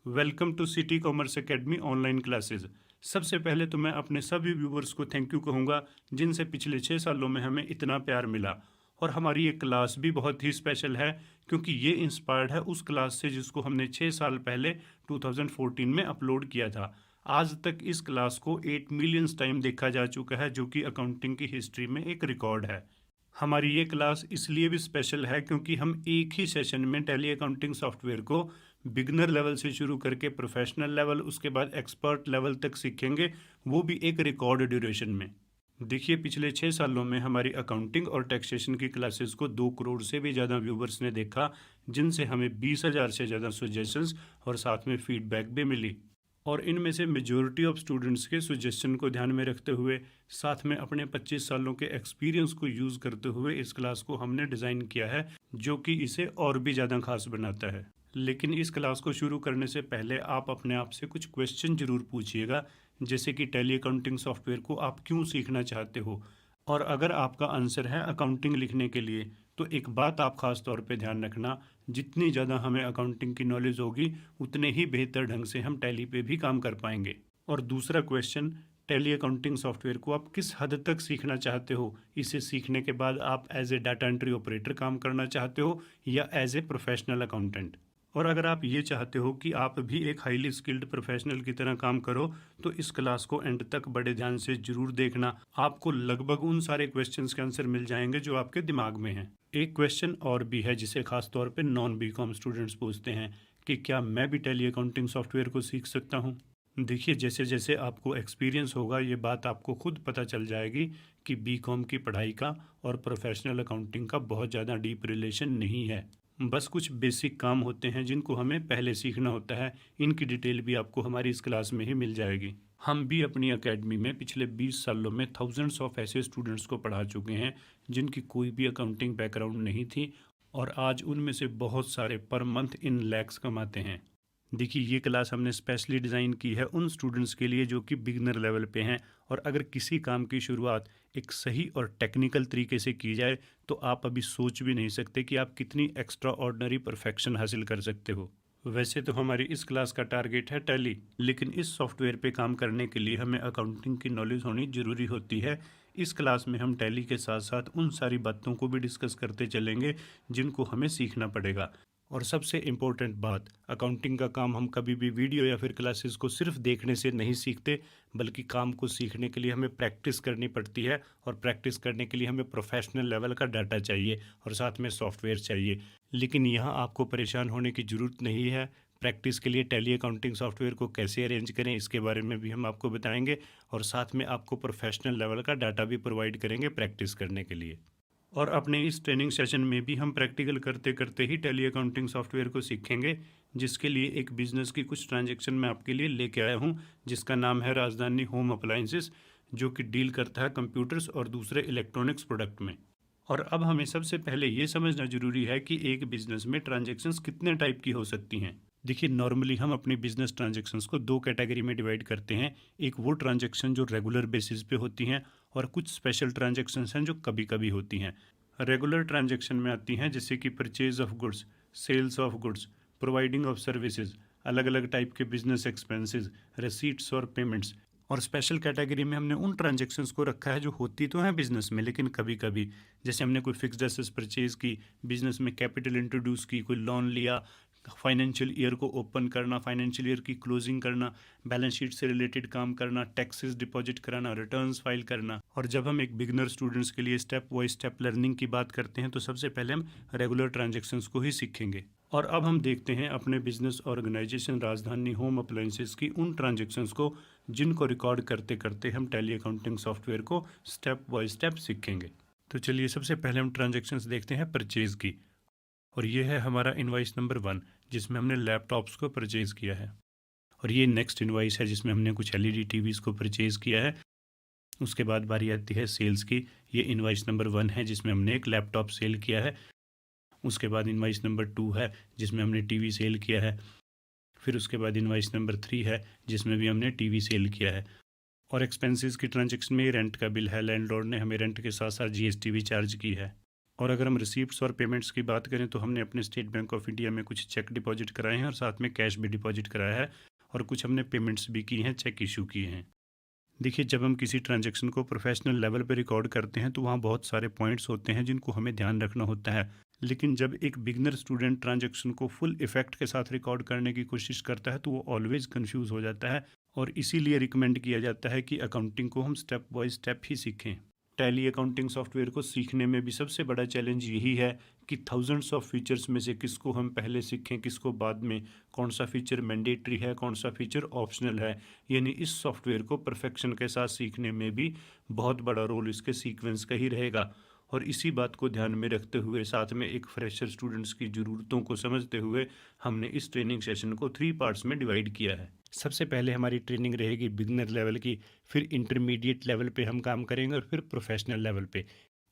Welcome to city commerce academy online classes. सबसे पहले तो मैं अपने सभी व्यूवर्स को थैंक यू कहूँगा जिनसे पिछले 6 सालों में हमें इतना प्यार मिला। और हमारी ये क्लास भी बहुत ही स्पेशल है क्योंकि ये इंस्पायर्ड है उस क्लास से जिसको हमने 6 साल पहले 2014 में अपलोड किया था। आज तक इस क्लास को 8 मिलियंस टाइम देखा जा चुका है, जो कि अकाउंटिंग की हिस्ट्री में एक रिकॉर्ड है। हमारी ये क्लास इसलिए भी स्पेशल है क्योंकि हम एक ही सेशन में टैली अकाउंटिंग सॉफ्टवेयर को बिगनर लेवल से शुरू करके प्रोफेशनल लेवल, उसके बाद एक्सपर्ट लेवल तक सीखेंगे, वो भी एक रिकॉर्ड ड्यूरेशन में। देखिए, पिछले 6 सालों में हमारी अकाउंटिंग और टैक्सेशन की क्लासेस को 2 करोड़ से भी ज़्यादा व्यूवर्स ने देखा, जिनसे हमें 20,000 से ज़्यादा सजेशंस और साथ में फीडबैक भी मिली। और इनमें से मेजॉरिटी ऑफ स्टूडेंट्स के सजेशन को ध्यान में रखते हुए, साथ में अपने 25 सालों के एक्सपीरियंस को यूज़ करते हुए इस क्लास को हमने डिज़ाइन किया है, जो कि इसे और भी ज़्यादा खास बनाता है। लेकिन इस क्लास को शुरू करने से पहले आप अपने आप से कुछ क्वेश्चन जरूर पूछिएगा, जैसे कि टैली अकाउंटिंग सॉफ्टवेयर को आप क्यों सीखना चाहते हो। और अगर आपका आंसर है अकाउंटिंग लिखने के लिए, तो एक बात आप खास तौर पे ध्यान रखना, जितनी ज़्यादा हमें अकाउंटिंग की नॉलेज होगी उतने ही बेहतर ढंग से हम टैली पे भी काम कर पाएंगे। और दूसरा क्वेश्चन, टैली अकाउंटिंग सॉफ्टवेयर को आप किस हद तक सीखना चाहते हो। इसे सीखने के बाद आप as a data entry operator काम करना चाहते हो या एज ए प्रोफेशनल अकाउंटेंट। और अगर आप ये चाहते हो कि आप भी एक हाईली स्किल्ड प्रोफेशनल की तरह काम करो, तो इस क्लास को एंड तक बड़े ध्यान से जरूर देखना। आपको लगभग उन सारे क्वेश्चंस के आंसर मिल जाएंगे जो आपके दिमाग में हैं। एक क्वेश्चन और भी है जिसे खास तौर पे नॉन बीकॉम स्टूडेंट्स पूछते हैं कि क्या मैं भी टैली अकाउंटिंग सॉफ्टवेयर को सीख सकता हूँ। देखिए, जैसे जैसे आपको एक्सपीरियंस होगा ये बात आपको खुद पता चल जाएगी कि बीकॉम की पढ़ाई का और प्रोफेशनल अकाउंटिंग का बहुत ज़्यादा डीप रिलेशन नहीं है। बस कुछ बेसिक काम होते हैं जिनको हमें पहले सीखना होता है। इनकी डिटेल भी आपको हमारी इस क्लास में ही मिल जाएगी। हम भी अपनी एकेडमी में पिछले 20 सालों में थाउजेंड्स ऑफ ऐसे स्टूडेंट्स को पढ़ा चुके हैं जिनकी कोई भी अकाउंटिंग बैकग्राउंड नहीं थी, और आज उनमें से बहुत सारे पर मंथ इन लैक्स कमाते हैं। देखिए, ये क्लास हमने स्पेशली डिज़ाइन की है उन स्टूडेंट्स के लिए जो कि बिगनर लेवल पे हैं। और अगर किसी काम की शुरुआत एक सही और टेक्निकल तरीके से की जाए तो आप अभी सोच भी नहीं सकते कि आप कितनी एक्स्ट्रा ऑर्डिनरी परफेक्शन हासिल कर सकते हो। वैसे तो हमारी इस क्लास का टारगेट है टैली, लेकिन इस सॉफ्टवेयर पे काम करने के लिए हमें अकाउंटिंग की नॉलेज होनी ज़रूरी होती है। इस क्लास में हम टैली के साथ साथ उन सारी बातों को भी डिस्कस करते चलेंगे जिनको हमें सीखना पड़ेगा। और सबसे इम्पोर्टेंट बात, अकाउंटिंग का काम हम कभी भी वीडियो या फिर क्लासेस को सिर्फ देखने से नहीं सीखते, बल्कि काम को सीखने के लिए हमें प्रैक्टिस करनी पड़ती है। और प्रैक्टिस करने के लिए हमें प्रोफेशनल लेवल का डाटा चाहिए और साथ में सॉफ्टवेयर चाहिए। लेकिन यहाँ आपको परेशान होने की ज़रूरत नहीं है। प्रैक्टिस के लिए टैली अकाउंटिंग सॉफ्टवेयर को कैसे अरेंज करें इसके बारे में भी हम आपको बताएंगे, और साथ में आपको प्रोफेशनल लेवल का डाटा भी प्रोवाइड करेंगे प्रैक्टिस करने के लिए। और अपने इस ट्रेनिंग सेशन में भी हम प्रैक्टिकल करते करते ही टैली अकाउंटिंग सॉफ्टवेयर को सीखेंगे, जिसके लिए एक बिजनेस की कुछ ट्रांजैक्शन मैं आपके लिए लेके आया हूँ, जिसका नाम है राजधानी होम अप्लायंसेस, जो कि डील करता है कंप्यूटर्स और दूसरे इलेक्ट्रॉनिक्स प्रोडक्ट में। और अब हमें सबसे पहले ये समझना जरूरी है कि एक बिजनेस में ट्रांजैक्शंस कितने टाइप की हो सकती हैं। देखिए, नॉर्मली हम अपनी बिजनेस ट्रांजैक्शंस को 2 कैटेगरी में डिवाइड करते हैं। एक वो ट्रांजैक्शन जो रेगुलर बेसिस पे होती हैं, और कुछ स्पेशल ट्रांजैक्शंस हैं जो कभी कभी होती हैं। रेगुलर ट्रांजैक्शन में आती हैं जैसे कि purchase of goods, sales of goods, providing of services, अलग अलग टाइप के बिजनेस एक्सपेंसेस, रिसीट्स और पेमेंट्स। और स्पेशल कैटेगरी में हमने उन ट्रांजैक्शंस को रखा है जो होती तो हैं बिजनेस में, लेकिन कभी कभी, जैसे हमने कोई फिक्स्ड एसेट्स परचेज की, बिजनेस में कैपिटल इंट्रोड्यूस की, कोई लोन लिया, फाइनेंशियल ईयर को ओपन करना, फाइनेंशियल ईयर की क्लोजिंग करना, बैलेंस शीट से रिलेटेड काम करना, टैक्सेस डिपॉजिट कराना, रिटर्न्स फाइल करना। और जब हम एक बिगनर स्टूडेंट्स के लिए स्टेप बाय स्टेप लर्निंग की बात करते हैं तो सबसे पहले हम रेगुलर ट्रांजैक्शंस को ही सीखेंगे। और अब हम देखते हैं अपने बिजनेस ऑर्गेनाइजेशन राजधानी होम अप्लायंसेस की उन ट्रांजैक्शंस को जिनको रिकॉर्ड करते करते हम टैली अकाउंटिंग सॉफ्टवेयर को स्टेप बाय स्टेप सीखेंगे। तो चलिए, सबसे पहले हम ट्रांजैक्शंस देखते हैं परचेज की। और ये है हमारा इनवाइस नंबर 1, जिसमें हमने लैपटॉप्स को परचेज़ किया है। और ये नेक्स्ट इनवाइस है जिसमें हमने कुछ एलईडी टीवीज़ को परचेज़ किया है। उसके बाद बारी आती है सेल्स की। ये इनवाइस नंबर 1 है जिसमें हमने एक लैपटॉप सेल किया है। उसके बाद इनवाइस नंबर 2 है जिसमें हमने टीवी सेल किया है। फिर उसके बाद इनवाइस नंबर 3 है जिसमें भी हमने टीवी सेल किया है। और एक्सपेंसेस की ट्रांजैक्शन में रेंट का बिल है, लैंडलॉर्ड ने हमें रेंट के साथ साथ जीएसटी भी चार्ज की है। और अगर हम रिसीप्ट्स और पेमेंट्स की बात करें तो हमने अपने स्टेट बैंक ऑफ इंडिया में कुछ चेक डिपॉजिट कराए हैं और साथ में कैश भी डिपॉजिट कराया है, और कुछ हमने पेमेंट्स भी की हैं, चेक इशू किए हैं। देखिए, जब हम किसी ट्रांजैक्शन को प्रोफेशनल लेवल पे रिकॉर्ड करते हैं तो वहाँ बहुत सारे पॉइंट्स होते हैं जिनको हमें ध्यान रखना होता है। लेकिन जब एक बिगनर स्टूडेंट ट्रांजैक्शन को फुल इफेक्ट के साथ रिकॉर्ड करने की कोशिश करता है तो वो ऑलवेज कंफ्यूज हो जाता है, और इसीलिए रिकमेंड किया जाता है कि अकाउंटिंग को हम स्टेप बाय स्टेप ही सीखें। टैली अकाउंटिंग सॉफ्टवेयर को सीखने में भी सबसे बड़ा चैलेंज यही है कि थाउजेंड्स ऑफ फीचर्स में से किसको हम पहले सीखें, किसको बाद में, कौन सा फीचर मैंडेटरी है, कौन सा फीचर ऑप्शनल है। यानी इस सॉफ्टवेयर को परफेक्शन के साथ सीखने में भी बहुत बड़ा रोल इसके सीक्वेंस का ही रहेगा। और इसी बात को ध्यान में रखते हुए, साथ में एक फ्रेशर स्टूडेंट्स की ज़रूरतों को समझते हुए, हमने इस ट्रेनिंग सेशन को 3 पार्ट्स में डिवाइड किया है। सबसे पहले हमारी ट्रेनिंग रहेगी बिगनर लेवल की, फिर इंटरमीडिएट लेवल पे हम काम करेंगे और फिर प्रोफेशनल लेवल पे।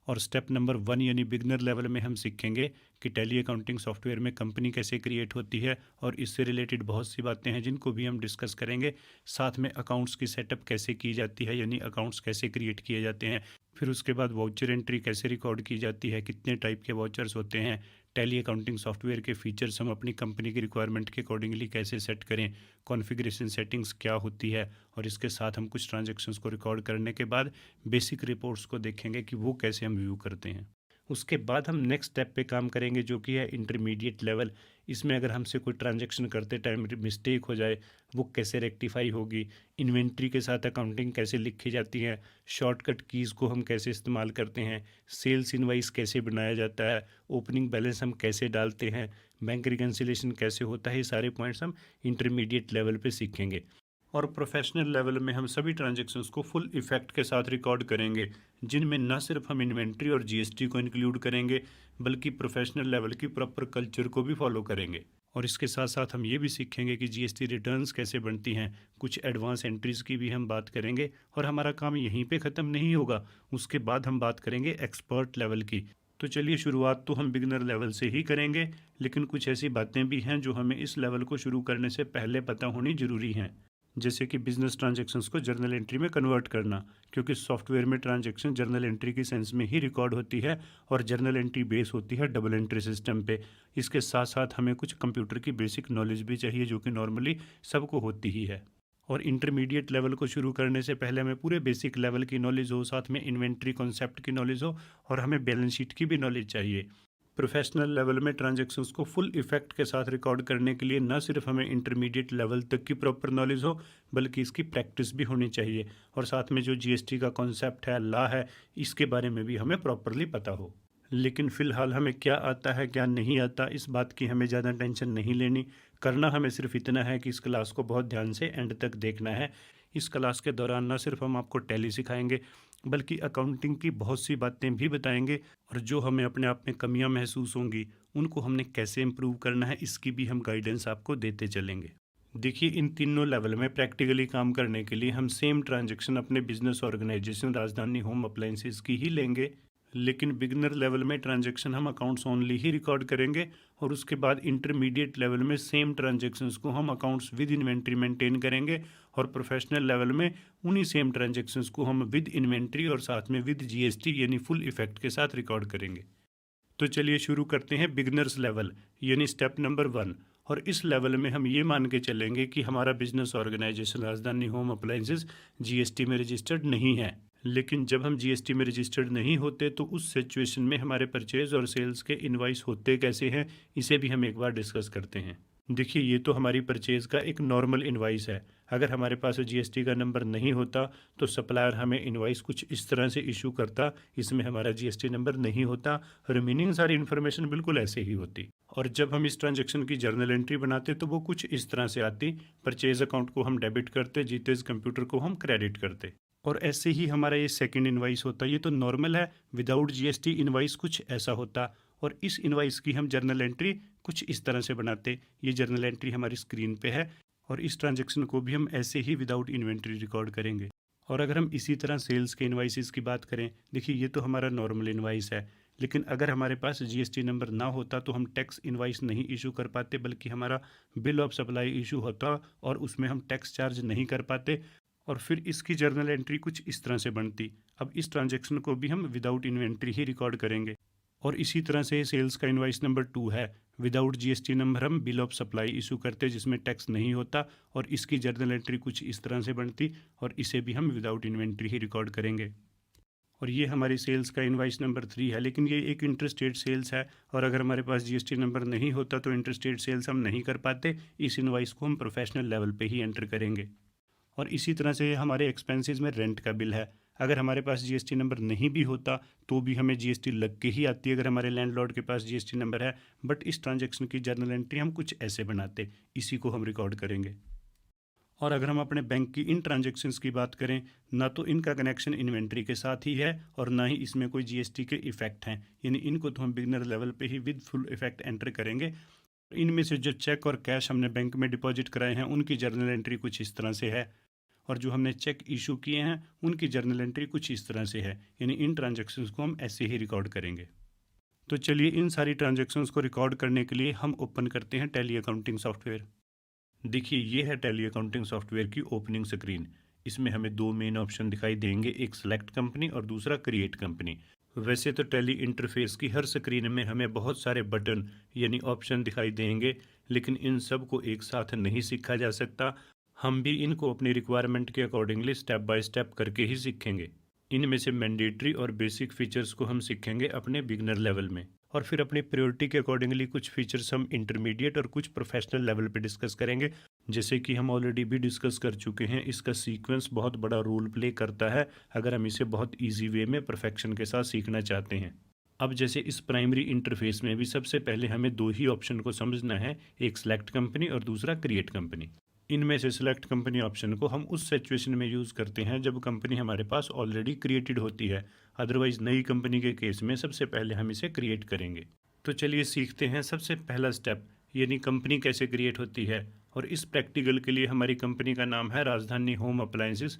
और स्टेप नंबर 1 यानी बिगनर लेवल में हम सीखेंगे कि टैली अकाउंटिंग सॉफ्टवेयर में कंपनी कैसे क्रिएट होती है, और इससे रिलेटेड बहुत सी बातें हैं जिनको भी हम डिस्कस करेंगे। साथ में अकाउंट्स की सेटअप कैसे की जाती है, यानी अकाउंट्स कैसे क्रिएट किए जाते हैं। फिर उसके बाद वाउचर एंट्री कैसे रिकॉर्ड की जाती है, कितने टाइप के वाउचर्स होते हैं, टैली अकाउंटिंग सॉफ्टवेयर के फीचर्स हम अपनी कंपनी की रिक्वायरमेंट के अकॉर्डिंगली कैसे सेट करें, कॉन्फ़िगरेशन सेटिंग्स क्या होती है, और इसके साथ हम कुछ ट्रांजैक्शंस को रिकॉर्ड करने के बाद बेसिक रिपोर्ट्स को देखेंगे कि वो कैसे हम व्यू करते हैं। उसके बाद हम नेक्स्ट स्टेप पे काम करेंगे जो कि है इंटरमीडिएट लेवल। इसमें अगर हमसे कोई ट्रांजैक्शन करते टाइम मिस्टेक हो जाए, वो कैसे रेक्टिफाई होगी, इन्वेंट्री के साथ अकाउंटिंग कैसे लिखी जाती है, शॉर्टकट कीज़ को हम कैसे इस्तेमाल करते हैं, सेल्स इनवाइस कैसे बनाया जाता है, ओपनिंग बैलेंस हम कैसे डालते हैं, बैंक रिकन्सिलेशन कैसे होता है, ये सारे पॉइंट्स हम इंटरमीडिएट लेवल पे सीखेंगे। और प्रोफेशनल लेवल में हम सभी ट्रांजैक्शंस को फुल इफेक्ट के साथ रिकॉर्ड करेंगे, जिनमें न सिर्फ हम इन्वेंट्री और जीएसटी को इंक्लूड करेंगे, बल्कि प्रोफेशनल लेवल की प्रॉपर कल्चर को भी फॉलो करेंगे। और इसके साथ साथ हम ये भी सीखेंगे कि जीएसटी रिटर्न्स कैसे बनती हैं, कुछ एडवांस एंट्रीज़ की भी हम बात करेंगे। और हमारा काम यहीं पे ख़त्म नहीं होगा, उसके बाद हम बात करेंगे एक्सपर्ट लेवल की। तो चलिए, शुरुआत तो हम बिगिनर लेवल से ही करेंगे, लेकिन कुछ ऐसी बातें भी हैं जो हमें इस लेवल को शुरू करने से पहले पता होनी ज़रूरी हैं। जैसे कि बिजनेस ट्रांजैक्शंस को जर्नल एंट्री में कन्वर्ट करना, क्योंकि सॉफ्टवेयर में ट्रांजैक्शन जर्नल एंट्री की सेंस में ही रिकॉर्ड होती है, और जर्नल एंट्री बेस होती है डबल एंट्री सिस्टम पे। इसके साथ साथ हमें कुछ कंप्यूटर की बेसिक नॉलेज भी चाहिए, जो कि नॉर्मली सबको होती ही है। और इंटरमीडिएट लेवल को शुरू करने से पहले हमें पूरे बेसिक लेवल की नॉलेज हो, साथ में इन्वेंट्री कॉन्सेप्ट की नॉलेज हो, और हमें बैलेंस शीट की भी नॉलेज चाहिए। प्रोफेशनल लेवल में ट्रांजैक्शंस को फुल इफेक्ट के साथ रिकॉर्ड करने के लिए न सिर्फ हमें इंटरमीडिएट लेवल तक की प्रॉपर नॉलेज हो, बल्कि इसकी प्रैक्टिस भी होनी चाहिए, और साथ में जो जीएसटी का कॉन्सेप्ट है, लॉ है, इसके बारे में भी हमें प्रॉपरली पता हो। लेकिन फ़िलहाल हमें क्या आता है क्या नहीं आता, इस बात की हमें ज़्यादा टेंशन नहीं लेनी। करना हमें सिर्फ इतना है कि इस क्लास को बहुत ध्यान से एंड तक देखना है। इस क्लास के दौरान न सिर्फ हम आपको टैली सिखाएंगे, बल्कि अकाउंटिंग की बहुत सी बातें भी बताएंगे, और जो हमें अपने आप में कमियां महसूस होंगी, उनको हमने कैसे इम्प्रूव करना है, इसकी भी हम गाइडेंस आपको देते चलेंगे। देखिए, इन तीनों लेवल में प्रैक्टिकली काम करने के लिए हम सेम ट्रांजैक्शन अपने बिजनेस ऑर्गेनाइजेशन राजधानी होम अप्लायंसेस की ही लेंगे, लेकिन बिगनर लेवल में ट्रांजैक्शन हम अकाउंट्स ओनली ही रिकॉर्ड करेंगे, और उसके बाद इंटरमीडिएट लेवल में सेम ट्रांजैक्शंस को हम अकाउंट्स विद इन्वेंट्री मेंटेन करेंगे, और प्रोफेशनल लेवल में उन्हीं सेम ट्रांजैक्शंस को हम विद इन्वेंट्री और साथ में विद जीएसटी यानी फुल इफेक्ट के साथ रिकॉर्ड करेंगे। तो चलिए शुरू करते हैं बिगनर्स लेवल यानी स्टेप नंबर 1। और इस लेवल में हम ये मान के चलेंगे कि हमारा बिजनेस ऑर्गेनाइजेशन राजधानी होम अप्लायंसेस जीएसटी में रजिस्टर्ड नहीं है। लेकिन जब हम जीएसटी में रजिस्टर्ड नहीं होते तो उस सिचुएशन में हमारे परचेज और सेल्स के इनवाइस होते कैसे हैं, इसे भी हम एक बार डिस्कस करते हैं। देखिए, ये तो हमारी परचेज का एक नॉर्मल इनवाइस है। अगर हमारे पास जीएसटी का नंबर नहीं होता तो सप्लायर हमें इनवाइस कुछ इस तरह से इशू करता, इसमें हमारा जीएसटी नंबर नहीं होता, रिमेनिंग सारी इन्फॉर्मेशन बिल्कुल ऐसे ही होती। और जब हम इस ट्रांजैक्शन की जर्नल एंट्री बनाते तो वो कुछ इस तरह से आती, परचेज अकाउंट को हम डेबिट करते, जीतेज कंप्यूटर को हम क्रेडिट करते। और ऐसे ही हमारा ये सेकंड इनवाइस होता, ये तो नॉर्मल है, विदाउट जीएसटी इनवाइस कुछ ऐसा होता, और इस इनवाइस की हम जर्नल एंट्री कुछ इस तरह से बनाते। ये जर्नल एंट्री हमारी स्क्रीन पे है, और इस ट्रांजैक्शन को भी हम ऐसे ही विदाउट इन्वेंट्री रिकॉर्ड करेंगे। और अगर हम इसी तरह सेल्स के इनवाइसेस की बात करें, देखिए ये तो हमारा नॉर्मल इनवाइस है, लेकिन अगर हमारे पास जीएसटी नंबर ना होता तो हम टैक्स इनवाइस नहीं इशू कर पाते, बल्कि हमारा बिल ऑफ सप्लाई इशू होता और उसमें हम टैक्स चार्ज नहीं कर पाते, और फिर इसकी जर्नल एंट्री कुछ इस तरह से बनती। अब इस ट्रांजैक्शन को भी हम विदाउट इन्वेंट्री ही रिकॉर्ड करेंगे। और इसी तरह से सेल्स का इनवाइस नंबर 2 है। विदाउट जीएसटी नंबर हम बिल ऑफ सप्लाई इशू करते जिसमें टैक्स नहीं होता और इसकी जर्नल एंट्री कुछ इस तरह से बनती और इसे भी हम विदाउट इन्वेंट्री ही रिकॉर्ड करेंगे। और ये हमारी सेल्स का इनवाइस नंबर 3 है, लेकिन ये एक इंटरस्टेट सेल्स है और अगर हमारे पास जीएसटी नंबर नहीं होता तो इंटरस्टेट सेल्स हम नहीं कर पाते। इस इनवाइस को हम प्रोफेशनल लेवल पे ही एंटर करेंगे। और इसी तरह से हमारे एक्सपेंसेस में रेंट का बिल है। अगर हमारे पास जीएसटी नंबर नहीं भी होता तो भी हमें जीएसटी लग के ही आती है अगर हमारे लैंडलॉर्ड के पास जीएसटी नंबर है। बट इस ट्रांजैक्शन की जर्नल एंट्री हम कुछ ऐसे बनाते, इसी को हम रिकॉर्ड करेंगे। और अगर हम अपने बैंक की इन ट्रांजैक्शंस की बात करें, ना तो इनका कनेक्शन इन्वेंट्री के साथ ही है और ना ही इसमें कोई जीएसटी के इफेक्ट हैं, यानी इनको तो हम बिगनर लेवल पे ही विद फुल इफेक्ट एंटर करेंगे। इनमें से जो चेक और कैश हमने बैंक में डिपॉजिट कराए हैं उनकी जर्नल एंट्री कुछ इस तरह से है और जो हमने चेक इशू किए हैं उनकी जर्नल एंट्री कुछ इस तरह से है, यानी इन ट्रांजैक्शंस को हम ऐसे ही रिकॉर्ड करेंगे। तो चलिए इन सारी ट्रांजैक्शंस को रिकॉर्ड करने के लिए हम ओपन करते हैं टैली अकाउंटिंग सॉफ्टवेयर। देखिए ये है टैली अकाउंटिंग सॉफ्टवेयर की ओपनिंग स्क्रीन। इसमें हमें दो मेन ऑप्शन दिखाई देंगे, एक सेलेक्ट कंपनी और दूसरा क्रिएट कंपनी। वैसे तो टैली इंटरफेस की हर स्क्रीन में हमें बहुत सारे बटन यानी ऑप्शन दिखाई देंगे, लेकिन इन सब को एक साथ नहीं सीखा जा सकता। हम भी इनको अपनी रिक्वायरमेंट के अकॉर्डिंगली स्टेप बाय स्टेप करके ही सीखेंगे। इनमें से मैंडेटरी और बेसिक फीचर्स को हम सीखेंगे अपने बिगनर लेवल में और फिर अपनी प्रायोरिटी के अकॉर्डिंगली कुछ फीचर्स हम इंटरमीडिएट और कुछ प्रोफेशनल लेवल पे डिस्कस करेंगे। जैसे कि हम ऑलरेडी भी डिस्कस कर चुके हैं, इसका सीक्वेंस बहुत बड़ा रोल प्ले करता है अगर हम इसे बहुत ईजी वे में परफेक्शन के साथ सीखना चाहते हैं। अब जैसे इस प्राइमरी इंटरफेस में भी सबसे पहले हमें दो ही ऑप्शन को समझना है, एक सेलेक्ट कंपनी और दूसरा क्रिएट कंपनी। इनमें से सेलेक्ट कंपनी ऑप्शन को हम उस सिचुएशन में यूज़ करते हैं जब कंपनी हमारे पास ऑलरेडी क्रिएटेड होती है। अदरवाइज़ नई कंपनी के केस में सबसे पहले हम इसे क्रिएट करेंगे। तो चलिए सीखते हैं सबसे पहला स्टेप, यानी कंपनी कैसे क्रिएट होती है। और इस प्रैक्टिकल के लिए हमारी कंपनी का नाम है राजधानी होम अप्लायंसेस,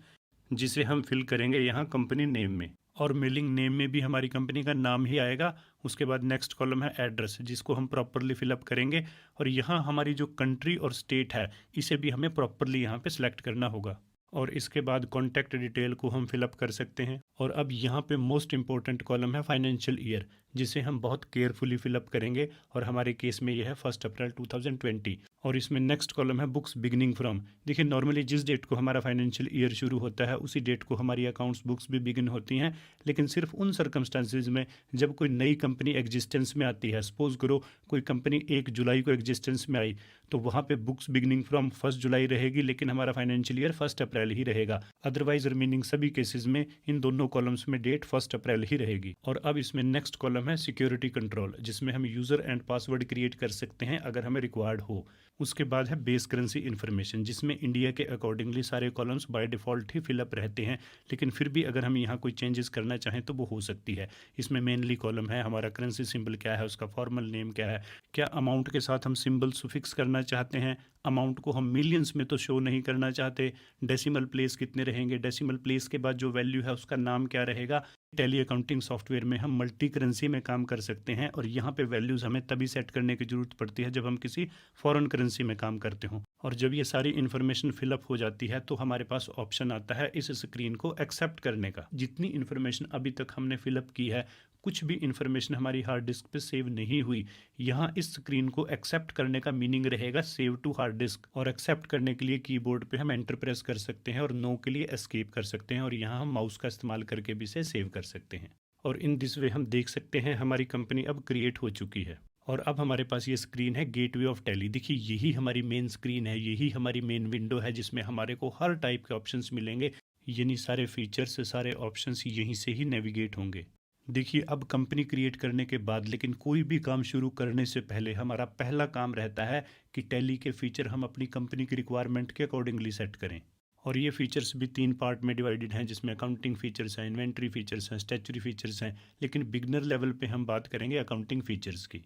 जिसे हम फिल करेंगे यहाँ कंपनी नेम में। और मेलिंग नेम में भी हमारी कंपनी का नाम ही आएगा। उसके बाद नेक्स्ट कॉलम है एड्रेस, जिसको हम प्रॉपरली फिलअप करेंगे। और यहाँ हमारी जो कंट्री और स्टेट है इसे भी हमें प्रॉपरली यहाँ पे सिलेक्ट करना होगा। और इसके बाद कॉन्टैक्ट डिटेल को हम फिलअप कर सकते हैं। और अब यहाँ पे मोस्ट इंपॉर्टेंट कॉलम है फाइनेंशियल ईयर, जिसे हम बहुत केयरफुली फिलअप करेंगे और हमारे केस में यह है 1 अप्रैल 2020। और इसमें नेक्स्ट कॉलम है बुक्स बिगिनिंग फ्रॉम। देखिए नॉर्मली जिस डेट को हमारा फाइनेंशियल ईयर शुरू होता है उसी डेट को हमारी अकाउंट्स बुक्स भी बिगिन होती हैं, लेकिन सिर्फ उन सर्कमस्टांसिस में जब कोई नई कंपनी एग्जिस्टेंस में आती है। सपोज करो कोई कंपनी 1 जुलाई को एग्जिस्टेंस में आई तो वहाँ पे बुक्स बिगिनिंग फ्रॉम 1 जुलाई रहेगी, लेकिन हमारा फाइनेंशियल ईयर 1 अप्रैल ही रहेगा। अदरवाइज रिमेनिंग सभी केसेस में इन दोनों कॉलम्स में डेट 1 अप्रैल ही रहेगी। और अब इसमें नेक्स्ट कॉलम है सिक्योरिटी कंट्रोल, जिसमें हम यूज़र एंड पासवर्ड क्रिएट कर सकते हैं अगर हमें रिक्वायर्ड हो। उसके बाद है बेस करेंसी इन्फॉर्मेशन, जिसमें इंडिया के अकॉर्डिंगली सारे कॉलम्स बाय डिफ़ॉल्ट ही फिलअप रहते हैं, लेकिन फिर भी अगर हम यहाँ कोई चेंजेस करना चाहें तो वो हो सकती है। इसमें मेनली कॉलम है हमारा करेंसी सिंबल क्या है, उसका फॉर्मल नेम क्या है, क्या अमाउंट के साथ हम सिंबल सुफिक्स करना चाहते हैं, अमाउंट को हम मिलियंस में तो शो नहीं करना चाहते, डेसिमल प्लेस कितने रहेंगे, डेसिमल प्लेस के बाद जो वैल्यू है उसका नाम क्या रहेगा। टैली अकाउंटिंग सॉफ्टवेयर में हम मल्टी करेंसी में काम कर सकते हैं और यहाँ पे वैल्यूज़ हमें तभी सेट करने की ज़रूरत पड़ती है जब हम किसी फॉरेन करेंसी में काम करते हों। और जब ये सारी इन्फॉर्मेशन फिलअप हो जाती है तो हमारे पास ऑप्शन आता है इस स्क्रीन को एक्सेप्ट करने का। जितनी इन्फॉर्मेशन अभी तक हमने फिलअप की है, कुछ भी इन्फॉर्मेशन हमारी हार्ड डिस्क पे सेव नहीं हुई, यहाँ इस स्क्रीन को एक्सेप्ट करने का मीनिंग रहेगा सेव टू हार्ड डिस्क। और एक्सेप्ट करने के लिए कीबोर्ड पे हम एंटर प्रेस कर सकते हैं और नो के लिए एस्केप कर सकते हैं, और यहाँ हम माउस का इस्तेमाल करके भी इसे सेव कर सकते हैं। और इन दिस वे हम देख सकते हैं हमारी कंपनी अब क्रिएट हो चुकी है। और अब हमारे पास ये स्क्रीन है गेटवे ऑफ टैली। देखिए यही हमारी मेन स्क्रीन है, यही हमारी मेन विंडो है जिसमें हमारे को हर टाइप के ऑप्शंस मिलेंगे, यानी सारे फीचर्स सारे ऑप्शंस यहीं से ही नेविगेट होंगे। देखिए अब कंपनी क्रिएट करने के बाद लेकिन कोई भी काम शुरू करने से पहले हमारा पहला काम रहता है कि टैली के फीचर हम अपनी कंपनी की रिक्वायरमेंट के अकॉर्डिंगली सेट करें। और ये फीचर्स भी 3 पार्ट में डिवाइडेड हैं, जिसमें अकाउंटिंग फीचर्स हैं, इन्वेंट्री फीचर्स हैं, स्टैच्यूटरी फीचर्स हैं। लेकिन बिगनर लेवल पे हम बात करेंगे अकाउंटिंग फीचर्स की।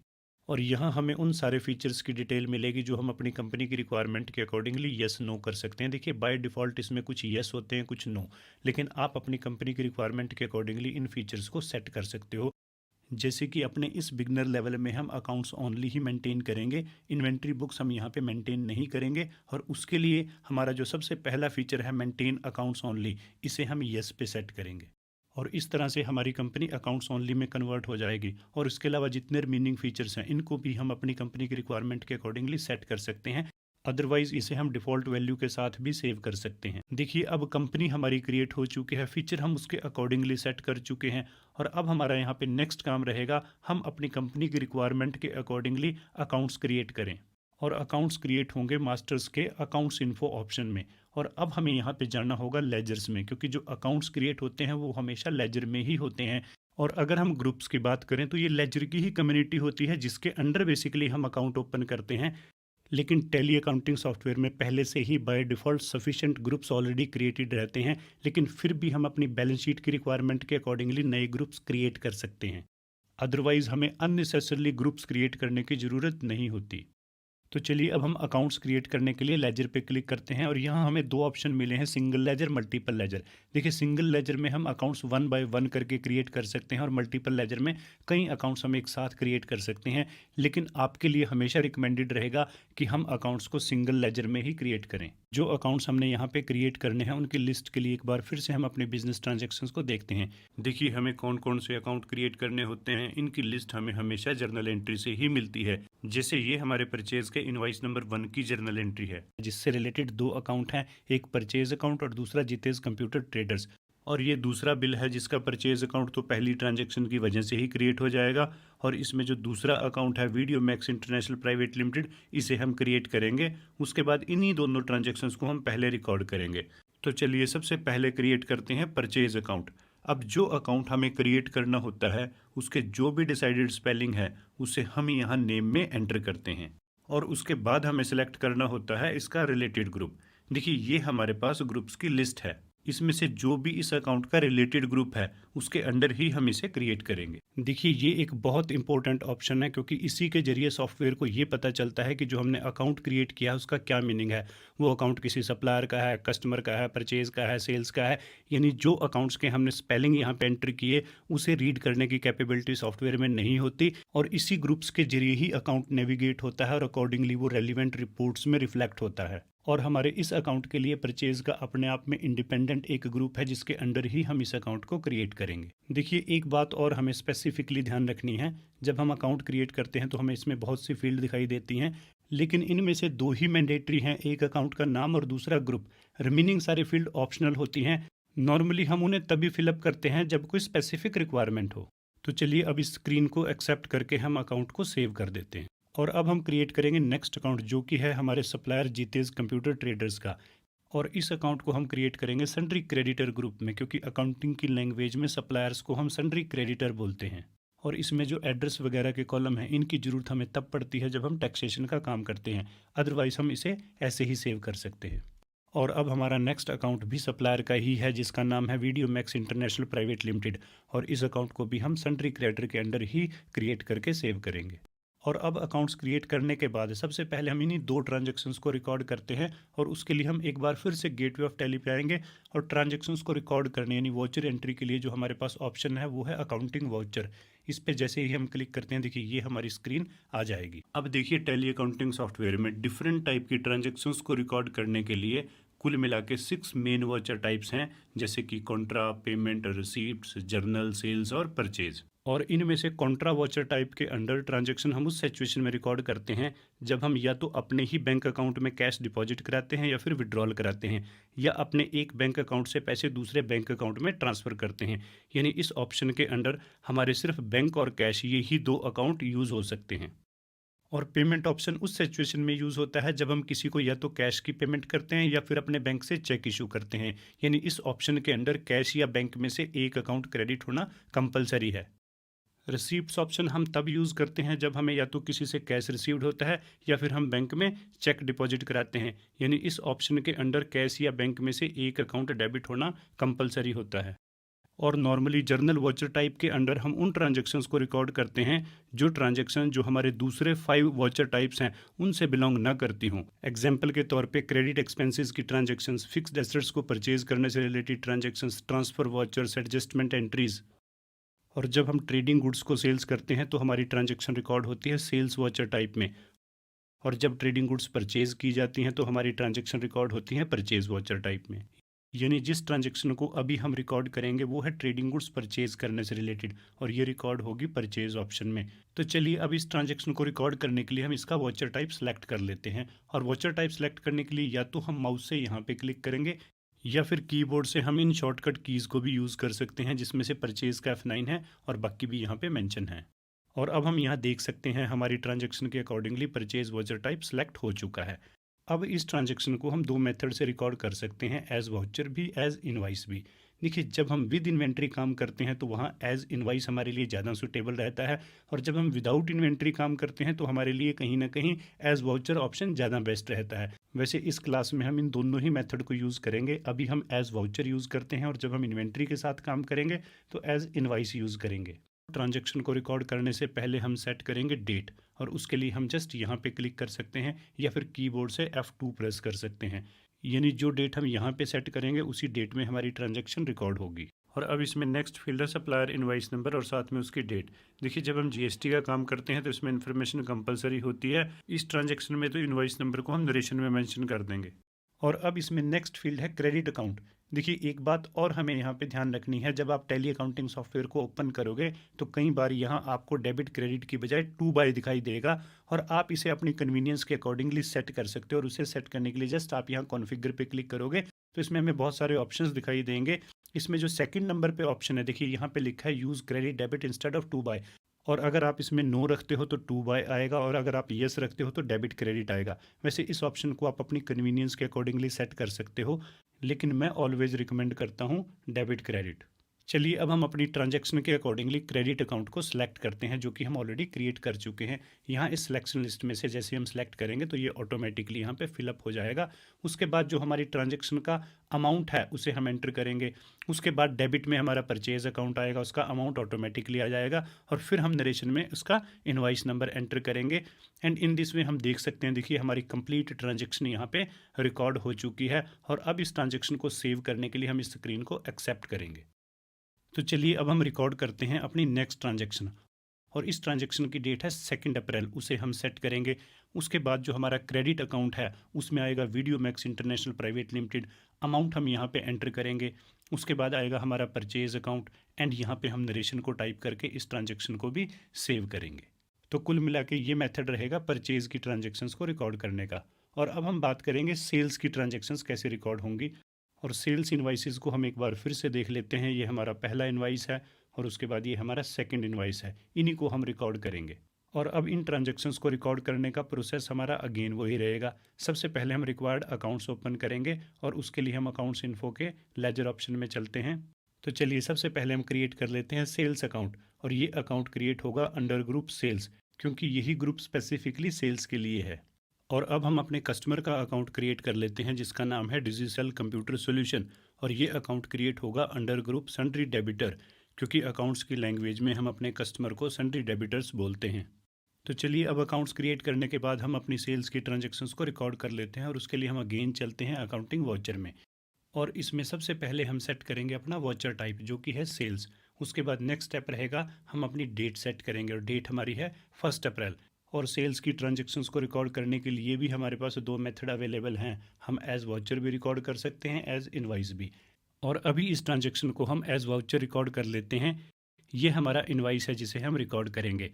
और यहाँ हमें उन सारे फीचर्स की डिटेल मिलेगी जो हम अपनी कंपनी की रिक्वायरमेंट के अकॉर्डिंगली येस नो कर सकते हैं। देखिए बाय डिफ़ॉल्ट इसमें कुछ येस होते हैं कुछ नो, लेकिन आप अपनी कंपनी की रिक्वायरमेंट के अकॉर्डिंगली इन फीचर्स को सेट कर सकते हो। जैसे कि अपने इस बिगनर लेवल में हम अकाउंट्स ओनली ही मेंटेन करेंगे, इन्वेंट्री बुक्स हम यहाँ पे मेंटेन नहीं करेंगे। और उसके लिए हमारा जो सबसे पहला फीचर है मेंटेन अकाउंट्स ओनली, इसे हम येस पे सेट करेंगे। और इस तरह से हमारी कंपनी अकाउंट्स ओनली में कन्वर्ट हो जाएगी। और इसके अलावा जितने रिमेनिंग फीचर्स हैं इनको भी हम अपनी कंपनी की रिक्वायरमेंट के अकॉर्डिंगली सेट कर सकते हैं। अदरवाइज इसे हम डिफ़ॉल्ट वैल्यू के साथ भी सेव कर सकते हैं। देखिए अब कंपनी हमारी क्रिएट हो चुकी है, फीचर हम उसके अकॉर्डिंगली सेट कर चुके हैं और अब हमारा यहाँ पे नेक्स्ट काम रहेगा हम अपनी कंपनी की रिक्वायरमेंट के अकॉर्डिंगली अकाउंट्स क्रिएट करें। और अकाउंट्स क्रिएट होंगे मास्टर्स के अकाउंट्स इन्फो ऑप्शन में। और अब हमें यहाँ पे जाना होगा लेजर्स में, क्योंकि जो अकाउंट्स क्रिएट होते हैं वो हमेशा लेजर में ही होते हैं। और अगर हम ग्रुप्स की बात करें तो ये लेजर की ही कम्युनिटी होती है जिसके अंडर बेसिकली हम अकाउंट ओपन करते हैं। लेकिन टैली अकाउंटिंग सॉफ्टवेयर में पहले से ही by default sufficient groups already created रहते हैं, लेकिन फिर भी हम अपनी बैलेंस शीट की रिक्वायरमेंट के अकॉर्डिंगली नए ग्रुप्स क्रिएट कर सकते हैं। अदरवाइज हमें अननेसेसरली ग्रुप्स क्रिएट करने की ज़रूरत नहीं होती। तो चलिए अब हम अकाउंट्स क्रिएट करने के लिए लेजर पे क्लिक करते हैं और यहाँ हमें दो ऑप्शन मिले हैं, सिंगल लेजर, मल्टीपल लेजर। देखिए सिंगल लेजर में हम अकाउंट्स 1 बाय 1 करके क्रिएट कर सकते हैं और मल्टीपल लेजर में कई अकाउंट्स हम एक साथ क्रिएट कर सकते हैं। लेकिन आपके लिए हमेशा रिकमेंडेड रहेगा कि हम अकाउंट्स को सिंगल लेजर में ही क्रिएट करें। जो अकाउंट्स हमने यहाँ पे क्रिएट करने हैं उनकी लिस्ट के लिए एक बार फिर से हम अपने बिजनेस ट्रांजेक्शन्स को देखते हैं। देखिए हमें कौन कौन से अकाउंट क्रिएट करने होते हैं, इनकी लिस्ट हमें हमेशा जर्नल एंट्री से ही मिलती है। जैसे ये हमारे परचेज के इनवॉइस नंबर 1 की जर्नल एंट्री है, जिससे रिलेटेड दो अकाउंट हैं, एक परचेज अकाउंट और दूसरा जितेश कंप्यूटर ट्रेडर्स। और ये दूसरा बिल है जिसका परचेज अकाउंट तो पहली ट्रांजैक्शन की वजह से ही क्रिएट हो जाएगा। और इसमें जो दूसरा अकाउंट है video max international private limited, इसे हम क्रिएट करेंगे। उसके बाद इन्हीं दोनों ट्रांजैक्शंस को हम पहले रिकॉर्ड करेंगे। तो चलिए सबसे पहले क्रिएट करते हैं परचेज अकाउंट। अब जो अकाउंट हमें क्रिएट करना होता है उसके जो भी डिसाइडेड स्पेलिंग है उसे हम यहाँ नेम में एंटर करते हैं और उसके बाद हमें सेलेक्ट करना होता है इसका रिलेटेड ग्रुप। देखिए ये हमारे पास ग्रुप्स की लिस्ट है, इसमें से जो भी इस अकाउंट का रिलेटेड ग्रुप है उसके अंडर ही हम इसे क्रिएट करेंगे। देखिए ये एक बहुत इंपॉर्टेंट ऑप्शन है, क्योंकि इसी के जरिए सॉफ्टवेयर को ये पता चलता है कि जो हमने अकाउंट क्रिएट किया है उसका क्या मीनिंग है। वो अकाउंट किसी सप्लायर का है, कस्टमर का है, परचेज का है, सेल्स का है। यानी जो अकाउंट्स के हमने स्पेलिंग यहाँ पे एंटर किए उसे रीड करने की कैपेबिलिटी सॉफ्टवेयर में नहीं होती और इसी ग्रुप्स के जरिए ही अकाउंट नेविगेट होता है और अकॉर्डिंगली वो रेलिवेंट रिपोर्ट्स में रिफ्लेक्ट होता है। और हमारे इस अकाउंट के लिए परचेज का अपने आप में इंडिपेंडेंट एक ग्रुप है जिसके अंडर ही हम इस अकाउंट को क्रिएट करेंगे। देखिए एक बात और हमें स्पेसिफिकली ध्यान रखनी है, जब हम अकाउंट क्रिएट करते हैं तो हमें इसमें बहुत सी फील्ड दिखाई देती हैं, लेकिन इनमें से दो ही मैंडेटरी हैं, एक अकाउंट का नाम और दूसरा ग्रुप। रिमेनिंग सारी फील्ड ऑप्शनल होती हैं। नॉर्मली हम उन्हें तभी फिलअप करते हैं जब कोई स्पेसिफिक रिक्वायरमेंट हो। तो चलिए अब इस स्क्रीन को एक्सेप्ट करके हम अकाउंट को सेव कर देते हैं। और अब हम क्रिएट करेंगे नेक्स्ट अकाउंट जो कि है हमारे सप्लायर जीतेज कंप्यूटर ट्रेडर्स का। और इस अकाउंट को हम क्रिएट करेंगे सन्ड्री क्रेडिटर ग्रुप में, क्योंकि अकाउंटिंग की लैंग्वेज में सप्लायर्स को हम सन्ड्री क्रेडिटर बोलते हैं। और इसमें जो एड्रेस वगैरह के कॉलम हैं इनकी ज़रूरत हमें तब पड़ती है जब हम टैक्सेशन का काम करते हैं, अदरवाइज़ हम इसे ऐसे ही सेव कर सकते हैं। और अब हमारा नेक्स्ट अकाउंट भी सप्लायर का ही है जिसका नाम है video max international private limited. और इस अकाउंट को भी हम सन्ड्री क्रेडिटर के अंडर ही क्रिएट करके सेव करेंगे। और अब अकाउंट्स क्रिएट करने के बाद सबसे पहले हम इन्हीं दो ट्रांजैक्शंस को रिकॉर्ड करते हैं और उसके लिए हम एक बार फिर से गेटवे ऑफ टैली पे आएंगे और ट्रांजैक्शंस को रिकॉर्ड करने यानी वाउचर एंट्री के लिए जो हमारे पास ऑप्शन है वो है अकाउंटिंग वाउचर। इस पे जैसे ही हम क्लिक करते हैं देखिए ये हमारी स्क्रीन आ जाएगी। अब देखिए टैली अकाउंटिंग सॉफ्टवेयर में डिफरेंट टाइप की ट्रांजैक्शंस को रिकॉर्ड करने के लिए कुल मिला के 6 मेन वाउचर टाइप्स हैं, जैसे कि contra, payment, receipts, journal, sales और परचेज। और इनमें से कॉन्ट्रा वाउचर टाइप के अंडर ट्रांजैक्शन हम उस सिचुएशन में रिकॉर्ड करते हैं जब हम या तो अपने ही बैंक अकाउंट में कैश डिपॉजिट कराते हैं या फिर विड्रॉल कराते हैं, या अपने एक बैंक अकाउंट से पैसे दूसरे बैंक अकाउंट में ट्रांसफ़र करते हैं। यानी इस ऑप्शन के अंडर हमारे सिर्फ बैंक और कैश ये ही दो अकाउंट यूज़ हो सकते हैं। और पेमेंट ऑप्शन उस सिचुएशन में यूज़ होता है जब हम किसी को या तो कैश की पेमेंट करते हैं या फिर अपने बैंक से चेक इशू करते हैं। यानी इस ऑप्शन के अंडर कैश या बैंक में से एक अकाउंट क्रेडिट होना कंपलसरी है। रिसीप्ट्स ऑप्शन हम तब यूज़ करते हैं जब हमें या तो किसी से कैश रिसीव्ड होता है या फिर हम बैंक में चेक डिपॉजिट कराते हैं। यानी इस ऑप्शन के अंडर कैश या बैंक में से एक अकाउंट डेबिट होना कंपलसरी होता है। और नॉर्मली जर्नल वाउचर टाइप के अंडर हम उन ट्रांजैक्शंस को रिकॉर्ड करते हैं जो ट्रांजैक्शन जो हमारे दूसरे 5 वाउचर टाइप्स हैं उनसे बिलोंग ना करती हों। एग्जांपल के तौर पे क्रेडिट एक्सपेंसेस की ट्रांजैक्शंस, फिक्स्ड एसेट्स को परचेज करने से related transactions, transfer vouchers, adjustment entries. और जब हम ट्रेडिंग गुड्स को सेल्स करते हैं तो हमारी ट्रांजैक्शन रिकॉर्ड होती है सेल्स वाउचर टाइप में। और जब ट्रेडिंग गुड्स परचेज की जाती हैं तो हमारी ट्रांजैक्शन रिकॉर्ड होती हैं परचेज वाउचर टाइप में। यानी जिस ट्रांजैक्शन को अभी हम रिकॉर्ड करेंगे वो है ट्रेडिंग गुड्स परचेज करने से रिलेटेड, और ये रिकॉर्ड होगी परचेज ऑप्शन में। तो चलिए अब इस ट्रांजैक्शन को रिकॉर्ड करने के लिए हम इसका वॉचर टाइप सेलेक्ट कर लेते हैं। और वॉचर टाइप सेलेक्ट करने के लिए या तो हम माउस से यहाँ पे क्लिक करेंगे, या फिर कीबोर्ड से हम इन शॉर्टकट कीज़ को भी यूज़ कर सकते हैं, जिसमें से परचेज का F9 है और बाकी भी यहाँ पे मेंशन है। और अब हम यहाँ देख सकते हैं हमारी ट्रांजैक्शन के accordingly purchase watcher type select हो चुका है। अब इस ट्रांजैक्शन को हम दो मेथड से रिकॉर्ड कर सकते हैं, एज वाउचर भी, एज इनवाइस भी। देखिए, जब हम विद इन्वेंट्री काम करते हैं तो वहाँ एज इनवाइस हमारे लिए ज़्यादा सूटेबल रहता है, और जब हम विदाउट इन्वेंट्री काम करते हैं तो हमारे लिए कहीं ना कहीं एज वाउचर ऑप्शन ज़्यादा बेस्ट रहता है। वैसे इस क्लास में हम इन दोनों ही मेथड को यूज़ करेंगे। अभी हम एज वाउचर यूज़ करते हैं, और जब हम इन्वेंट्री के साथ काम करेंगे तो एज इनवाइस यूज़ करेंगे। ट्रांजैक्शन को रिकॉर्ड करने से पहले हम सेट करेंगे डेट, और उसके लिए हम जस्ट यहाँ पे क्लिक कर सकते हैं, या फिर कीबोर्ड से F2 प्रेस कर सकते हैं। यानी जो डेट हम यहाँ पे सेट करेंगे उसी डेट में हमारी ट्रांजैक्शन रिकॉर्ड होगी। और अब इसमें नेक्स्ट फील्ड है सप्लायर इनवाइस नंबर और साथ में उसकी डेट। देखिए, जब हम जीएसटी का काम करते हैं तो इसमें इन्फॉर्मेशन कंपलसरी होती है। इस ट्रांजैक्शन में तो इनवाइस नंबर को हम नरेशन में मेंशन कर देंगे। और अब इसमें नेक्स्ट फील्ड है क्रेडिट अकाउंट। देखिए, एक बात और हमें यहाँ पे ध्यान रखनी है, जब आप टैली अकाउंटिंग सॉफ्टवेयर को ओपन करोगे तो कई बार यहाँ आपको डेबिट क्रेडिट की बजाय 2 बाय दिखाई देगा, और आप इसे अपनी कन्वीनियंस के अकॉर्डिंगली सेट कर सकते हो। और उसे सेट करने के लिए जस्ट आप यहाँ कॉन्फ़िगर पे क्लिक करोगे तो इसमें हमें बहुत सारे ऑप्शंस दिखाई देंगे। इसमें जो सेकंड नंबर पे ऑप्शन है, देखिए यहाँ पे लिखा है use credit debit instead of 2 by. और अगर आप इसमें नो रखते हो तो 2 बाय आएगा, और अगर आप यस रखते हो तो डेबिट क्रेडिट आएगा। वैसे इस ऑप्शन को आप अपनी कन्वीनियंस के अकॉर्डिंगली सेट कर सकते हो, लेकिन मैं ऑलवेज रिकमेंड करता हूँ डेबिट क्रेडिट। चलिए अब हम अपनी ट्रांजैक्शन के अकॉर्डिंगली क्रेडिट अकाउंट को सिलेक्ट करते हैं, जो कि हम ऑलरेडी क्रिएट कर चुके हैं। यहाँ इस सिलेक्शन लिस्ट में से जैसे हम सिलेक्ट करेंगे तो ये ऑटोमेटिकली यहाँ पे फिलअप हो जाएगा। उसके बाद जो हमारी ट्रांजैक्शन का अमाउंट है उसे हम एंटर करेंगे। उसके बाद डेबिट में हमारा परचेज अकाउंट आएगा, उसका अमाउंट ऑटोमेटिकली आ जाएगा, और फिर हम नरेशन में उसका इनवाइस नंबर एंटर करेंगे। एंड इन दिस वे हम देख सकते हैं, देखिए हमारी कंप्लीट ट्रांजैक्शन यहाँ पे रिकॉर्ड हो चुकी है। और अब इस ट्रांजैक्शन को सेव करने के लिए हम इस स्क्रीन को एक्सेप्ट करेंगे। तो चलिए अब हम रिकॉर्ड करते हैं अपनी नेक्स्ट ट्रांजैक्शन, और इस ट्रांजैक्शन की डेट है 2 अप्रैल, उसे हम सेट करेंगे। उसके बाद जो हमारा क्रेडिट अकाउंट है उसमें आएगा video max international private limited, amount हम यहाँ पे एंटर करेंगे। उसके बाद आएगा हमारा परचेज अकाउंट, एंड यहाँ पे हम नरेशन को टाइप करके इस ट्रांजैक्शन को भी सेव करेंगे। तो कुल मिला के ये मेथड रहेगा परचेज की ट्रांजैक्शंस को रिकॉर्ड करने का। और अब हम बात करेंगे सेल्स की ट्रांजैक्शंस कैसे रिकॉर्ड होंगी। और सेल्स इनवाइसेस को हम एक बार फिर से देख लेते हैं। ये हमारा पहला इनवाइस है, और उसके बाद ये हमारा सेकंड इनवाइस है। इन्हीं को हम रिकॉर्ड करेंगे। और अब इन ट्रांजैक्शंस को रिकॉर्ड करने का प्रोसेस हमारा अगेन वही रहेगा। सबसे पहले हम रिक्वायर्ड अकाउंट्स ओपन करेंगे, और उसके लिए हम अकाउंट्स इन्फो के लेजर ऑप्शन में चलते हैं। तो चलिए सबसे पहले हम क्रिएट कर लेते हैं सेल्स अकाउंट, और ये अकाउंट क्रिएट होगा अंडर ग्रुप सेल्स, क्योंकि यही ग्रुप स्पेसिफिकली सेल्स के लिए है। और अब हम अपने कस्टमर का अकाउंट क्रिएट कर लेते हैं, जिसका नाम है डिजिटल कंप्यूटर सॉल्यूशन, और ये अकाउंट क्रिएट होगा अंडर ग्रुप सन्ड्री डेबिटर, क्योंकि अकाउंट्स की लैंग्वेज में हम अपने कस्टमर को सन्ड्री डेबिटर्स बोलते हैं। तो चलिए अब अकाउंट्स क्रिएट करने के बाद हम अपनी सेल्स की ट्रांजैक्शंस को रिकॉर्ड कर लेते हैं, और उसके लिए हम अगेन चलते हैं अकाउंटिंग वॉचर में। और इसमें सबसे पहले हम सेट करेंगे अपना वॉचर टाइप, जो कि है सेल्स। उसके बाद नेक्स्ट स्टेप रहेगा, हम अपनी डेट सेट करेंगे, और डेट हमारी है 1 अप्रैल। और सेल्स की ट्रांजैक्शंस को रिकॉर्ड करने के लिए भी हमारे पास दो मेथड अवेलेबल हैं। हम एज वाउचर भी रिकॉर्ड कर सकते हैं, एज इनवाइस भी। और अभी इस ट्रांजैक्शन को हम एज वाउचर रिकॉर्ड कर लेते हैं। ये हमारा इनवाइस है जिसे हम रिकॉर्ड करेंगे।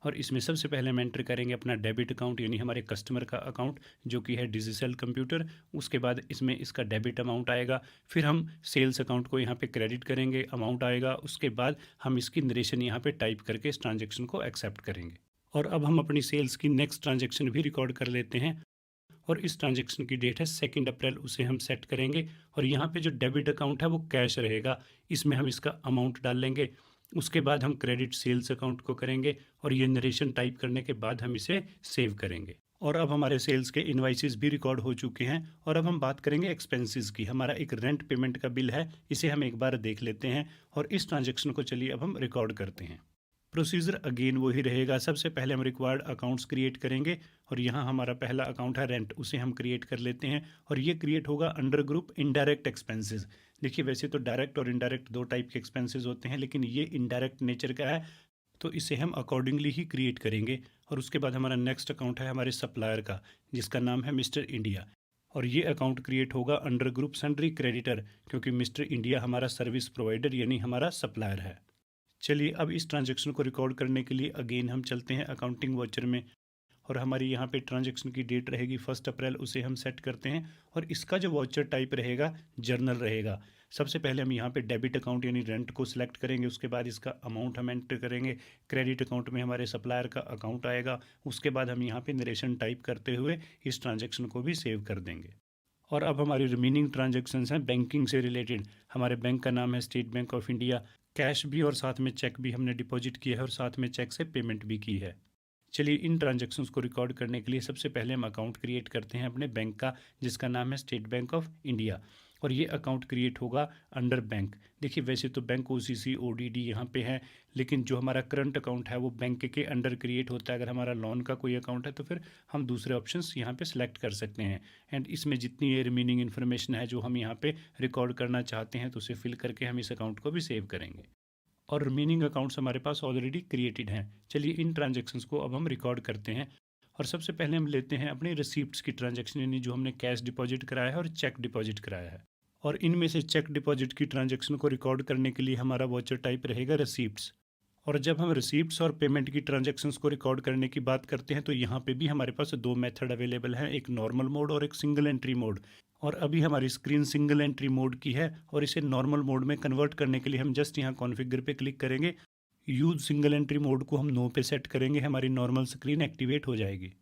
और इसमें सबसे पहले हम एंटर करेंगे अपना डेबिट अकाउंट, यानी हमारे कस्टमर का अकाउंट, जो कि है डिजिटल कंप्यूटर। उसके बाद इसमें इसका डेबिट अमाउंट आएगा। फिर हम सेल्स अकाउंट को यहाँ पे क्रेडिट करेंगे, अमाउंट आएगा। उसके बाद हम इसकी नरेशन यहाँ पे टाइप करके इस ट्रांजैक्शन को एक्सेप्ट करेंगे। और अब हम अपनी सेल्स की नेक्स्ट ट्रांजैक्शन भी रिकॉर्ड कर लेते हैं, और इस ट्रांजैक्शन की डेट है 2 अप्रैल, उसे हम सेट करेंगे। और यहाँ पे जो डेबिट अकाउंट है वो कैश रहेगा, इसमें हम इसका अमाउंट डाल लेंगे। उसके बाद हम क्रेडिट सेल्स अकाउंट को करेंगे, और ये नरेशन टाइप करने के बाद हम इसे सेव करेंगे। और अब हमारे सेल्स के इनवाइसेस भी रिकॉर्ड हो चुके हैं। और अब हम बात करेंगे एक्सपेंसेस की। हमारा एक रेंट पेमेंट का बिल है, इसे हम एक बार देख लेते हैं, और इस ट्रांजैक्शन को चलिए अब हम रिकॉर्ड करते हैं। प्रोसीजर अगेन वही रहेगा। सबसे पहले हम रिक्वायर्ड अकाउंट्स क्रिएट करेंगे, और यहाँ हमारा पहला अकाउंट है रेंट, उसे हम क्रिएट कर लेते हैं। और ये क्रिएट होगा अंडर ग्रुप इनडायरेक्ट एक्सपेंसेस। देखिए, वैसे तो डायरेक्ट और इनडायरेक्ट दो टाइप के एक्सपेंसेस होते हैं, लेकिन ये इनडायरेक्ट नेचर का है, तो इसे हम अकॉर्डिंगली ही क्रिएट करेंगे। और उसके बाद हमारा नेक्स्ट अकाउंट है हमारे सप्लायर का, जिसका नाम है मिस्टर इंडिया। और ये अकाउंट क्रिएट होगा अंडर ग्रुप सन्ड्री क्रेडिटर, क्योंकि मिस्टर इंडिया हमारा सर्विस प्रोवाइडर यानी हमारा सप्लायर है। चलिए अब इस ट्रांजेक्शन को रिकॉर्ड करने के लिए अगेन हम चलते हैं अकाउंटिंग वाउचर में, और हमारी यहाँ पे ट्रांजेक्शन की डेट रहेगी 1 अप्रैल, उसे हम सेट करते हैं। और इसका जो वाउचर टाइप रहेगा जर्नल रहेगा। सबसे पहले हम यहाँ पे डेबिट अकाउंट यानी रेंट को सिलेक्ट करेंगे, उसके बाद इसका अमाउंट हम एंटर करेंगे। क्रेडिट अकाउंट में हमारे सप्लायर का अकाउंट आएगा, उसके बाद हम यहाँ पे नरेशन टाइप करते हुए इस ट्रांजेक्शन को भी सेव कर देंगे। और अब हमारी रिमेनिंग ट्रांजेक्शन्स हैं बैंकिंग से रिलेटेड। हमारे बैंक का नाम है state bank of India. Cash भी और साथ में चेक भी हमने डिपॉजिट किया है और साथ में चेक से पेमेंट भी की है। चलिए इन ट्रांजेक्शन्स को रिकॉर्ड करने के लिए सबसे पहले हम अकाउंट क्रिएट करते हैं अपने बैंक का, जिसका नाम है स्टेट बैंक ऑफ इंडिया। और ये अकाउंट क्रिएट होगा अंडर बैंक। देखिए वैसे तो बैंक ओसीसी ओडीडी यहाँ पे है, लेकिन जो हमारा करंट अकाउंट है वो बैंक के अंडर क्रिएट होता है। अगर हमारा लोन का कोई अकाउंट है तो फिर हम दूसरे ऑप्शंस यहाँ पे सिलेक्ट कर सकते हैं। एंड इसमें जितनी ये रिमेनिंग इन्फॉर्मेशन है जो हम यहाँ पे रिकॉर्ड करना चाहते हैं तो उसे फिल करके हम इस अकाउंट को भी सेव करेंगे। और रिमेनिंग अकाउंट्स हमारे पास ऑलरेडी क्रिएटेड हैं। चलिए इन ट्रांजेक्शन्स को अब हम रिकॉर्ड करते हैं। और सबसे पहले हम लेते हैं अपनी रिसीप्ट्स की ट्रांजैक्शन, यानी जो हमने कैश डिपॉजिट कराया है और चेक डिपॉजिट कराया है। और इनमें से चेक डिपॉजिट की ट्रांजैक्शन को रिकॉर्ड करने के लिए हमारा वाउचर टाइप रहेगा रिसीप्ट्स। और जब हम रिसीप्ट्स और पेमेंट की ट्रांजैक्शंस को रिकॉर्ड करने की बात करते हैं तो यहाँ पे भी हमारे पास दो मेथड अवेलेबल हैं, एक नॉर्मल मोड और एक सिंगल एंट्री मोड। और अभी हमारी स्क्रीन सिंगल एंट्री मोड की है, और इसे नॉर्मल मोड में कन्वर्ट करने के लिए हम जस्ट यहाँ कॉन्फ़िगर पे क्लिक करेंगे। यूज सिंगल एंट्री मोड को हम नो पे सेट करेंगे, हमारी नॉर्मल स्क्रीन एक्टिवेट हो जाएगी।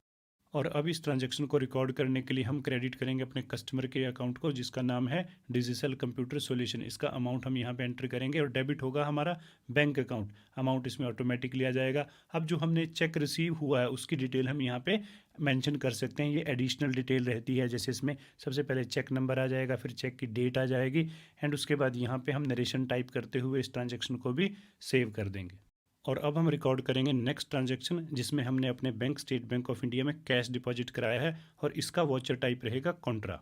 और अब इस ट्रांजैक्शन को रिकॉर्ड करने के लिए हम क्रेडिट करेंगे अपने कस्टमर के अकाउंट को, जिसका नाम है डिजिटल कंप्यूटर सॉल्यूशन। इसका अमाउंट हम यहाँ पे एंटर करेंगे और डेबिट होगा हमारा बैंक अकाउंट। अमाउंट इसमें ऑटोमेटिकली आ जाएगा। अब जो हमने चेक रिसीव हुआ है उसकी डिटेल हम यहाँ पे मेंशन कर सकते हैं। ये एडिशनल डिटेल रहती है, जैसे इसमें सबसे पहले चेक नंबर आ जाएगा, फिर चेक की डेट आ जाएगी, एंड उसके बाद यहाँ पे हम नरेशन टाइप करते हुए इस ट्रांजेक्शन को भी सेव कर देंगे। और अब हम रिकॉर्ड करेंगे नेक्स्ट ट्रांजैक्शन, जिसमें हमने अपने bank state bank of India में कैश डिपॉजिट कराया है, और इसका वाउचर टाइप रहेगा कॉन्ट्रा।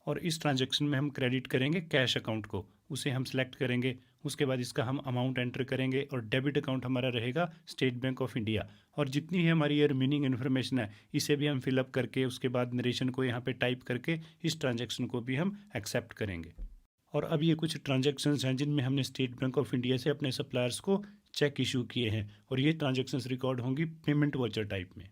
और इस ट्रांजैक्शन में हम क्रेडिट करेंगे कैश अकाउंट को, उसे हम सेलेक्ट करेंगे। उसके बाद इसका हम अमाउंट एंटर करेंगे, और डेबिट अकाउंट हमारा रहेगा स्टेट बैंक ऑफ इंडिया। और जितनी है हमारी ये रिमेनिंग इन्फॉर्मेशन है इसे भी हम फिलअप करके उसके बाद नरेशन को यहाँ पे टाइप करके इस ट्रांजैक्शन को भी हम एक्सेप्ट करेंगे। और अब ये कुछ ट्रांजैक्शंस हैं जिनमें हमने स्टेट बैंक ऑफ इंडिया से अपने सप्लायर्स को चेक इशू किए हैं, और ये ट्रांजैक्शंस रिकॉर्ड होंगी पेमेंट वाउचर टाइप में।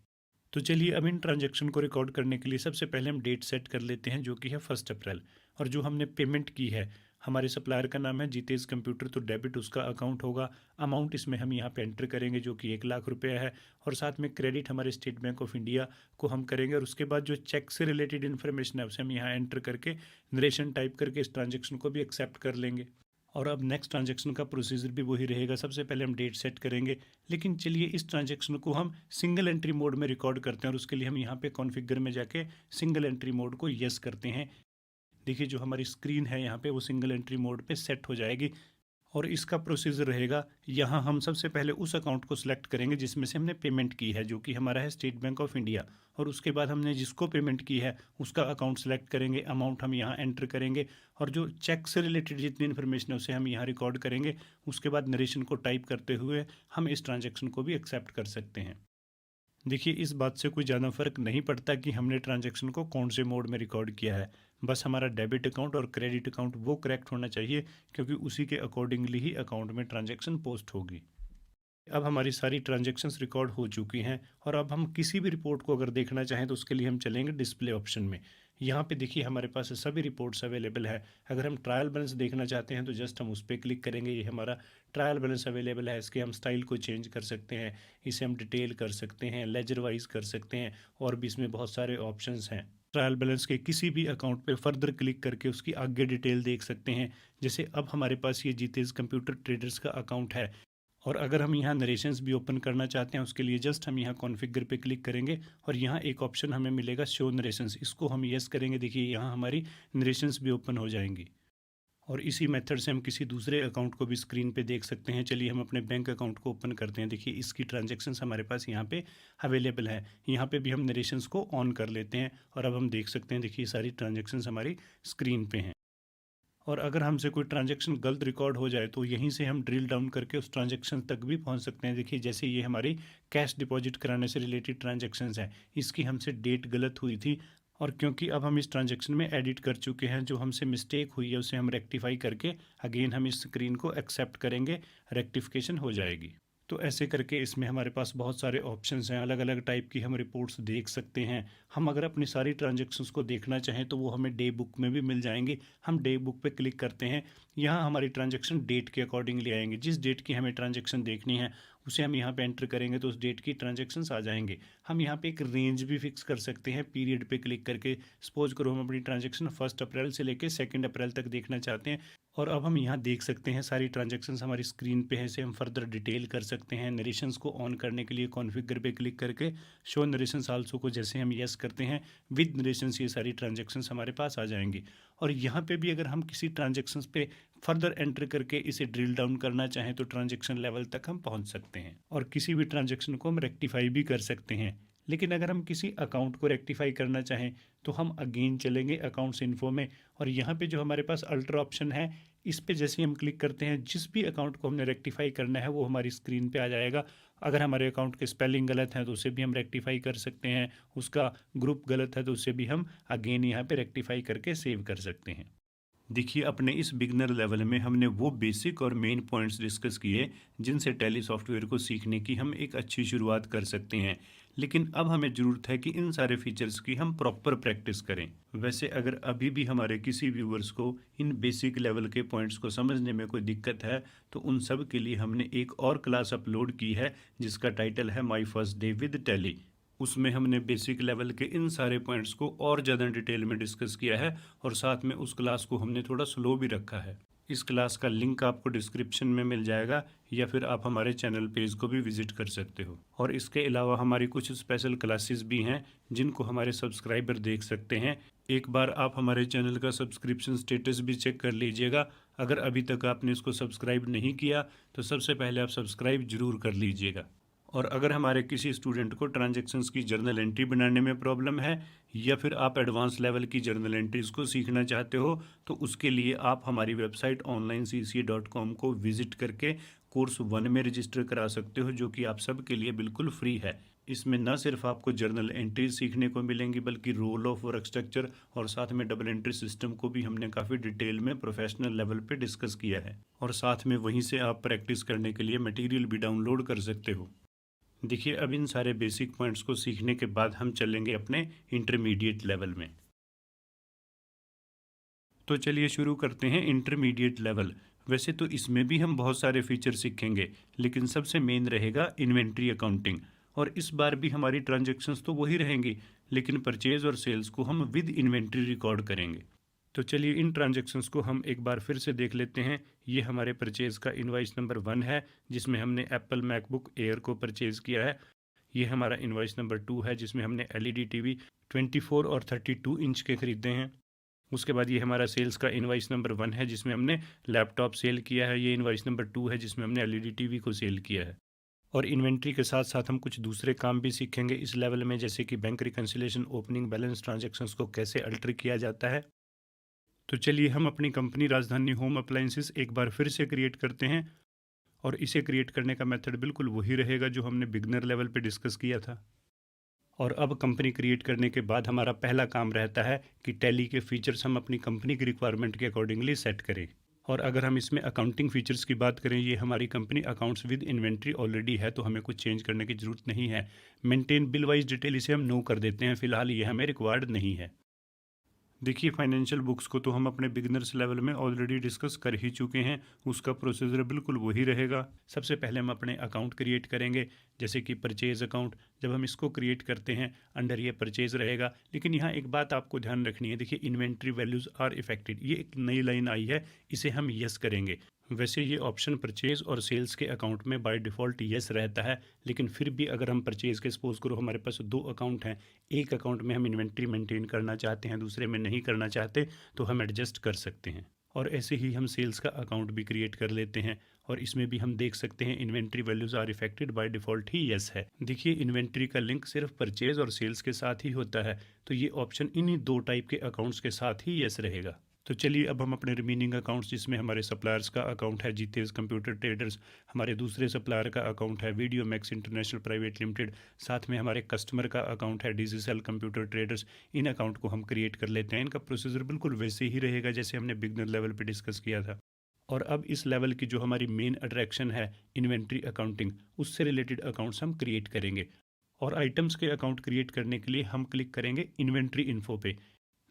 तो चलिए अब इन ट्रांजैक्शन को रिकॉर्ड करने के लिए सबसे पहले हम डेट सेट कर लेते हैं, जो कि है 1 अप्रैल। और जो हमने पेमेंट की है, हमारे सप्लायर का नाम है जीतेज कंप्यूटर, तो डेबिट उसका अकाउंट होगा। अमाउंट इसमें हम यहाँ पे एंटर करेंगे जो कि 1 लाख रुपये है, और साथ में क्रेडिट हमारे स्टेट बैंक ऑफ इंडिया को हम करेंगे। और उसके बाद जो चेक से रिलेटेड इन्फॉर्मेशन है उसे हम यहाँ एंटर करके नरेशन टाइप करके इस ट्रांजेक्शन को भी एक्सेप्ट कर लेंगे। और अब नेक्स्ट ट्रांजेक्शन का प्रोसीजर भी वही रहेगा। सबसे पहले हम डेट सेट करेंगे, लेकिन चलिए इस ट्रांजेक्शन को हम सिंगल एंट्री मोड में रिकॉर्ड करते हैं, और उसके लिए हम यहाँ पे कॉन्फ़िगर में जाके सिंगल एंट्री मोड को यस करते हैं। देखिए जो हमारी स्क्रीन है यहाँ पे वो सिंगल एंट्री मोड पे सेट हो जाएगी। और इसका प्रोसीजर रहेगा, यहाँ हम सबसे पहले उस अकाउंट को सिलेक्ट करेंगे जिसमें से हमने पेमेंट की है, जो कि हमारा है स्टेट बैंक ऑफ इंडिया। और उसके बाद हमने जिसको पेमेंट की है उसका अकाउंट सेलेक्ट करेंगे, अमाउंट हम यहाँ एंटर करेंगे, और जो चेक से रिलेटेड जितनी इन्फॉर्मेशन है उसे हम यहाँ रिकॉर्ड करेंगे। उसके बाद नरेशन को टाइप करते हुए हम इस ट्रांजेक्शन को भी एक्सेप्ट कर सकते हैं। देखिए इस बात से कोई ज़्यादा फ़र्क नहीं पड़ता कि हमने ट्रांजैक्शन को कौन से मोड में रिकॉर्ड किया है, बस हमारा डेबिट अकाउंट और क्रेडिट अकाउंट वो करेक्ट होना चाहिए, क्योंकि उसी के अकॉर्डिंगली ही अकाउंट में ट्रांजैक्शन पोस्ट होगी। अब हमारी सारी ट्रांजैक्शंस रिकॉर्ड हो चुकी हैं, और अब हम किसी भी रिपोर्ट को अगर देखना चाहें तो उसके लिए हम चलेंगे डिस्प्ले ऑप्शन में। यहाँ पे देखिए हमारे पास सभी रिपोर्ट्स अवेलेबल है। अगर हम ट्रायल बैलेंस देखना चाहते हैं तो जस्ट हम उस पर क्लिक करेंगे, ये हमारा ट्रायल बैलेंस अवेलेबल है। इसके हम स्टाइल को चेंज कर सकते हैं, इसे हम डिटेल कर सकते हैं, लेजर वाइज कर सकते हैं, और भी इसमें बहुत सारे ऑप्शंस हैं। ट्रायल बैलेंस के किसी भी अकाउंट पे फर्दर क्लिक करके उसकी आगे डिटेल देख सकते हैं। जैसे अब हमारे पास ये जीतेज कंप्यूटर ट्रेडर्स का अकाउंट है, और अगर हम यहाँ नरेशंस भी ओपन करना चाहते हैं उसके लिए जस्ट हम यहाँ कॉन्फ़िगर पे क्लिक करेंगे, और यहाँ एक ऑप्शन हमें मिलेगा शो नरेशंस, इसको हम येस करेंगे। देखिए यहाँ हमारी नरेशंस भी ओपन हो जाएंगी, और इसी मेथड से हम किसी दूसरे अकाउंट को भी स्क्रीन पे देख सकते हैं। चलिए हम अपने बैंक अकाउंट को ओपन करते हैं। देखिए इसकी ट्रांजैक्शंस हमारे पास यहाँ पे अवेलेबल है। यहाँ पे भी हम नरेशंस को ऑन कर लेते हैं, और अब हम देख सकते हैं, देखिए सारी ट्रांजैक्शंस हमारी स्क्रीन पे हैं। और अगर हमसे कोई ट्रांजैक्शन गलत रिकॉर्ड हो जाए तो यहीं से हम ड्रिल डाउन करके उस ट्रांजैक्शन तक भी पहुंच सकते हैं। देखिए जैसे ये हमारी कैश डिपॉजिट कराने से रिलेटेड ट्रांजैक्शंस हैं, इसकी हमसे डेट गलत हुई थी, और क्योंकि अब हम इस ट्रांजैक्शन में एडिट कर चुके हैं, जो हमसे मिस्टेक हुई है उसे हम रेक्टिफाई करके अगेन हम इस स्क्रीन को एक्सेप्ट करेंगे, रेक्टिफिकेशन हो जाएगी। तो ऐसे करके इसमें हमारे पास बहुत सारे ऑप्शंस हैं, अलग अलग टाइप की हम रिपोर्ट्स देख सकते हैं। हम अगर अपनी सारी ट्रांजैक्शंस को देखना चाहें तो वो हमें डे बुक में भी मिल जाएंगी। हम डे बुक पे क्लिक करते हैं, यहाँ हमारी ट्रांजैक्शन डेट के अकॉर्डिंगली आएंगे। जिस डेट की हमें ट्रांजैक्शन देखनी है उसे हम यहाँ पे एंटर करेंगे तो उस डेट की ट्रांजैक्शंस आ जाएंगे। हम यहाँ पे एक रेंज भी फिक्स कर सकते हैं पीरियड पे क्लिक करके। सपोज करो हम अपनी ट्रांजैक्शन 1 अप्रैल से लेकर 2 अप्रैल तक देखना चाहते हैं, और अब हम यहाँ देख सकते हैं सारी ट्रांजैक्शंस हमारी स्क्रीन पे है। इसे हम फर्दर डिटेल कर सकते हैं। नरेशंस को ऑन करने के लिए कॉन्फ़िगर पे क्लिक करके शो नरेशंस आल्सो को जैसे हम यस करते हैं, विद नरेशंस ये सारी ट्रांजैक्शंस हमारे पास आ जाएंगी। और यहाँ पे भी अगर हम किसी ट्रांजैक्शंस पे फर्दर एंटर करके इसे ड्रिल डाउन करना चाहें तो ट्रांजैक्शन लेवल तक हम पहुँच सकते हैं, और किसी भी ट्रांजैक्शन को हम रेक्टिफाई भी कर सकते हैं। लेकिन अगर हम किसी अकाउंट को रेक्टिफाई करना चाहें तो हम अगेन चलेंगे अकाउंट्स इन्फो में, और यहाँ पे जो हमारे पास अल्टर ऑप्शन है इस पे जैसे ही हम क्लिक करते हैं, जिस भी अकाउंट को हमने रेक्टिफाई करना है वो हमारी स्क्रीन पे आ जाएगा। अगर हमारे अकाउंट के स्पेलिंग गलत है तो उसे भी हम रेक्टिफाई कर सकते हैं, उसका ग्रुप गलत है तो उसे भी हम अगेन यहाँ पे रेक्टिफाई करके सेव कर सकते हैं। देखिए, अपने इस बिगनर लेवल में हमने वो बेसिक और मेन पॉइंट्स डिस्कस किए जिनसे टैली सॉफ्टवेयर को सीखने की हम एक अच्छी शुरुआत कर सकते हैं। लेकिन अब हमें ज़रूरत है कि इन सारे फीचर्स की हम प्रॉपर प्रैक्टिस करें। वैसे अगर अभी भी हमारे किसी व्यूवर्स को इन बेसिक लेवल के पॉइंट्स को समझने में कोई दिक्कत है तो उन सब के लिए हमने एक और क्लास अपलोड की है जिसका टाइटल है my first day with tally. उसमें हमने बेसिक लेवल के इन सारे पॉइंट्स को और ज़्यादा डिटेल में डिस्कस किया है, और साथ में उस क्लास को हमने थोड़ा स्लो भी रखा है। इस क्लास का लिंक आपको डिस्क्रिप्शन में मिल जाएगा, या फिर आप हमारे चैनल पेज को भी विजिट कर सकते हो। और इसके अलावा हमारी कुछ स्पेशल क्लासेस भी हैं जिनको हमारे सब्सक्राइबर देख सकते हैं। एक बार आप हमारे चैनल का सब्सक्रिप्शन स्टेटस भी चेक कर लीजिएगा। अगर अभी तक आपने इसको सब्सक्राइब नहीं किया तो सबसे पहले आप सब्सक्राइब जरूर कर लीजिएगा। और अगर हमारे किसी स्टूडेंट को ट्रांजैक्शंस की जर्नल एंट्री बनाने में प्रॉब्लम है, या फिर आप एडवांस लेवल की जर्नल एंट्रीज को सीखना चाहते हो, तो उसके लिए आप हमारी वेबसाइट onlinecca.com को विजिट करके कोर्स 1 में रजिस्टर करा सकते हो, जो कि आप सब के लिए बिल्कुल फ्री है। इसमें न सिर्फ आपको जर्नल एंट्रीज सीखने को मिलेंगी बल्कि रोल ऑफ वर्क स्ट्रक्चर और साथ में डबल एंट्री सिस्टम को भी हमने काफ़ी डिटेल में प्रोफेशनल लेवल पे डिस्कस किया है। और साथ में वहीं से आप प्रैक्टिस करने के लिए मटेरियल भी डाउनलोड कर सकते हो। देखिए, अब इन सारे बेसिक पॉइंट्स को सीखने के बाद हम चलेंगे अपने इंटरमीडिएट लेवल में। तो चलिए शुरू करते हैं इंटरमीडिएट लेवल। वैसे तो इसमें भी हम बहुत सारे फीचर सीखेंगे, लेकिन सबसे मेन रहेगा इन्वेंट्री अकाउंटिंग। और इस बार भी हमारी ट्रांजैक्शंस तो वही रहेंगी, लेकिन परचेज और सेल्स को हम विद इन्वेंट्री रिकॉर्ड करेंगे। तो चलिए इन ट्रांजैक्शंस को हम एक बार फिर से देख लेते हैं। ये हमारे परचेज़ का इनवॉइस नंबर 1 है जिसमें हमने एप्पल मैकबुक एयर को परचेज़ किया है। ये हमारा इनवॉइस नंबर 2 है जिसमें हमने एलईडी टीवी 24 और 32 इंच के ख़रीदे हैं। उसके बाद ये हमारा सेल्स का इनवॉइस नंबर 1 है जिसमें हमने लैपटॉप सेल किया है। ये इनवॉइस नंबर 2 है जिसमें हमने एलईडी टीवी को सेल किया है। और इन्वेंट्री के साथ साथ हम कुछ दूसरे काम भी सीखेंगे इस लेवल में, जैसे कि bank reconciliation, opening balance, transactions को कैसे अल्टर किया जाता है। तो चलिए हम अपनी कंपनी राजधानी होम अप्लायंसेस एक बार फिर से क्रिएट करते हैं, और इसे क्रिएट करने का मेथड बिल्कुल वही रहेगा जो हमने बिगनर लेवल पे डिस्कस किया था। और अब कंपनी क्रिएट करने के बाद हमारा पहला काम रहता है कि टैली के फीचर्स हम अपनी कंपनी की रिक्वायरमेंट के अकॉर्डिंगली सेट करें। और अगर हम इसमें अकाउंटिंग फीचर्स की बात करें, ये हमारी company accounts with inventory already है तो हमें कुछ चेंज करने की ज़रूरत नहीं है। मेंटेन बिल वाइज डिटेल इसे हम नो कर देते हैं, फ़िलहाल ये हमें रिक्वायर्ड नहीं है। देखिए, फाइनेंशियल बुक्स को तो हम अपने बिगनर्स लेवल में ऑलरेडी डिस्कस कर ही चुके हैं, उसका प्रोसीजर बिल्कुल वही रहेगा। सबसे पहले हम अपने अकाउंट क्रिएट करेंगे, जैसे कि परचेज़ अकाउंट। जब हम इसको क्रिएट करते हैं अंडर ये परचेज़ रहेगा, लेकिन यहाँ एक बात आपको ध्यान रखनी है। देखिए, इन्वेंट्री वैल्यूज़ आर इफेक्टेड, ये एक नई लाइन आई है, इसे हम यस करेंगे। वैसे ये ऑप्शन परचेज़ और सेल्स के अकाउंट में बाय डिफ़ॉल्ट यस रहता है, लेकिन फिर भी अगर हम परचेज़ के सपोज़ करो हमारे पास 2 अकाउंट हैं, एक अकाउंट में हम इन्वेंट्री मेंटेन करना चाहते हैं, दूसरे में नहीं करना चाहते, तो हम एडजस्ट कर सकते हैं। और ऐसे ही हम सेल्स का अकाउंट भी क्रिएट कर लेते हैं, और इसमें भी हम देख सकते हैं inventory values are affected by default ही यस है। देखिए, इन्वेंट्री का लिंक सिर्फ परचेज़ और सेल्स के साथ ही होता है, तो ये ऑप्शन इन्हीं 2 टाइप के अकाउंट्स के साथ ही यस रहेगा। तो चलिए अब हम अपने रिमेनिंग अकाउंट्स, जिसमें हमारे सप्लायर्स का अकाउंट है जीतेज कंप्यूटर ट्रेडर्स, हमारे दूसरे सप्लायर का अकाउंट है video max international private limited, साथ में हमारे कस्टमर का अकाउंट है डिजिटल कंप्यूटर ट्रेडर्स, इन अकाउंट को हम क्रिएट कर लेते हैं। इनका प्रोसीजर बिल्कुल वैसे ही रहेगा जैसे हमने बिगनर लेवल पर डिस्कस किया था। और अब इस लेवल की जो हमारी मेन अट्रैक्शन है इन्वेंट्री अकाउंटिंग, उससे रिलेटेड अकाउंट्स हम क्रिएट करेंगे। और आइटम्स के अकाउंट क्रिएट करने के लिए हम क्लिक करेंगे इन्वेंट्री इन्फो पे।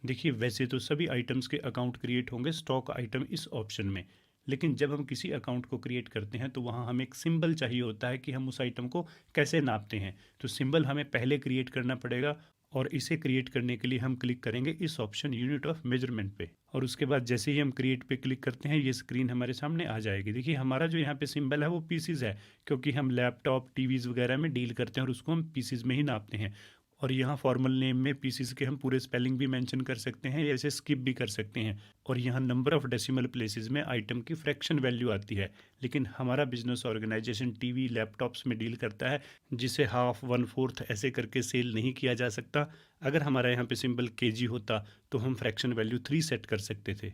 देखिए वैसे तो सभी आइटम्स के अकाउंट क्रिएट होंगे स्टॉक आइटम इस ऑप्शन में, लेकिन जब हम किसी अकाउंट को क्रिएट करते हैं तो वहाँ हमें एक सिंबल चाहिए होता है कि हम उस आइटम को कैसे नापते हैं। तो सिंबल हमें पहले क्रिएट करना पड़ेगा, और इसे क्रिएट करने के लिए हम क्लिक करेंगे इस ऑप्शन यूनिट ऑफ मेजरमेंट पे। और उसके बाद जैसे ही हम क्रिएट पे क्लिक करते हैं ये स्क्रीन हमारे सामने आ जाएगी। देखिए हमारा जो यहाँ पे सिंबल है वो पीसीज है, क्योंकि हम लैपटॉप टीवीज़ वगैरह में डील करते हैं और उसको हम पीसीज में ही नापते हैं। और यहाँ फॉर्मल नेम में पीसीज के हम पूरे स्पेलिंग भी मेंशन कर सकते हैं या इसे स्किप भी कर सकते हैं। और यहाँ नंबर ऑफ डेसिमल प्लेसेस में आइटम की फ्रैक्शन वैल्यू आती है, लेकिन हमारा बिजनेस ऑर्गेनाइजेशन टीवी लैपटॉप्स में डील करता है, जिसे हाफ 1/4 ऐसे करके सेल नहीं किया जा सकता। अगर हमारा यहाँ पे सिंबल केजी होता तो हम फ्रैक्शन वैल्यू 3 सेट कर सकते थे।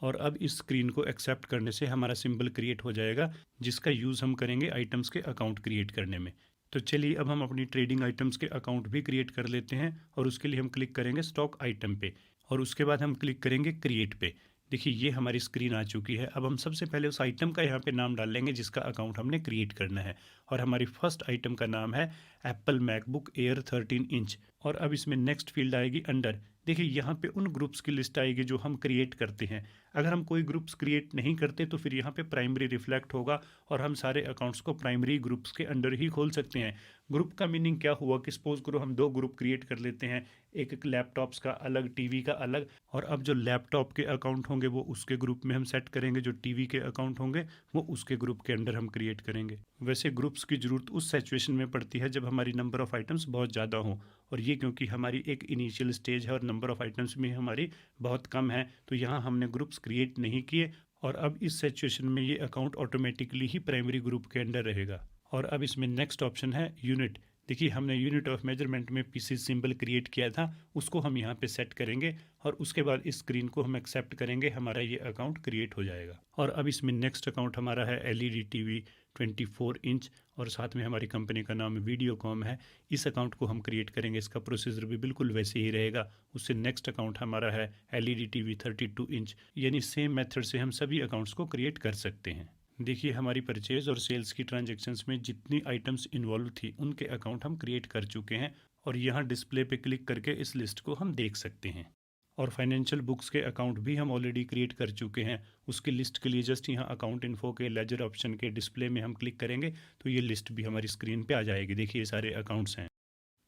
और अब इस स्क्रीन को एक्सेप्ट करने से हमारा सिंबल क्रिएट हो जाएगा, जिसका यूज़ हम करेंगे आइटम्स के अकाउंट क्रिएट करने में। तो चलिए अब हम अपनी ट्रेडिंग आइटम्स के अकाउंट भी क्रिएट कर लेते हैं, और उसके लिए हम क्लिक करेंगे स्टॉक आइटम पे, और उसके बाद हम क्लिक करेंगे क्रिएट पे। देखिए ये हमारी स्क्रीन आ चुकी है। अब हम सबसे पहले उस आइटम का यहाँ पे नाम डाल लेंगे जिसका अकाउंट हमने क्रिएट करना है, और हमारी फर्स्ट आइटम का नाम है एप्पल मैकबुक एयर 13 इंच। और अब इसमें नेक्स्ट फील्ड आएगी अंडर। देखिए यहाँ पे उन ग्रुप्स की लिस्ट आएगी जो हम क्रिएट करते हैं। अगर हम कोई ग्रुप्स क्रिएट नहीं करते तो फिर यहाँ पे प्राइमरी रिफ्लेक्ट होगा, और हम सारे अकाउंट्स को प्राइमरी ग्रुप्स के अंडर ही खोल सकते हैं। ग्रुप का मीनिंग क्या हुआ कि सपोज करो हम 2 ग्रुप क्रिएट कर लेते हैं, एक लैपटॉप्स का अलग, टीवी का अलग। और अब जो लैपटॉप के अकाउंट होंगे वो उसके ग्रुप में हम सेट करेंगे, जो टीवी के अकाउंट होंगे वो उसके ग्रुप के अंडर हम क्रिएट करेंगे। वैसे ग्रुप्स की ज़रूरत उस सिचुएशन में पड़ती है जब हमारी नंबर ऑफ़ आइटम्स बहुत ज़्यादा हों, और ये क्योंकि हमारी एक इनिशियल स्टेज है और नंबर ऑफ़ आइटम्स में हमारी बहुत कम है, तो यहाँ हमने ग्रुप्स क्रिएट नहीं किए। और अब इस सिचुएशन में ये अकाउंट ऑटोमेटिकली ही प्राइमरी ग्रुप के अंडर रहेगा। और अब इसमें नेक्स्ट ऑप्शन है यूनिट। देखिए हमने यूनिट ऑफ मेजरमेंट में पीसी सिंबल क्रिएट किया था, उसको हम यहाँ पे सेट करेंगे, और उसके बाद इस स्क्रीन को हम एक्सेप्ट करेंगे, हमारा ये अकाउंट क्रिएट हो जाएगा। और अब इसमें नेक्स्ट अकाउंट हमारा है एलईडी टीवी 24 इंच, और साथ में हमारी कंपनी का नाम वीडियोकॉम है। इस अकाउंट को हम क्रिएट करेंगे, इसका प्रोसीजर भी बिल्कुल वैसे ही रहेगा। उससे नेक्स्ट अकाउंट हमारा है एलईडी टीवी 32 इंच। यानी सेम मेथड से हम सभी अकाउंट्स को क्रिएट कर सकते हैं। देखिए हमारी परचेज और सेल्स की ट्रांजैक्शंस में जितनी आइटम्स इन्वॉल्व थी उनके अकाउंट हम क्रिएट कर चुके हैं, और यहाँ डिस्प्ले पे क्लिक करके इस लिस्ट को हम देख सकते हैं। और फाइनेंशियल बुक्स के अकाउंट भी हम ऑलरेडी क्रिएट कर चुके हैं। उसकी लिस्ट के लिए जस्ट यहाँ अकाउंट इन्फो के लेजर ऑप्शन के डिस्प्ले में हम क्लिक करेंगे तो ये लिस्ट भी हमारी स्क्रीन पे आ जाएगी। देखिए ये सारे अकाउंट्स हैं।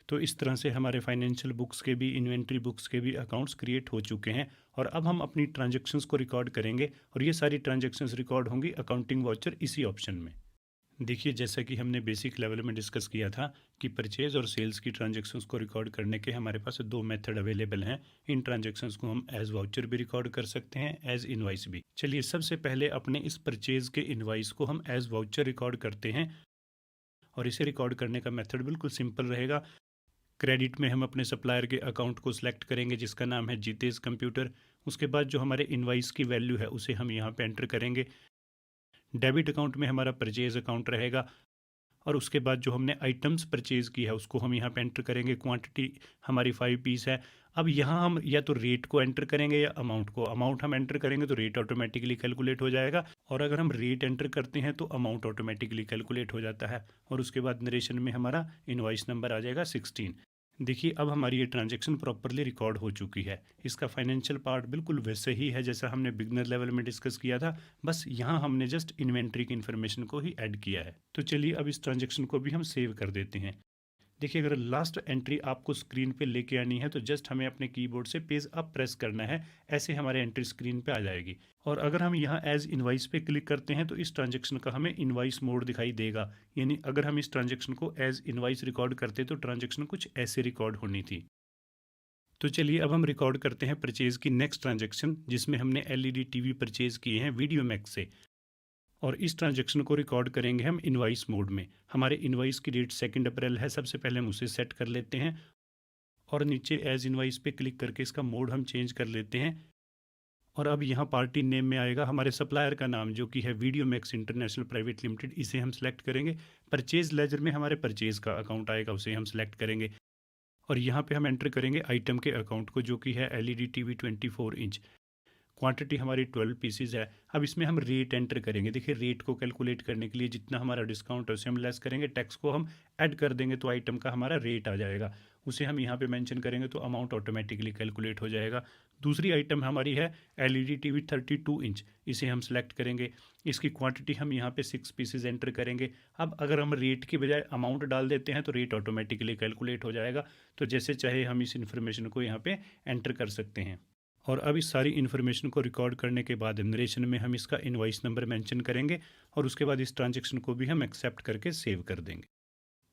तो इस तरह से हमारे फाइनेंशियल बुक्स के भी, इन्वेंट्री बुक्स के भी अकाउंट्स क्रिएट हो चुके हैं। और अब हम अपनी ट्रांजैक्शंस को रिकॉर्ड करेंगे, और ये सारी ट्रांजैक्शंस रिकॉर्ड होंगी अकाउंटिंग वाउचर इसी ऑप्शन में। देखिए जैसा कि हमने बेसिक लेवल में डिस्कस किया था कि परचेज और सेल्स की ट्रांजैक्शंस को रिकॉर्ड करने के हमारे पास 2 मेथड अवेलेबल हैं। इन ट्रांजैक्शंस को हम एज वाउचर भी रिकॉर्ड कर सकते हैं, एज इनवाइस भी। चलिए सबसे पहले अपने इस परचेज के इनवाइस को हम एज वाउचर रिकॉर्ड करते हैं, और इसे रिकॉर्ड करने का मेथड बिल्कुल सिंपल रहेगा। क्रेडिट में हम अपने सप्लायर के अकाउंट को सिलेक्ट करेंगे जिसका नाम है जीतेज कंप्यूटर। उसके बाद जो हमारे इनवाइस की वैल्यू है उसे हम यहाँ पे एंटर करेंगे। डेबिट अकाउंट में हमारा परचेज अकाउंट रहेगा, और उसके बाद जो हमने आइटम्स परचेज की है उसको हम यहाँ पे एंटर करेंगे। क्वांटिटी हमारी 5 पीस है। अब यहाँ हम या तो रेट को एंटर करेंगे या अमाउंट को। अमाउंट हम एंटर करेंगे तो रेट ऑटोमेटिकली कैलकुलेट हो जाएगा, और अगर हम रेट एंटर करते हैं तो अमाउंट ऑटोमेटिकली कैलकुलेट हो जाता है। और उसके बाद नरेशन में हमारा इनवॉइस नंबर आ जाएगा 16। देखिए अब हमारी ये ट्रांजैक्शन प्रॉपरली रिकॉर्ड हो चुकी है। इसका फाइनेंशियल पार्ट बिल्कुल वैसे ही है जैसा हमने बिगनर लेवल में डिस्कस किया था, बस यहाँ हमने जस्ट इन्वेंट्री की इन्फॉर्मेशन को ही ऐड किया है। तो चलिए अब इस ट्रांजैक्शन को भी हम सेव कर देते हैं। देखिए अगर लास्ट एंट्री आपको स्क्रीन पे लेके आनी है तो जस्ट हमें अपने कीबोर्ड से पेज अप प्रेस करना है, ऐसे हमारे एंट्री स्क्रीन पे आ जाएगी। और अगर हम यहाँ एज इनवाइस पे क्लिक करते हैं तो इस ट्रांजैक्शन का हमें इनवाइस मोड दिखाई देगा। यानी अगर हम इस ट्रांजैक्शन को एज इनवाइस रिकॉर्ड करते तो ट्रांजैक्शन कुछ ऐसे रिकॉर्ड होनी थी। तो चलिए अब हम रिकॉर्ड करते हैं परचेज की नेक्स्ट ट्रांजैक्शन, जिसमें हमने एलईडी टीवी परचेज किए हैं वीडियो मैक्स से। और इस ट्रांजैक्शन को रिकॉर्ड करेंगे हम इनवाइस मोड में। हमारे इनवाइस की डेट 2 अप्रैल है। सबसे पहले हम उसे सेट कर लेते हैं, और नीचे एज इनवाइस पे क्लिक करके इसका मोड हम चेंज कर लेते हैं। और अब यहाँ पार्टी नेम में आएगा हमारे सप्लायर का नाम, जो कि है video max international private limited, इसे हम सेलेक्ट करेंगे। परचेज लेजर में हमारे परचेज का अकाउंट आएगा, उसे हम सेलेक्ट करेंगे। और यहाँ पे हम एंटर करेंगे आइटम के अकाउंट को, जो कि है एलईडी टीवी 24 इंच। क्वांटिटी हमारी 12 पीसीज है। अब इसमें हम रेट एंटर करेंगे। देखिए, रेट को कैलकुलेट करने के लिए जितना हमारा डिस्काउंट है उसे हम लेस करेंगे, टैक्स को हम ऐड कर देंगे, तो आइटम का हमारा रेट आ जाएगा। उसे हम यहाँ पे मेंशन करेंगे तो अमाउंट ऑटोमेटिकली कैलकुलेट हो जाएगा। दूसरी आइटम हमारी है एलईडी टीवी 32 इंच, इसे हम सेलेक्ट करेंगे। इसकी क्वांटिटी हम यहाँ पे 6 पीसेज एंटर करेंगे। अब अगर हम रेट की बजाय अमाउंट डाल देते हैं तो रेट ऑटोमेटिकली कैलकुलेट हो जाएगा। तो जैसे चाहे हम इस इन्फॉर्मेशन को यहाँ पे एंटर कर सकते हैं। और अब इस सारी इन्फॉर्मेशन को रिकॉर्ड करने के बाद नरेशन में हम इसका इनवॉइस नंबर मेंशन करेंगे, और उसके बाद इस ट्रांजैक्शन को भी हम एक्सेप्ट करके सेव कर देंगे।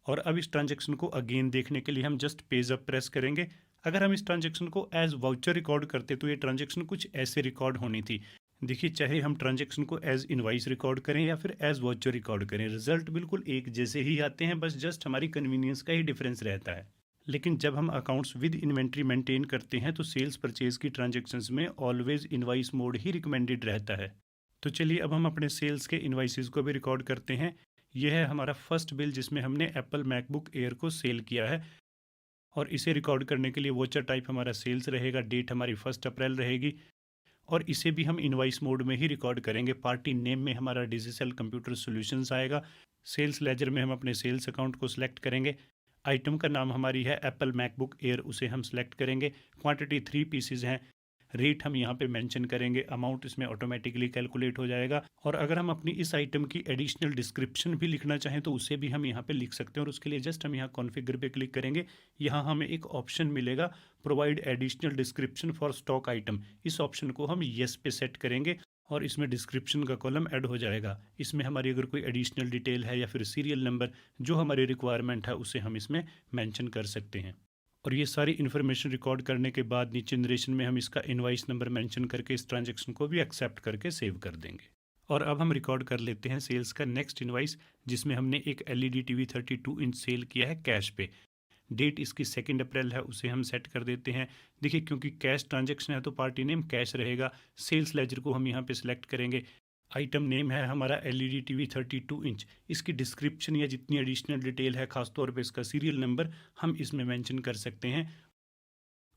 और अब इस ट्रांजैक्शन को अगेन देखने के लिए हम जस्ट पेज अप प्रेस करेंगे। अगर हम इस ट्रांजैक्शन को एज वाउचर रिकॉर्ड करते तो ये ट्रांजैक्शन कुछ ऐसे रिकॉर्ड होनी थी। देखिए, चाहे हम ट्रांजैक्शन को एज इनवॉइस रिकॉर्ड करें या फिर एज वाउचर रिकॉर्ड करें, रिजल्ट बिल्कुल एक जैसे ही आते हैं, बस जस्ट हमारी कन्वीनियंस का ही डिफरेंस रहता है। लेकिन जब हम अकाउंट्स विद इन्वेंट्री मेंटेन करते हैं तो सेल्स परचेज की ट्रांजैक्शंस में ऑलवेज इनवॉइस मोड ही रिकमेंडेड रहता है। तो चलिए अब हम अपने सेल्स के इनवॉइसेस को भी रिकॉर्ड करते हैं। यह है हमारा फर्स्ट बिल जिसमें हमने एप्पल मैकबुक एयर को सेल किया है, और इसे रिकॉर्ड करने के लिए वोचर टाइप हमारा सेल्स रहेगा, डेट हमारी 1 अप्रैल रहेगी, और इसे भी हम इनवॉइस मोड में ही रिकॉर्ड करेंगे। पार्टी नेम में हमारा डिजिटल कंप्यूटर सॉल्यूशंस आएगा। सेल्स लेजर में हम अपने सेल्स अकाउंट को सिलेक्ट करेंगे। आइटम का नाम हमारी है एप्पल मैकबुक एयर, उसे हम सेलेक्ट करेंगे। क्वांटिटी 3 पीसेज हैं। रेट हम यहाँ पे मेंशन करेंगे, अमाउंट इसमें ऑटोमेटिकली कैलकुलेट हो जाएगा। और अगर हम अपनी इस आइटम की एडिशनल डिस्क्रिप्शन भी लिखना चाहें तो उसे भी हम यहाँ पे लिख सकते हैं, और उसके लिए जस्ट हम यहाँ कॉन्फ़िगर पे क्लिक करेंगे। यहाँ हमें एक ऑप्शन मिलेगा, provide additional description for stock item. इस ऑप्शन को हम येस पे सेट करेंगे, और इसमें डिस्क्रिप्शन का कॉलम ऐड हो जाएगा। इसमें हमारी अगर कोई एडिशनल डिटेल है या फिर सीरियल नंबर जो हमारी रिक्वायरमेंट है उसे हम इसमें मेंशन कर सकते हैं। और ये सारी इन्फॉर्मेशन रिकॉर्ड करने के बाद नीचे नरेशन में हम इसका इनवॉइस नंबर मेंशन करके इस ट्रांजैक्शन को भी एक्सेप्ट करके सेव कर देंगे। और अब हम रिकॉर्ड कर लेते हैं सेल्स का नेक्स्ट इनवॉइस, जिसमें हमने एक एलईडी टीवी 32 इंच सेल किया है कैश पे। डेट इसकी 2 अप्रैल है, उसे हम सेट कर देते हैं। देखिए, क्योंकि कैश ट्रांजैक्शन है तो पार्टी नेम कैश रहेगा। सेल्स लेजर को हम यहाँ पे सिलेक्ट करेंगे। आइटम नेम है हमारा एलईडी टीवी 32 इंच। इसकी डिस्क्रिप्शन या जितनी एडिशनल डिटेल है, खासतौर पे इसका सीरियल नंबर हम इसमें मेंशन कर सकते हैं।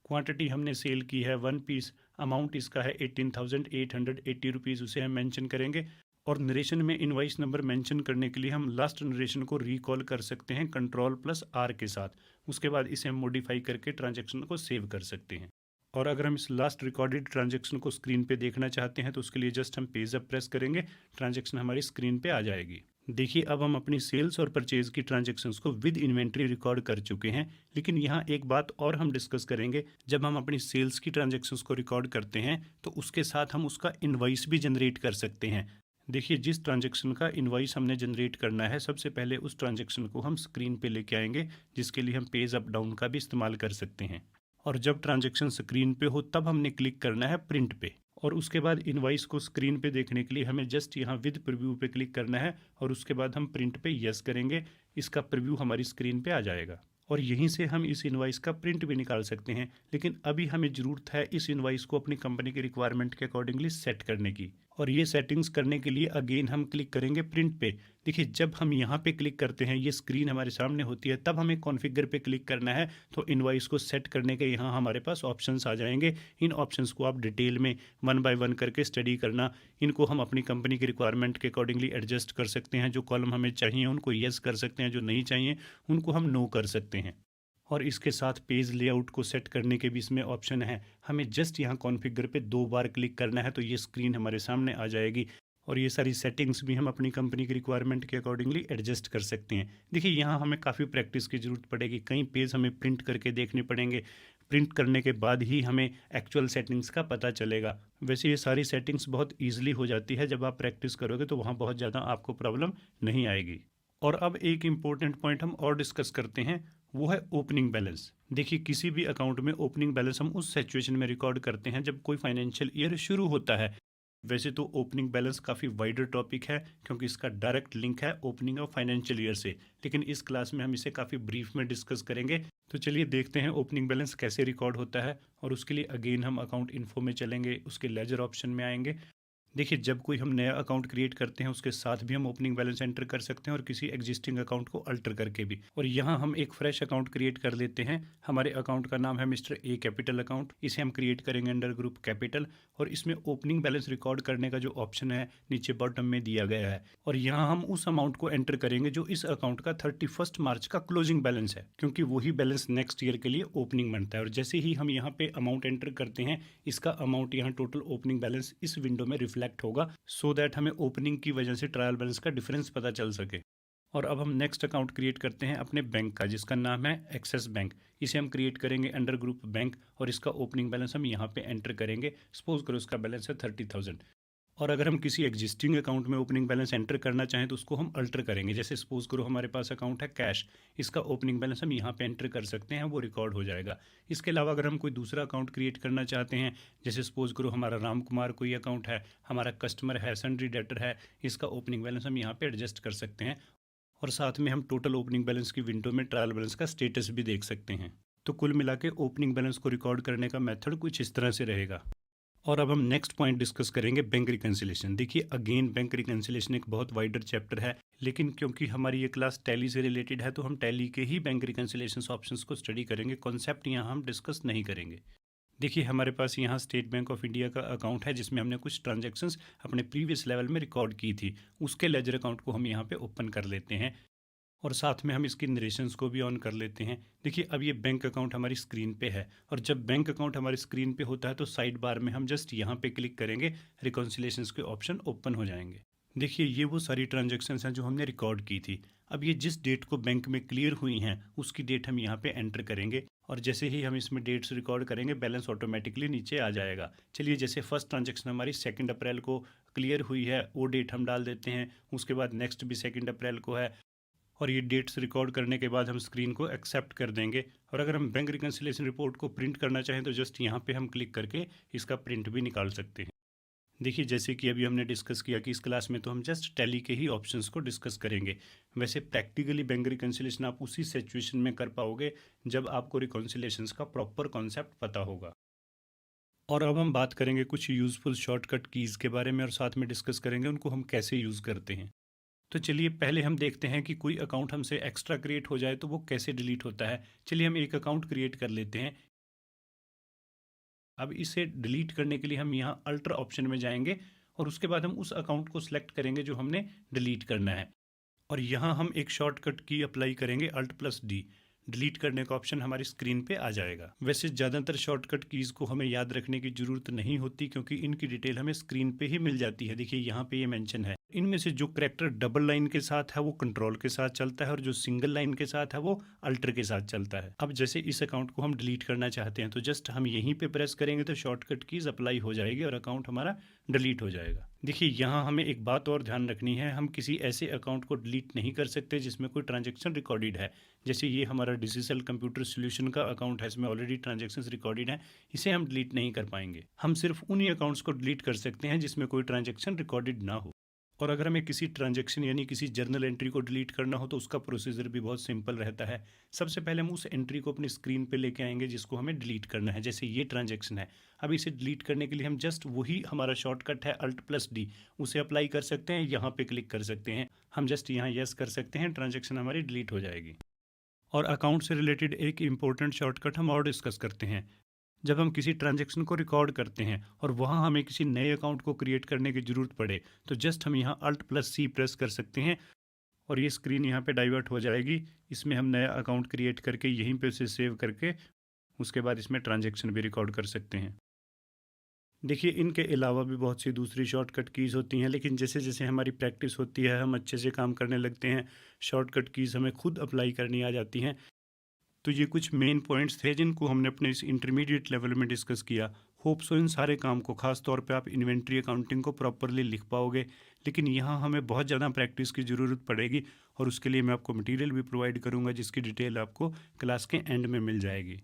क्वांटिटी हमने सेल की है 1 पीस, अमाउंट इसका है 18,880 रुपीज़, उसे हम मेंशन करेंगे। और नरेशन में इनवॉइस नंबर मेंशन करने के लिए हम लास्ट नरेशन को रिकॉल कर सकते हैं Ctrl+R के साथ। उसके बाद इसे हम मॉडिफाई करके ट्रांजैक्शन को सेव कर सकते हैं। और अगर हम इस लास्ट रिकॉर्डेड ट्रांजैक्शन को स्क्रीन पे देखना चाहते हैं तो उसके लिए जस्ट हम पेज अप प्रेस करेंगे, ट्रांजैक्शन हमारी स्क्रीन पे आ जाएगी। देखिए, अब हम अपनी सेल्स और परचेज की ट्रांजैक्शंस को विद इन्वेंट्री रिकॉर्ड कर चुके हैं। लेकिन यहाँ एक बात और हम डिस्कस करेंगे, जब हम अपनी सेल्स की ट्रांजैक्शंस को रिकॉर्ड करते हैं तो उसके साथ हम उसका इनवॉइस भी जनरेट कर सकते हैं। देखिए, जिस ट्रांजैक्शन का इनवॉइस हमने जनरेट करना है, सबसे पहले उस ट्रांजैक्शन को हम स्क्रीन पे लेके आएंगे, जिसके लिए हम पेज अप डाउन का भी इस्तेमाल कर सकते हैं। और जब ट्रांजैक्शन स्क्रीन पे हो तब हमने क्लिक करना है प्रिंट पे, और उसके बाद इनवॉइस को स्क्रीन पे देखने के लिए हमें जस्ट यहाँ विद प्रीव्यू पे क्लिक करना है, और उसके बाद हम प्रिंट पे यस करेंगे। इसका प्रीव्यू हमारी स्क्रीन पे आ जाएगा, और यहीं से हम इस इनवॉइस का प्रिंट भी निकाल सकते हैं। लेकिन अभी हमें ज़रूरत है इस इनवॉइस को अपनी कंपनी की रिक्वायरमेंट के अकॉर्डिंगली सेट करने की, और ये सेटिंग्स करने के लिए अगेन हम क्लिक करेंगे प्रिंट पे। देखिए, जब हम यहाँ पे क्लिक करते हैं, ये स्क्रीन हमारे सामने होती है, तब हमें कॉन्फ़िगर पे क्लिक करना है, तो इनवॉइस को सेट करने के यहाँ हमारे पास ऑप्शंस आ जाएंगे। इन ऑप्शंस को आप डिटेल में 1 बाय 1 करके स्टडी करना। इनको हम अपनी कंपनी की रिक्वायरमेंट के अकॉर्डिंगली एडजस्ट कर सकते हैं। जो कॉलम हमें चाहिए उनको येस कर सकते हैं, जो नहीं चाहिए उनको हम नो कर सकते हैं। और इसके साथ पेज लेआउट को सेट करने के भी इसमें ऑप्शन है। हमें जस्ट यहाँ कॉन्फ़िगर पे 2 बार क्लिक करना है, तो ये स्क्रीन हमारे सामने आ जाएगी, और ये सारी सेटिंग्स भी हम अपनी कंपनी की रिक्वायरमेंट के अकॉर्डिंगली एडजस्ट कर सकते हैं। देखिए, यहाँ हमें काफ़ी प्रैक्टिस की ज़रूरत पड़ेगी। कई पेज हमें प्रिंट करके देखने पड़ेंगे। प्रिंट करने के बाद ही हमें एक्चुअल सेटिंग्स का पता चलेगा। वैसे ये सारी सेटिंग्स बहुत ईजिली हो जाती है, जब आप प्रैक्टिस करोगे तो वहाँ बहुत ज़्यादा आपको प्रॉब्लम नहीं आएगी। और अब एक इम्पोर्टेंट पॉइंट हम और डिस्कस करते हैं, वो है ओपनिंग बैलेंस। देखिए, किसी भी अकाउंट में ओपनिंग बैलेंस हम उस सिचुएशन में रिकॉर्ड करते हैं जब कोई फाइनेंशियल ईयर शुरू होता है। वैसे तो ओपनिंग बैलेंस काफ़ी वाइडर टॉपिक है क्योंकि इसका डायरेक्ट लिंक है ओपनिंग ऑफ फाइनेंशियल ईयर से, लेकिन इस क्लास में हम इसे काफ़ी ब्रीफ में डिस्कस करेंगे। तो चलिए देखते हैं ओपनिंग बैलेंस कैसे रिकॉर्ड होता है, और उसके लिए अगेन हम अकाउंट इन्फो में चलेंगे, उसके लेजर ऑप्शन में आएंगे। देखिए, जब कोई हम नया अकाउंट क्रिएट करते हैं उसके साथ भी हम ओपनिंग बैलेंस एंटर कर सकते हैं और किसी एग्जिस्टिंग अकाउंट को अल्टर करके भी। और यहाँ हम एक फ्रेश अकाउंट क्रिएट कर लेते हैं। हमारे अकाउंट का नाम है मिस्टर ए कैपिटल अकाउंट, इसे हम क्रिएट करेंगे अंडर ग्रुप कैपिटल। और इसमें ओपनिंग बैलेंस रिकॉर्ड करने का जो ऑप्शन है नीचे बॉटम में दिया गया है, और यहाँ हम उस अमाउंट को एंटर करेंगे जो इस अकाउंट का 31 मार्च का क्लोजिंग बैलेंस है, क्योंकि वही बैलेंस नेक्स्ट ईयर के लिए ओपनिंग बनता है। और जैसे ही हम यहाँ पे अमाउंट एंटर करते हैं, इसका अमाउंट यहाँ टोटल ओपनिंग बैलेंस इस विंडो में रिफ्लेक्ट होगा, सो दैट हमें ओपनिंग की वजह से ट्रायल बैलेंस का डिफरेंस पता चल सके। और अब हम नेक्स्ट अकाउंट क्रिएट करते हैं अपने बैंक का, जिसका नाम है एक्सिस बैंक। इसे हम क्रिएट करेंगे अंडर ग्रुप बैंक, और इसका ओपनिंग बैलेंस हम यहाँ पे एंटर करेंगे। सपोज करो इसका बैलेंस है 30,000। और अगर हम किसी एग्जिस्टिंग अकाउंट में ओपनिंग बैलेंस एंटर करना चाहें तो उसको हम अल्टर करेंगे। जैसे सपोज करो हमारे पास अकाउंट है कैश, इसका ओपनिंग बैलेंस हम यहाँ पे एंटर कर सकते हैं, वो रिकॉर्ड हो जाएगा। इसके अलावा अगर हम कोई दूसरा अकाउंट क्रिएट करना चाहते हैं, जैसे सपोज करो हमारा राम कुमार कोई अकाउंट है, हमारा कस्टमर है, सन्ड्री डेटर है, इसका ओपनिंग बैलेंस हम यहाँ पे एडजस्ट कर सकते हैं। और साथ में हम टोटल ओपनिंग बैलेंस की विंडो में ट्रायल बैलेंस का स्टेटस भी देख सकते हैं। तो कुल मिला के ओपनिंग बैलेंस को रिकॉर्ड करने का मेथड कुछ इस तरह से रहेगा। और अब हम नेक्स्ट पॉइंट डिस्कस करेंगे बैंक रिकन्सिलेशन। देखिए, अगेन बैंक रिकन्सिलेशन एक बहुत वाइडर चैप्टर है, लेकिन क्योंकि हमारी ये क्लास टैली से रिलेटेड है तो हम टैली के ही बैंक रिकन्सिलेशन ऑप्शंस को स्टडी करेंगे, कॉन्सेप्ट यहाँ हम डिस्कस नहीं करेंगे। देखिए, हमारे पास यहाँ स्टेट बैंक ऑफ इंडिया का अकाउंट है जिसमें हमने कुछ ट्रांजैक्शंस अपने प्रीवियस लेवल में रिकॉर्ड की थी। उसके लेजर अकाउंट को हम यहाँ पे ओपन कर लेते हैं, और साथ में हम इसकी नरेशंस को भी ऑन कर लेते हैं। देखिए, अब ये बैंक अकाउंट हमारी स्क्रीन पे है, और जब बैंक अकाउंट हमारी स्क्रीन पे होता है तो साइड बार में हम जस्ट यहाँ पे क्लिक करेंगे, रिकॉन्सिलेशंस के ऑप्शन ओपन हो जाएंगे। देखिए, ये वो सारी ट्रांजैक्शंस हैं जो हमने रिकॉर्ड की थी। अब ये जिस डेट को बैंक में क्लियर हुई हैं उसकी डेट हम यहाँ पे एंटर करेंगे, और जैसे ही हम इसमें डेट्स रिकॉर्ड करेंगे बैलेंस ऑटोमेटिकली नीचे आ जाएगा। चलिए, जैसे फर्स्ट ट्रांजैक्शन हमारी 2 अप्रैल को क्लियर हुई है, वो डेट हम डाल देते हैं। उसके बाद नेक्स्ट भी 2 अप्रैल को है, और ये डेट्स रिकॉर्ड करने के बाद हम स्क्रीन को एक्सेप्ट कर देंगे। और अगर हम बैंक रिकन्सिलेशन रिपोर्ट को प्रिंट करना चाहें तो जस्ट यहाँ पे हम क्लिक करके इसका प्रिंट भी निकाल सकते हैं। देखिए, जैसे कि अभी हमने डिस्कस किया कि इस क्लास में तो हम जस्ट टैली के ही ऑप्शंस को डिस्कस करेंगे। वैसे प्रैक्टिकली बैंक रिकन्सिलेशन आप उसी सिचुएशन में कर पाओगे जब आपको रिकन्सिलेशंस का प्रॉपर कॉन्सेप्ट पता होगा। और अब हम बात करेंगे कुछ यूज़फुल शॉर्टकट कीज़ के बारे में, और साथ में डिस्कस करेंगे उनको हम कैसे यूज़ करते हैं। तो चलिए, पहले हम देखते हैं कि कोई अकाउंट हमसे एक्स्ट्रा क्रिएट हो जाए तो वो कैसे डिलीट होता है। चलिए, हम एक अकाउंट क्रिएट कर लेते हैं। अब इसे डिलीट करने के लिए हम यहाँ अल्टर ऑप्शन में जाएंगे, और उसके बाद हम उस अकाउंट को सिलेक्ट करेंगे जो हमने डिलीट करना है, और यहाँ हम एक शॉर्टकट की अप्लाई करेंगे, Alt+D। डिलीट करने का ऑप्शन हमारी स्क्रीन पे आ जाएगा। वैसे ज़्यादातर शॉर्टकट कीज़ को हमें याद रखने की ज़रूरत नहीं होती, क्योंकि इनकी डिटेल हमें स्क्रीन पे ही मिल जाती है। देखिए, यहाँ पे ये मेंशन है। इनमें से जो करैक्टर डबल लाइन के साथ है वो कंट्रोल के साथ चलता है, और जो सिंगल लाइन के साथ है वो अल्टर के साथ चलता है। अब जैसे इस अकाउंट को हम डिलीट करना चाहते हैं तो जस्ट हम यहीं पे प्रेस करेंगे तो शॉर्टकट कीज़ अप्लाई हो जाएगी और अकाउंट हमारा डिलीट हो जाएगा। देखिए, यहाँ हमें एक बात और ध्यान रखनी है, हम किसी ऐसे अकाउंट को डिलीट नहीं कर सकते जिसमें कोई ट्रांजैक्शन रिकॉर्डेड है। जैसे ये हमारा डिजिटल कंप्यूटर सोल्यूशन का अकाउंट है, इसमें ऑलरेडी ट्रांजैक्शंस रिकॉर्डेड हैं, इसे हम डिलीट नहीं कर पाएंगे। हम सिर्फ उन्हीं अकाउंट्स को डिलीट कर सकते हैं जिसमें कोई ट्रांजैक्शन रिकॉर्डेड ना हो। और अगर हमें किसी ट्रांजैक्शन यानी किसी जर्नल एंट्री को डिलीट करना हो तो उसका प्रोसीजर भी बहुत सिंपल रहता है। सबसे पहले हम उस एंट्री को अपनी स्क्रीन पे लेके आएंगे जिसको हमें डिलीट करना है। जैसे ये ट्रांजैक्शन है, अब इसे डिलीट करने के लिए हम जस्ट वही हमारा शॉर्टकट है Alt+D, उसे अप्लाई कर सकते हैं, यहाँ पे क्लिक कर सकते हैं। हम जस्ट यहाँ यस कर सकते हैं, ट्रांजैक्शन हमारी डिलीट हो जाएगी। और अकाउंट से रिलेटेड एक इम्पोर्टेंट शॉर्टकट हम और डिस्कस करते हैं। जब हम किसी ट्रांजैक्शन को रिकॉर्ड करते हैं और वहाँ हमें किसी नए अकाउंट को क्रिएट करने की ज़रूरत पड़े तो जस्ट हम यहाँ Alt+C प्रेस कर सकते हैं, और ये स्क्रीन यहाँ पे डाइवर्ट हो जाएगी। इसमें हम नया अकाउंट क्रिएट करके यहीं पे उसे सेव करके उसके बाद इसमें ट्रांजैक्शन भी रिकॉर्ड कर सकते हैं। देखिए, इनके अलावा भी बहुत सी दूसरी शॉर्टकट कीज़ होती हैं, लेकिन जैसे जैसे हमारी प्रैक्टिस होती है हम अच्छे से काम करने लगते हैं, शॉर्टकट कीज़ हमें खुद अप्लाई करनी आ जाती हैं। तो ये कुछ मेन पॉइंट्स थे जिनको हमने अपने इस इंटरमीडिएट लेवल में डिस्कस किया। होप सो इन सारे काम को, खास तौर पे आप इन्वेंट्री अकाउंटिंग को प्रॉपरली लिख पाओगे, लेकिन यहाँ हमें बहुत ज़्यादा प्रैक्टिस की ज़रूरत पड़ेगी, और उसके लिए मैं आपको मटेरियल भी प्रोवाइड करूँगा जिसकी डिटेल आपको क्लास के एंड में मिल जाएगी।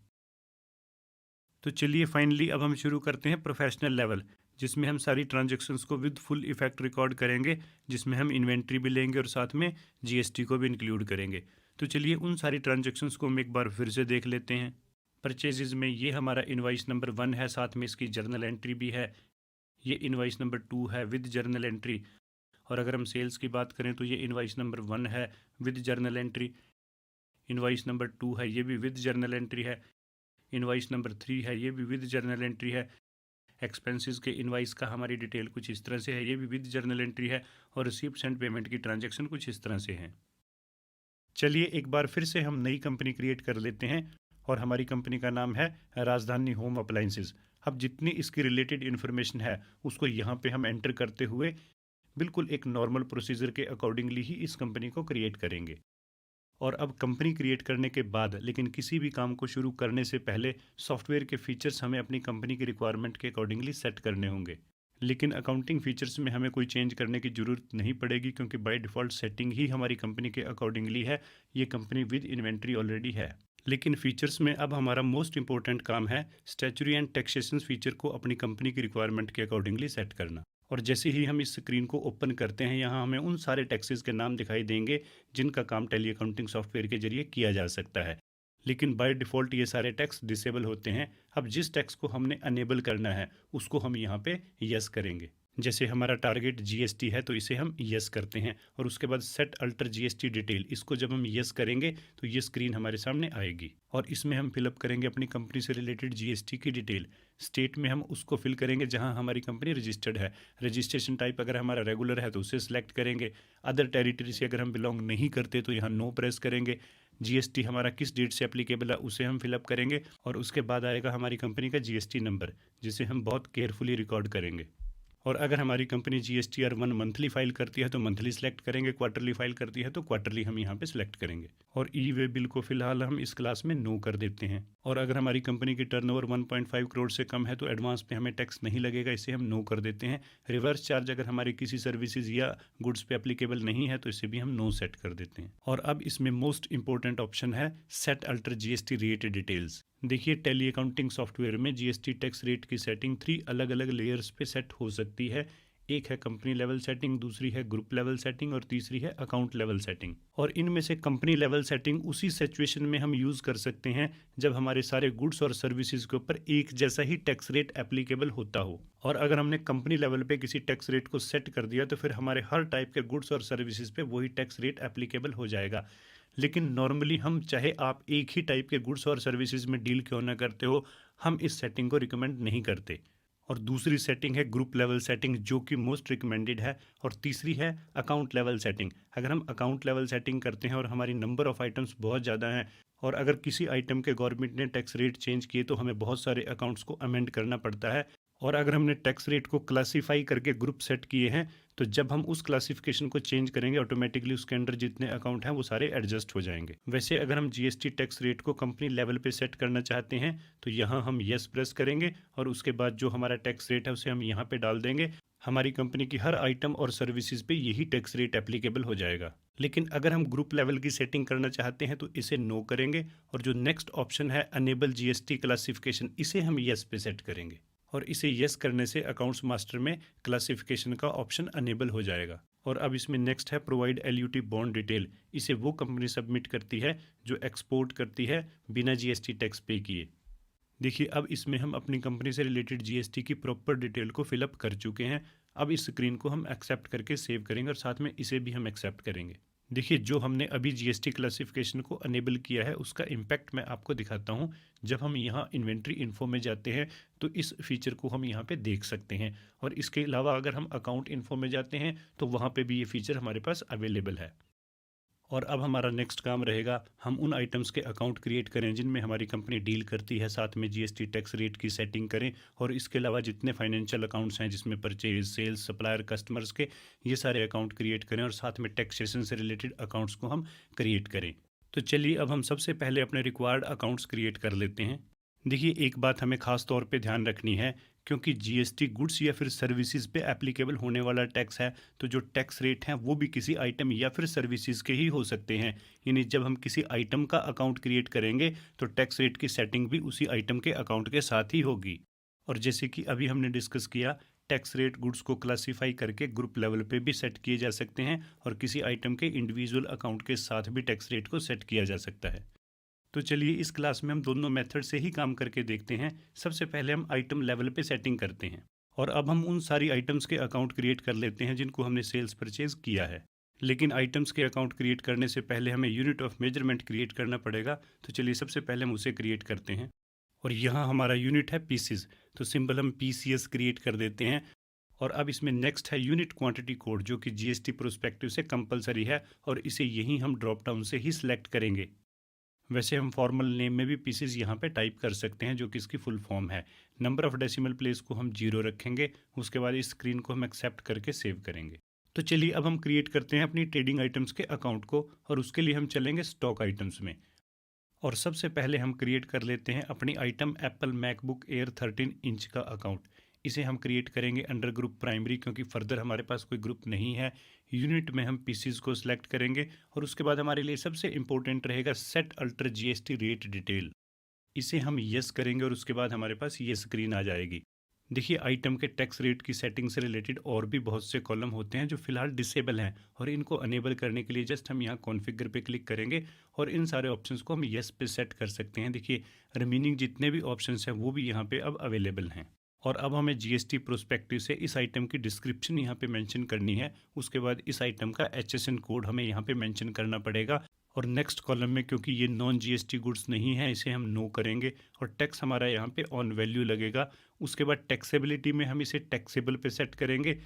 तो चलिए, फाइनली अब हम शुरू करते हैं प्रोफेशनल लेवल। जिसमें हम सारी ट्रांजैक्शंस को विद फुल इफेक्ट रिकॉर्ड करेंगे, जिसमें हम इन्वेंट्री भी लेंगे और साथ में जीएसटी को भी इंक्लूड करेंगे। तो चलिए उन सारी ट्रांजैक्शंस को हम एक बार फिर से देख लेते हैं। परचेजेस में ये हमारा इनवॉइस नंबर 1 है, साथ में इसकी जर्नल एंट्री भी है। ये इनवॉइस नंबर 2 है विद जर्नल एंट्री। और अगर हम सेल्स की बात करें तो ये इनवॉइस नंबर 1 है with journal entry. Invoice number 2 है, ये भी विद जर्नल एंट्री है। इनवॉइस नंबर 3 है, ये भी विद जर्नल एंट्री है। एक्सपेंसेस के इनवॉइस का हमारी डिटेल कुछ इस तरह से है, ये भी विद जर्नल एंट्री है। और रिसीप्ट्स एंड पेमेंट की ट्रांजैक्शन कुछ इस तरह से है। चलिए एक बार फिर से हम नई कंपनी क्रिएट कर लेते हैं और हमारी कंपनी का नाम है राजधानी होम अप्लायंसेस। अब जितनी इसकी रिलेटेड इन्फॉर्मेशन है उसको यहाँ पे हम एंटर करते हुए बिल्कुल एक नॉर्मल प्रोसीजर के अकॉर्डिंगली ही इस कंपनी को क्रिएट करेंगे। और अब कंपनी क्रिएट करने के बाद लेकिन किसी भी काम को शुरू करने से पहले सॉफ्टवेयर के फीचर्स हमें अपनी कंपनी की रिक्वायरमेंट के अकॉर्डिंगली सेट करने होंगे। लेकिन अकाउंटिंग फीचर्स में हमें कोई चेंज करने की ज़रूरत नहीं पड़ेगी, क्योंकि बाय डिफ़ॉल्ट सेटिंग ही हमारी कंपनी के अकॉर्डिंगली है। ये कंपनी विद इन्वेंट्री ऑलरेडी है। लेकिन फीचर्स में अब हमारा मोस्ट इंपॉर्टेंट काम है स्टैच्यूटरी एंड टैक्सेशन फीचर को अपनी कंपनी की रिक्वायरमेंट के अकॉर्डिंगली सेट करना। और जैसे ही हम इस स्क्रीन को ओपन करते हैं, यहाँ हमें उन सारे टैक्सेस के नाम दिखाई देंगे जिनका काम टैली अकाउंटिंग सॉफ्टवेयर के जरिए किया जा सकता है। लेकिन बाय डिफ़ॉल्ट ये सारे टैक्स डिसेबल होते हैं। अब जिस टैक्स को हमने अनेबल करना है उसको हम यहाँ पे यस करेंगे। जैसे हमारा टारगेट जीएसटी है तो इसे हम यस करते हैं, और उसके बाद सेट अल्टर जीएसटी डिटेल, इसको जब हम यस करेंगे तो ये स्क्रीन हमारे सामने आएगी और इसमें हम फिलअप करेंगे अपनी कंपनी से रिलेटेड जीएसटी की डिटेल। स्टेट में हम उसको फिल करेंगे जहां हमारी कंपनी रजिस्टर्ड है। रजिस्ट्रेशन टाइप अगर हमारा रेगुलर है तो उसे सिलेक्ट करेंगे। अदर टेरिटरी से अगर हम बिलोंग नहीं करते तो यहाँ नो प्रेस करेंगे। जीएसटी हमारा किस डेट से एप्लीकेबल है उसे हम फिलअप करेंगे, और उसके बाद आएगा हमारी कंपनी का जीएसटी नंबर, जिसे हम बहुत केयरफुली रिकॉर्ड करेंगे। और अगर हमारी कंपनी जीएसटीआर 1 मंथली फाइल करती है तो मंथली सेलेक्ट करेंगे, क्वार्टरली फाइल करती है तो क्वार्टरली हम यहाँ पे सिलेक्ट करेंगे। और ई वे बिल को फिलहाल हम इस क्लास में नो कर देते हैं। और अगर हमारी कंपनी की टर्नओवर 1.5 करोड़ से कम है तो एडवांस पे हमें टैक्स नहीं लगेगा, इसे हम नो कर देते हैं। रिवर्स चार्ज अगर हमारी किसी सर्विसेज या गुड्स पे एप्लीकेबल नहीं है तो इसे भी हम नो सेट कर देते हैं। और अब इसमें मोस्ट इंपॉर्टेंट ऑप्शन है set alter GST rate details. देखिए टैली अकाउंटिंग सॉफ्टवेयर में जीएसटी टैक्स रेट की सेटिंग 3 अलग अलग लेयर्स पे सेट हो सकती है। एक है कंपनी लेवल सेटिंग, दूसरी है ग्रुप लेवल सेटिंग और तीसरी है अकाउंट लेवल सेटिंग। और इनमें से कंपनी लेवल सेटिंग उसी सिचुएशन में हम यूज़ कर सकते हैं जब हमारे सारे गुड्स और सर्विसेज के ऊपर एक जैसा ही टैक्स रेट एप्लीकेबल होता हो। और अगर हमने कंपनी लेवल पे किसी टैक्स रेट को सेट कर दिया तो फिर हमारे हर टाइप के गुड्स और सर्विसेज पे वही टैक्स रेट एप्लीकेबल हो जाएगा। लेकिन नॉर्मली हम चाहे आप एक ही टाइप के गुड्स और सर्विसेज में डील क्यों ना करते हो, हम इस सेटिंग को रिकमेंड नहीं करते। और दूसरी सेटिंग है ग्रुप लेवल सेटिंग, जो कि मोस्ट रिकमेंडेड है। और तीसरी है अकाउंट लेवल सेटिंग। अगर हम अकाउंट लेवल सेटिंग करते हैं और हमारी नंबर ऑफ़ आइटम्स बहुत ज़्यादा हैं और अगर किसी आइटम के गवर्नमेंट ने टैक्स रेट चेंज किए तो हमें बहुत सारे अकाउंट्स को अमेंड करना पड़ता है। और अगर हमने टैक्स रेट को क्लासीफाई करके ग्रुप सेट किए हैं तो जब हम उस क्लासिफिकेशन को चेंज करेंगे ऑटोमेटिकली उसके अंडर जितने अकाउंट हैं वो सारे एडजस्ट हो जाएंगे। वैसे अगर हम जीएसटी टैक्स रेट को कंपनी लेवल पे सेट करना चाहते हैं तो यहाँ हम यस प्रेस करेंगे और उसके बाद जो हमारा टैक्स रेट है उसे हम यहाँ पे डाल देंगे। हमारी कंपनी की हर आइटम और सर्विसेज पे यही टैक्स रेट एप्लीकेबल हो जाएगा। लेकिन अगर हम ग्रुप लेवल की सेटिंग करना चाहते हैं तो इसे नो करेंगे और जो नेक्स्ट ऑप्शन है अनेबल जीएसटी क्लासिफिकेशन, इसे हम यस पे सेट करेंगे। और इसे यस करने से अकाउंट्स मास्टर में क्लासिफिकेशन का ऑप्शन अनेबल हो जाएगा। और अब इसमें नेक्स्ट है प्रोवाइड एलयूटी बॉन्ड डिटेल। इसे वो कंपनी सबमिट करती है जो एक्सपोर्ट करती है बिना जीएसटी टैक्स पे किए। देखिए अब इसमें हम अपनी कंपनी से रिलेटेड जीएसटी की प्रॉपर डिटेल को फिलअप कर चुके हैं। अब इस स्क्रीन को हम एक्सेप्ट करके सेव करेंगे और साथ में इसे भी हम एक्सेप्ट करेंगे। देखिए जो हमने अभी जीएसटी क्लासिफिकेशन को अनेबल किया है उसका इम्पैक्ट मैं आपको दिखाता हूँ। जब हम यहाँ इन्वेंट्री इन्फो में जाते हैं तो इस फीचर को हम यहाँ पे देख सकते हैं। और इसके अलावा अगर हम अकाउंट इन्फो में जाते हैं तो वहाँ पे भी ये फीचर हमारे पास अवेलेबल है। और अब हमारा नेक्स्ट काम रहेगा हम उन आइटम्स के अकाउंट क्रिएट करें जिनमें हमारी कंपनी डील करती है, साथ में जीएसटी टैक्स रेट की सेटिंग करें और इसके अलावा जितने फाइनेंशियल अकाउंट्स हैं जिसमें परचेज, सेल्स, सप्लायर, कस्टमर्स के, ये सारे अकाउंट क्रिएट करें और साथ में टैक्सेशन से रिलेटेड अकाउंट्स को हम क्रिएट करें। तो चलिए अब हम सबसे पहले अपने रिक्वायर्ड अकाउंट्स क्रिएट कर लेते हैं। देखिए एक बात हमें ख़ास तौर पे ध्यान रखनी है, क्योंकि जीएसटी गुड्स या फिर सर्विसेज पे एप्लीकेबल होने वाला टैक्स है तो जो टैक्स रेट हैं वो भी किसी आइटम या फिर सर्विसेज के ही हो सकते हैं। यानी जब हम किसी आइटम का अकाउंट क्रिएट करेंगे तो टैक्स रेट की सेटिंग भी उसी आइटम के अकाउंट के साथ ही होगी। और जैसे कि अभी हमने डिस्कस किया टैक्स रेट गुड्स को क्लासीफाई करके ग्रुप लेवल पे भी सेट किए जा सकते हैं और किसी आइटम के इंडिविजुअल अकाउंट के साथ भी टैक्स रेट को सेट किया जा सकता है। तो चलिए इस क्लास में हम दोनों मेथड से ही काम करके देखते हैं। सबसे पहले हम आइटम लेवल पे सेटिंग करते हैं और अब हम उन सारी आइटम्स के अकाउंट क्रिएट कर लेते हैं जिनको हमने सेल्स परचेज किया है। लेकिन आइटम्स के अकाउंट क्रिएट करने से पहले हमें यूनिट ऑफ मेजरमेंट क्रिएट करना पड़ेगा। तो चलिए सबसे पहले हम उसे क्रिएट करते हैं और यहाँ हमारा यूनिट है पीसीज, तो सिंबल हम पीसीएस क्रिएट कर देते हैं। और अब इसमें नेक्स्ट है यूनिट क्वांटिटी कोड जो कि जीएसटी प्रोस्पेक्टिव से कंपलसरी है और इसे यहीं हम ड्रॉप डाउन से ही सिलेक्ट करेंगे। वैसे हम फॉर्मल नेम में भी पीसेस यहाँ पे टाइप कर सकते हैं जो कि इसकी फुल फॉर्म है। नंबर ऑफ डेसिमल प्लेस को हम 0 रखेंगे। उसके बाद इस स्क्रीन को हम एक्सेप्ट करके सेव करेंगे। तो चलिए अब हम क्रिएट करते हैं अपनी ट्रेडिंग आइटम्स के अकाउंट को और उसके लिए हम चलेंगे स्टॉक आइटम्स में। और सबसे पहले हम क्रिएट कर लेते हैं अपनी item Apple MacBook air 13 inch का अकाउंट। इसे हम क्रिएट करेंगे अंडर ग्रुप प्राइमरी क्योंकि फर्दर हमारे पास कोई ग्रुप नहीं है। यूनिट में हम पीसीज को सिलेक्ट करेंगे और उसके बाद हमारे लिए सबसे इंपॉर्टेंट रहेगा set alter GST rate detail. इसे हम यस करेंगे और उसके बाद हमारे पास ये स्क्रीन आ जाएगी। देखिए आइटम के टैक्स रेट की सेटिंग से रिलेटेड और भी बहुत से कॉलम होते हैं जो फिलहाल डिसेबल हैं और इनको अनेबल करने के लिए जस्ट हम यहाँ कॉन्फ़िगर पे क्लिक करेंगे और इन सारे ऑप्शंस को हम यस पे सेट कर सकते हैं। देखिए रिमेनिंग जितने भी ऑप्शंस हैं वो भी यहाँ पे अब अवेलेबल हैं। और अब हमें जीएसटी प्रोस्पेक्टिव से इस आइटम की डिस्क्रिप्शन यहाँ पे मेंशन करनी है। उसके बाद इस आइटम का एचएसएन कोड हमें यहाँ पे मेंशन करना पड़ेगा। और नेक्स्ट कॉलम में क्योंकि ये नॉन जीएसटी गुड्स नहीं है इसे हम नो करेंगे और टैक्स हमारा यहाँ पे ऑन वैल्यू लगेगा। उसके बाद टैक्सेबिलिटी में हम इसे टैक्सेबल पे सेट करेंगे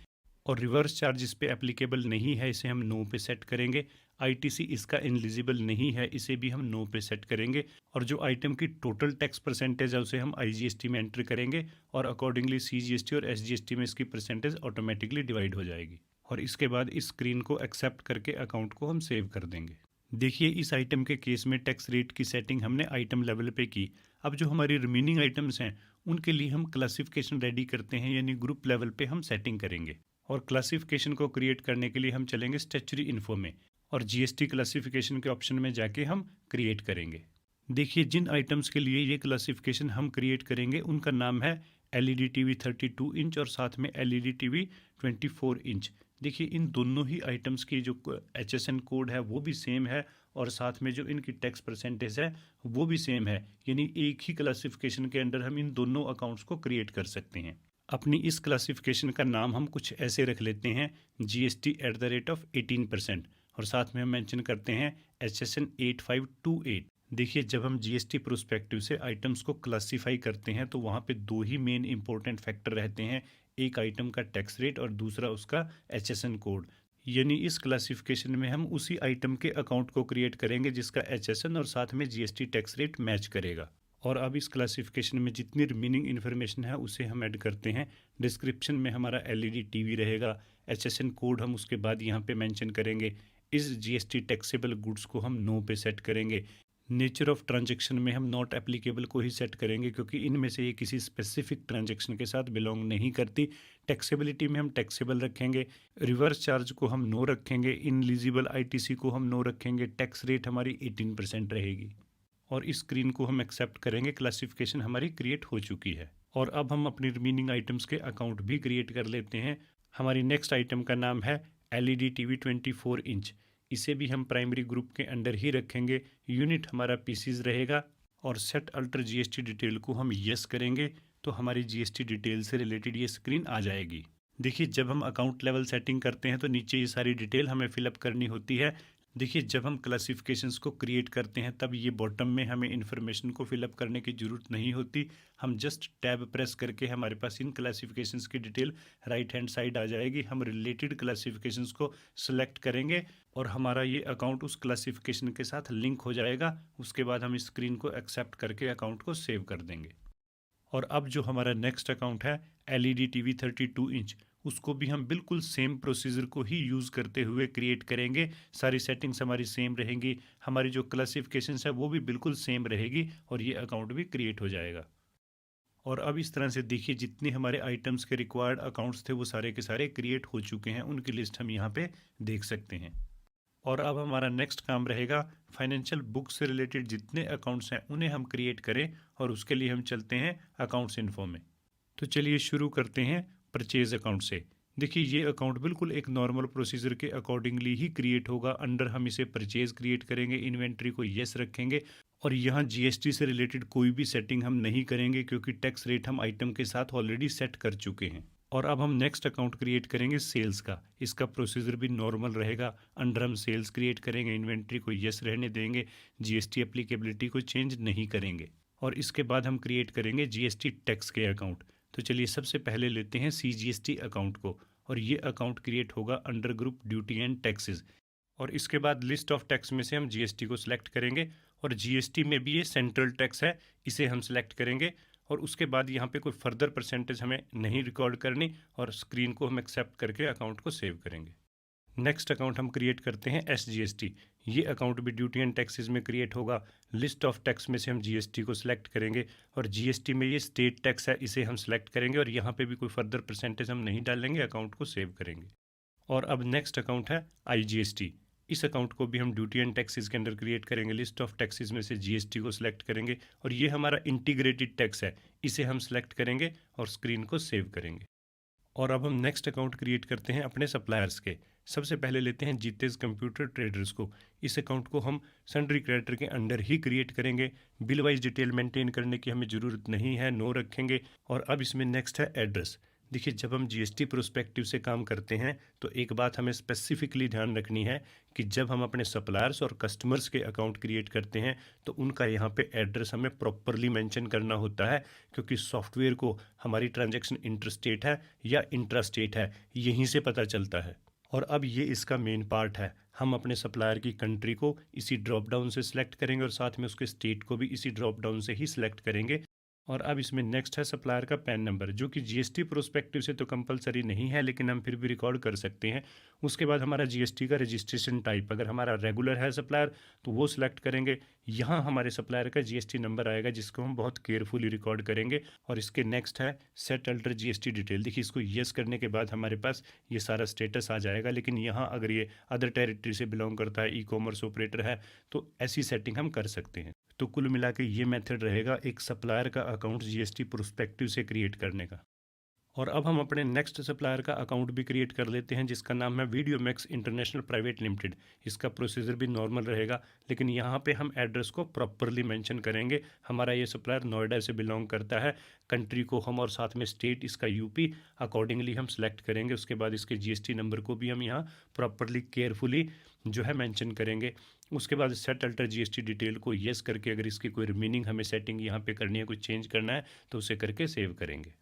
और रिवर्स चार्ज इस पे एप्लीकेबल नहीं है, इसे हम नो पे सेट करेंगे। आईटीसी इसका एलिजिबल नहीं है, इसे भी हम नो पे सेट करेंगे। और जो आइटम की टोटल टैक्स परसेंटेज है उसे हम आईजीएसटी में एंटर करेंगे और अकॉर्डिंगली सीजीएसटी और एसजीएसटी में इसकी परसेंटेज ऑटोमेटिकली डिवाइड हो जाएगी। और इसके बाद इस स्क्रीन को एक्सेप्ट करके अकाउंट को हम सेव कर देंगे। देखिए इस आइटम के केस में टैक्स रेट की सेटिंग हमने आइटम लेवल पे की। अब जो हमारी रिमेनिंग आइटम्स हैं उनके लिए हम क्लासिफिकेशन रेडी करते हैं, यानी ग्रुप लेवल पे हम सेटिंग करेंगे। और क्लासिफिकेशन को क्रिएट करने के लिए हम चलेंगे स्टैट्यूटरी इन्फो में और जीएसटी क्लासिफिकेशन के ऑप्शन में जाके हम क्रिएट करेंगे। देखिए जिन आइटम्स के लिए ये क्लासिफिकेशन हम क्रिएट करेंगे उनका नाम है एलईडी टीवी 32 इंच और साथ में एलईडी टीवी 24 इंच। देखिए इन दोनों ही आइटम्स की जो एचएसएन कोड है वो भी सेम है और साथ में जो इनकी टैक्स परसेंटेज है वो भी सेम है, यानी एक ही क्लासिफिकेशन के अंडर हम इन दोनों अकाउंट्स को क्रिएट कर सकते हैं। अपनी इस क्लासिफिकेशन का नाम हम कुछ ऐसे रख लेते हैं GST@18% और साथ में हम मेंशन करते हैं HSN 8528। देखिए जब हम जीएसटी प्रोस्पेक्टिव से आइटम्स को क्लासीफाई करते हैं तो वहाँ पे दो ही मेन इंपॉर्टेंट फैक्टर रहते हैं, एक आइटम का टैक्स रेट और दूसरा उसका एचएसएन कोड। यानी इस क्लासिफिकेशन में हम उसी आइटम के अकाउंट को क्रिएट करेंगे जिसका एचएसएन और साथ में जीएसटी टैक्स रेट मैच करेगा। और अब इस क्लासिफिकेशन में जितनी रिमेनिंग इन्फॉर्मेशन है उसे हम ऐड करते हैं। डिस्क्रिप्शन में हमारा एलईडी टीवी रहेगा, एचएसएन कोड हम उसके बाद यहाँ पे मेंशन करेंगे। इस जीएसटी टैक्सेबल गुड्स को हम नो पे सेट करेंगे। नेचर ऑफ ट्रांजैक्शन में हम नॉट एप्लीकेबल को ही सेट करेंगे क्योंकि इनमें से ये किसी स्पेसिफिक ट्रांजैक्शन के साथ बिलोंग नहीं करती। टैक्सेबिलिटी में हम टैक्सेबल रखेंगे, रिवर्स चार्ज को हम नो रखेंगे, इनएलिजिबल आईटीसी को हम नो रखेंगे, टैक्स रेट हमारी 18% रहेगी। और इस स्क्रीन को हम एक्सेप्ट करेंगे, क्लासिफिकेशन हमारी क्रिएट हो चुकी है। और अब हम अपनी रिमेनिंग आइटम्स के अकाउंट भी क्रिएट कर लेते हैं। हमारी नेक्स्ट आइटम का नाम है एलईडी टीवी 24 इंच। इसे भी हम प्राइमरी ग्रुप के अंडर ही रखेंगे। यूनिट हमारा पीसीज रहेगा और सेट अल्टर जीएसटी डिटेल को हम यस करेंगे तो हमारी जीएसटी डिटेल से रिलेटेड ये स्क्रीन आ जाएगी। देखिए जब हम अकाउंट लेवल सेटिंग करते हैं तो नीचे ये सारी डिटेल हमें फिलअप करनी होती है। देखिए जब हम क्लासिफिकेशंस को क्रिएट करते हैं तब ये बॉटम में हमें इन्फॉर्मेशन को फिलअप करने की ज़रूरत नहीं होती। हम जस्ट टैब प्रेस करके हमारे पास इन क्लासिफिकेशंस की डिटेल राइट हैंड साइड आ जाएगी। हम रिलेटेड क्लासिफिकेशंस को सिलेक्ट करेंगे और हमारा ये अकाउंट उस क्लासिफिकेशन के साथ लिंक हो जाएगा। उसके बाद हम इस स्क्रीन को एक्सेप्ट करके अकाउंट को सेव कर देंगे। और अब जो हमारा नेक्स्ट अकाउंट है एलईडी टीवी 32 इंच, उसको भी हम बिल्कुल सेम प्रोसीजर को ही यूज़ करते हुए क्रिएट करेंगे। सारी सेटिंग्स हमारी सेम रहेंगी, हमारी जो क्लासिफिकेशंस है वो भी बिल्कुल सेम रहेगी और ये अकाउंट भी क्रिएट हो जाएगा। और अब इस तरह से देखिए जितने हमारे आइटम्स के रिक्वायर्ड अकाउंट्स थे वो सारे के सारे क्रिएट हो चुके हैं, उनकी लिस्ट हम यहाँ पे देख सकते हैं। और अब हमारा नेक्स्ट काम रहेगा फाइनेंशियल बुक से रिलेटेड जितने अकाउंट्स हैं उन्हें हम क्रिएट करें और उसके लिए हम चलते हैं अकाउंट्स इन्फो में। तो चलिए शुरू करते हैं। परचेज अकाउंट से। देखिए ये अकाउंट बिल्कुल एक नॉर्मल प्रोसीजर के अकॉर्डिंगली ही क्रिएट होगा। अंडर हम इसे परचेज क्रिएट करेंगे, इन्वेंट्री को येस रखेंगे और यहाँ जीएसटी से रिलेटेड कोई भी सेटिंग हम नहीं करेंगे क्योंकि टैक्स रेट हम आइटम के साथ ऑलरेडी सेट कर चुके हैं। और अब हम नेक्स्ट अकाउंट क्रिएट करेंगे सेल्स का। इसका प्रोसीजर भी नॉर्मल रहेगा। अंडर हम सेल्स क्रिएट करेंगे, इन्वेंट्री को येस रहने देंगे, जीएसटी एप्लीकेबिलिटी को चेंज नहीं करेंगे और इसके बाद हम क्रिएट करेंगे जीएसटी टैक्स के अकाउंट। तो चलिए सबसे पहले लेते हैं सीजीएसटी अकाउंट को और ये अकाउंट क्रिएट होगा under group duty and taxes. और इसके बाद लिस्ट ऑफ टैक्स में से हम जीएसटी को सिलेक्ट करेंगे और जीएसटी में भी ये सेंट्रल टैक्स है, इसे हम सिलेक्ट करेंगे और उसके बाद यहाँ पे कोई फर्दर परसेंटेज हमें नहीं रिकॉर्ड करनी और स्क्रीन को हम एक्सेप्ट करके अकाउंट को सेव करेंगे। नेक्स्ट अकाउंट हम क्रिएट करते हैं एसजीएसटी। ये अकाउंट भी ड्यूटी एंड टैक्सेस में क्रिएट होगा। लिस्ट ऑफ टैक्स में से हम जीएसटी को सिलेक्ट करेंगे और जीएसटी में ये स्टेट टैक्स है, इसे हम सिलेक्ट करेंगे और यहाँ पे भी कोई फर्दर परसेंटेज हम नहीं डालेंगे, अकाउंट को सेव करेंगे। और अब नेक्स्ट अकाउंट है आईजीएसटी। इस अकाउंट को भी हम ड्यूटी एंड टैक्सेस के अंडर क्रिएट करेंगे। लिस्ट ऑफ टैक्सेस में से जीएसटी को सिलेक्ट करेंगे और ये हमारा इंटीग्रेटेड टैक्स है, इसे हम सिलेक्ट करेंगे और स्क्रीन को सेव करेंगे। और अब हम नेक्स्ट अकाउंट क्रिएट करते हैं अपने सप्लायर्स के। सबसे पहले लेते हैं जीतेज कंप्यूटर ट्रेडर्स को। इस अकाउंट को हम सन्ड्री क्रेडिटर के अंडर ही क्रिएट करेंगे। बिल वाइज डिटेल मेंटेन करने की हमें ज़रूरत नहीं है, नो रखेंगे। और अब इसमें नेक्स्ट है एड्रेस। देखिए जब हम जीएसटी प्रोस्पेक्टिव से काम करते हैं तो एक बात हमें स्पेसिफिकली ध्यान रखनी है कि जब हम अपने सप्लायर्स और कस्टमर्स के अकाउंट क्रिएट करते हैं तो उनका यहाँ पे एड्रेस हमें प्रॉपरली मेंशन करना होता है, क्योंकि सॉफ्टवेयर को हमारी ट्रांजैक्शन इंटरस्टेट है या इंट्रास्टेट है यहीं से पता चलता है। और अब ये इसका मेन पार्ट है। हम अपने सप्लायर की कंट्री को इसी ड्रॉप डाउन से सिलेक्ट करेंगे और साथ में उसके स्टेट को भी इसी ड्रॉप डाउन से ही सिलेक्ट करेंगे। और अब इसमें नेक्स्ट है सप्लायर का पैन नंबर, जो कि जीएसटी प्रोस्पेक्टिव से तो कंपलसरी नहीं है लेकिन हम फिर भी रिकॉर्ड कर सकते हैं। उसके बाद हमारा जीएसटी का रजिस्ट्रेशन टाइप, अगर हमारा रेगुलर है सप्लायर तो वो सिलेक्ट करेंगे। यहाँ हमारे सप्लायर का जीएसटी नंबर आएगा जिसको हम बहुत केयरफुली रिकॉर्ड करेंगे। और इसके नेक्स्ट है सेट अल्टर जीएसटी डिटेल। देखिए इसको येस करने के बाद हमारे पास ये सारा स्टेटस आ जाएगा, लेकिन यहाँ अगर ये अदर टेरिटरी से बिलोंग करता है, ई कॉमर्स ऑपरेटर है, तो ऐसी सेटिंग हम कर सकते हैं। तो कुल मिला के ये मेथड रहेगा एक सप्लायर का अकाउंट जीएसटी प्रोस्पेक्टिव से क्रिएट करने का। और अब हम अपने नेक्स्ट सप्लायर का अकाउंट भी क्रिएट कर लेते हैं जिसका नाम है video max international private limited. इसका प्रोसीजर भी नॉर्मल रहेगा, लेकिन यहाँ पे हम एड्रेस को प्रॉपरली मेंशन करेंगे। हमारा ये सप्लायर नोएडा से बिलोंग करता है, कंट्री को हम और साथ में स्टेट इसका यूपी अकॉर्डिंगली हम सेलेक्ट करेंगे। उसके बाद इसके जीएसटी नंबर को भी हम यहाँ प्रॉपरली केयरफुली जो है मेंशन करेंगे। उसके बाद सेट अल्टर जीएसटी डिटेल को येस करके अगर इसकी कोई रिमेनिंग हमें सेटिंग यहाँ पे करनी है, कुछ चेंज करना है, तो उसे करके सेव करेंगे।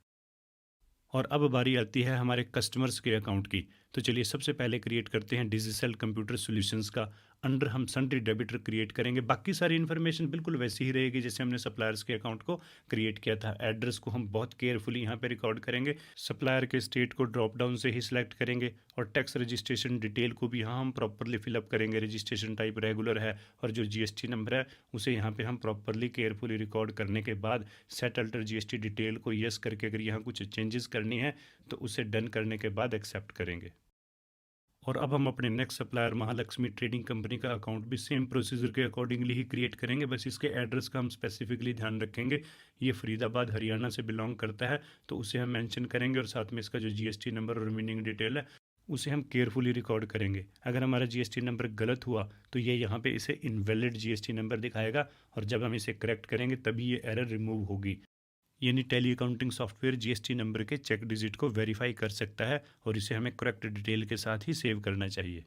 और अब बारी आती है हमारे कस्टमर्स के अकाउंट की। तो चलिए सबसे पहले क्रिएट करते हैं डिजिटल कंप्यूटर सॉल्यूशंस का। अंडर हम सन्ड्री डेबिटर क्रिएट करेंगे। बाकी सारी इन्फॉर्मेशन बिल्कुल वैसी ही रहेगी जैसे हमने सप्लायर्स के अकाउंट को क्रिएट किया था। एड्रेस को हम बहुत केयरफुली यहाँ पे रिकॉर्ड करेंगे। सप्लायर के स्टेट को ड्रॉप डाउन से ही सिलेक्ट करेंगे और टैक्स रजिस्ट्रेशन डिटेल को भी यहाँ हम प्रॉपरली फिलअप करेंगे। रजिस्ट्रेशन टाइप रेगुलर है और जो जीएसटी नंबर है उसे यहाँ पे हम प्रॉपरली केयरफुली रिकॉर्ड करने के बाद सेट अल्टर जीएसटी डिटेल को येस करके अगर यहाँ कुछ चेंजेस करनी है तो उसे डन करने के बाद एक्सेप्ट करेंगे। और अब हम अपने next supplier Mahalakshmi trading company का अकाउंट भी सेम प्रोसीजर के अकॉर्डिंगली ही क्रिएट करेंगे, बस इसके एड्रेस का हम स्पेसिफिकली ध्यान रखेंगे। ये फरीदाबाद हरियाणा से बिलोंग करता है तो उसे हम मेंशन करेंगे और साथ में इसका जो जीएसटी नंबर और रिमेनिंग डिटेल है उसे हम केयरफुली रिकॉर्ड करेंगे। अगर हमारा जीएसटी नंबर गलत हुआ तो ये यहाँ पे इसे इनवैलिड जीएसटी नंबर दिखाएगा और जब हम इसे करेक्ट करेंगे तभी ये एरर रिमूव होगी। यानी tally accounting software GST number के चेक डिजिट को वेरीफाई कर सकता है और इसे हमें करेक्ट डिटेल के साथ ही सेव करना चाहिए।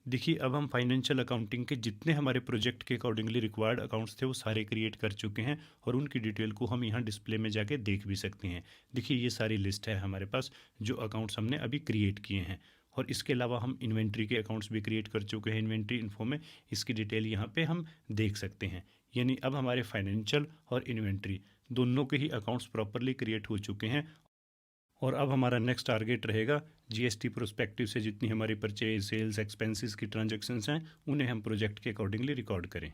देखिए अब हम फाइनेंशियल अकाउंटिंग के जितने हमारे प्रोजेक्ट के अकॉर्डिंगली रिक्वायर्ड अकाउंट्स थे वो सारे क्रिएट कर चुके हैं और उनकी डिटेल को हम यहाँ डिस्प्ले में जाके देख भी सकते हैं। देखिए ये सारी लिस्ट है हमारे पास जो अकाउंट्स हमने अभी क्रिएट किए हैं। और इसके अलावा हम इन्वेंट्री के अकाउंट्स भी क्रिएट कर चुके हैं। इन्वेंट्री इन्फो में इसकी डिटेल यहाँ पे हम देख सकते हैं। यानी अब हमारे फाइनेंशियल और इन्वेंट्री दोनों के ही अकाउंट्स प्रॉपरली क्रिएट हो चुके हैं। और अब हमारा नेक्स्ट टारगेट रहेगा जीएसटी प्रोस्पेक्टिव से जितनी हमारी परचेज सेल्स एक्सपेंसेस की ट्रांजैक्शंस हैं उन्हें हम प्रोजेक्ट के अकॉर्डिंगली रिकॉर्ड करें।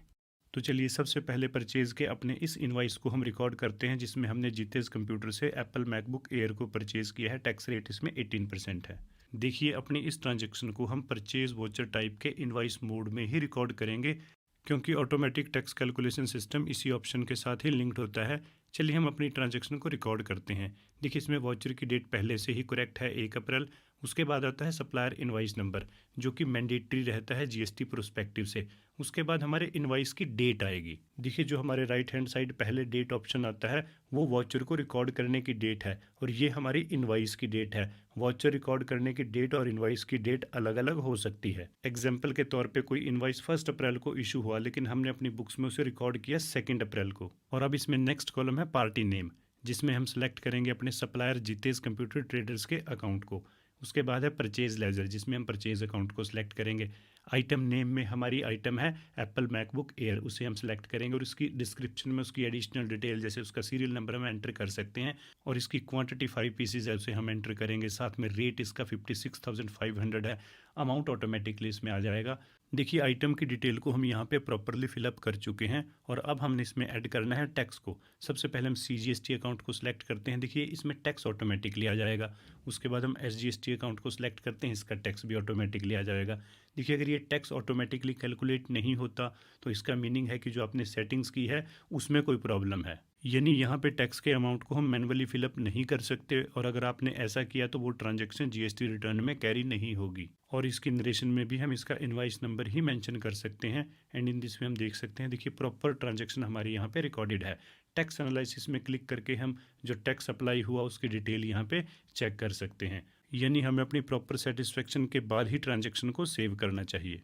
तो चलिए सबसे पहले परचेज के अपने इस इनवाइस को हम रिकॉर्ड करते हैं जिसमें हमने जीतेज कंप्यूटर से एप्पल मैकबुक एयर को परचेज किया है। टैक्स रेट इसमें 18% है। देखिए अपनी इस ट्रांजैक्शन को हम परचेज वोचर टाइप के इनवाइस मोड में ही रिकॉर्ड करेंगे क्योंकि ऑटोमेटिक टैक्स कैलकुलेशन सिस्टम इसी ऑप्शन के साथ ही लिंक्ड होता है। चलिए हम अपनी ट्रांजैक्शन को रिकॉर्ड करते हैं। देखिए इसमें वाउचर की डेट पहले से ही करेक्ट है 1 अप्रैल। उसके बाद आता है सप्लायर इनवाइस नंबर जो कि मैंडेटरी रहता है जीएसटी प्रोस्पेक्टिव से। उसके बाद हमारे इनवाइस की डेट आएगी। देखिए जो हमारे राइट हैंड साइड पहले डेट ऑप्शन आता है वो वाउचर को रिकॉर्ड करने की डेट है और ये हमारी इनवाइस की डेट है। वाउचर रिकॉर्ड करने की डेट और इनवाइस की डेट अलग अलग हो सकती है। एग्जाम्पल के तौर पे कोई इनवाइस 1 अप्रैल को इशू हुआ लेकिन हमने अपनी बुक्स में उसे रिकॉर्ड किया 2 अप्रैल को। और अब इसमें नेक्स्ट कॉलम है पार्टी नेम जिसमें हम सेलेक्ट करेंगे अपने सप्लायर जितेश कंप्यूटर ट्रेडर्स के अकाउंट को। उसके बाद है परचेज लेजर जिसमें हम परचेज अकाउंट को सिलेक्ट करेंगे। आइटम नेम में हमारी आइटम है एप्पल मैकबुक एयर, उसे हम सेलेक्ट करेंगे और उसकी डिस्क्रिप्शन में उसकी एडिशनल डिटेल जैसे उसका सीरियल नंबर हम एंटर कर सकते हैं और इसकी क्वांटिटी 5 पीसीज है उसे हम एंटर करेंगे। साथ में रेट इसका 56,500 है। अमाउंट ऑटोमेटिकली इसमें आ जाएगा। देखिए आइटम की डिटेल को हम यहाँ पे प्रॉपरली फिलअप कर चुके हैं और अब हमने इसमें ऐड करना है टैक्स को। सबसे पहले हम CGST अकाउंट को सिलेक्ट करते हैं। देखिए इसमें टैक्स ऑटोमेटिकली आ जाएगा। उसके बाद हम SGST अकाउंट को सिलेक्ट करते हैं, इसका टैक्स भी ऑटोमेटिकली आ जाएगा। देखिए अगर ये टैक्स ऑटोमेटिकली कैलकुलेट नहीं होता तो इसका मीनिंग है कि जो आपने सेटिंग्स की है उसमें कोई प्रॉब्लम है, यानी यहाँ पे टैक्स के अमाउंट को हम मैनुअली फिलअप नहीं कर सकते और अगर आपने ऐसा किया तो वो ट्रांजैक्शन GST रिटर्न में कैरी नहीं होगी। और इसकी नरेशन में भी हम इसका इनवाइस नंबर ही मेंशन कर सकते हैं एंड इन दिस में हम देख सकते हैं। देखिए प्रॉपर ट्रांजैक्शन हमारी यहाँ पे रिकॉर्डेड है। टैक्स एनालिसिस में क्लिक करके हम जो टैक्स अप्लाई हुआ उसकी डिटेल यहाँ पे चेक कर सकते हैं, यानी हमें अपनी प्रॉपर सेटिस्फेक्शन के बाद ही ट्रांजैक्शन को सेव करना चाहिए।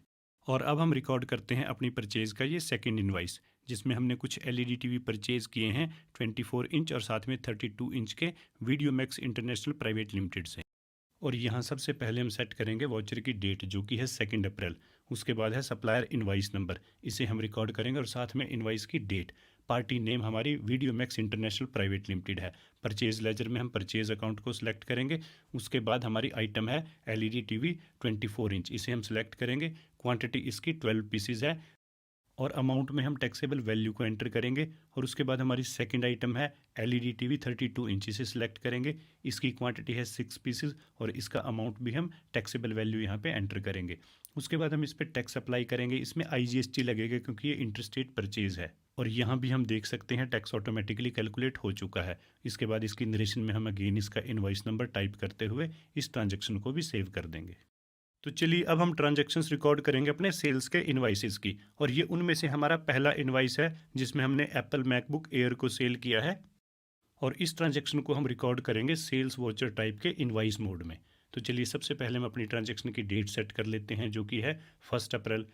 और अब हम रिकॉर्ड करते हैं अपनी परचेज़ का ये सेकंड इनवाइस जिसमें हमने कुछ LED TV परचेज़ किए हैं 24 इंच और साथ में 32 इंच के video max international private limited से। और यहाँ सबसे पहले हम सेट करेंगे वाउचर की डेट जो कि है 2 अप्रैल। उसके बाद है सप्लायर इनवाइस नंबर, इसे हम रिकॉर्ड करेंगे और साथ में इनवाइस की डेट। पार्टी नेम हमारी video max international private limited है। परचेज लेजर में हम परचेज अकाउंट को सिलेक्ट करेंगे। उसके बाद हमारी आइटम है LED TV 24 इंच, इसे हम सिलेक्ट करेंगे। क्वांटिटी इसकी 12 पीसीज है और अमाउंट में हम टैक्सेबल वैल्यू को एंटर करेंगे। और उसके बाद हमारी सेकंड आइटम है LED TV 32 इंच, इसे सिलेक्ट करेंगे। इसकी क्वांटिटी है 6 पीसेस और इसका अमाउंट भी हम टैक्सेबल वैल्यू यहाँ पे एंटर करेंगे। उसके बाद हम इस पर टैक्स अप्लाई करेंगे। इसमें IGST लगेगा क्योंकि ये इंटरस्टेट परचेज है और यहाँ भी हम देख सकते हैं टैक्स ऑटोमेटिकली कैलकुलेट हो चुका है। इसके बाद इसकी नरेशन में हम अगेन इसका इनवॉइस नंबर टाइप करते हुए इस ट्रांजेक्शन को भी सेव कर देंगे। तो चलिए अब हम ट्रांजैक्शंस रिकॉर्ड करेंगे अपने सेल्स के इनवाइसेस की और ये उनमें से हमारा पहला इनवाइस है जिसमें हमने एप्पल मैकबुक एयर को सेल किया है और इस ट्रांजैक्शन को हम रिकॉर्ड करेंगे सेल्स वाउचर टाइप के इनवाइस मोड में। तो चलिए सबसे पहले हम अपनी ट्रांजैक्शन की डेट सेट कर लेते हैं जो कि है 1 अप्रैल।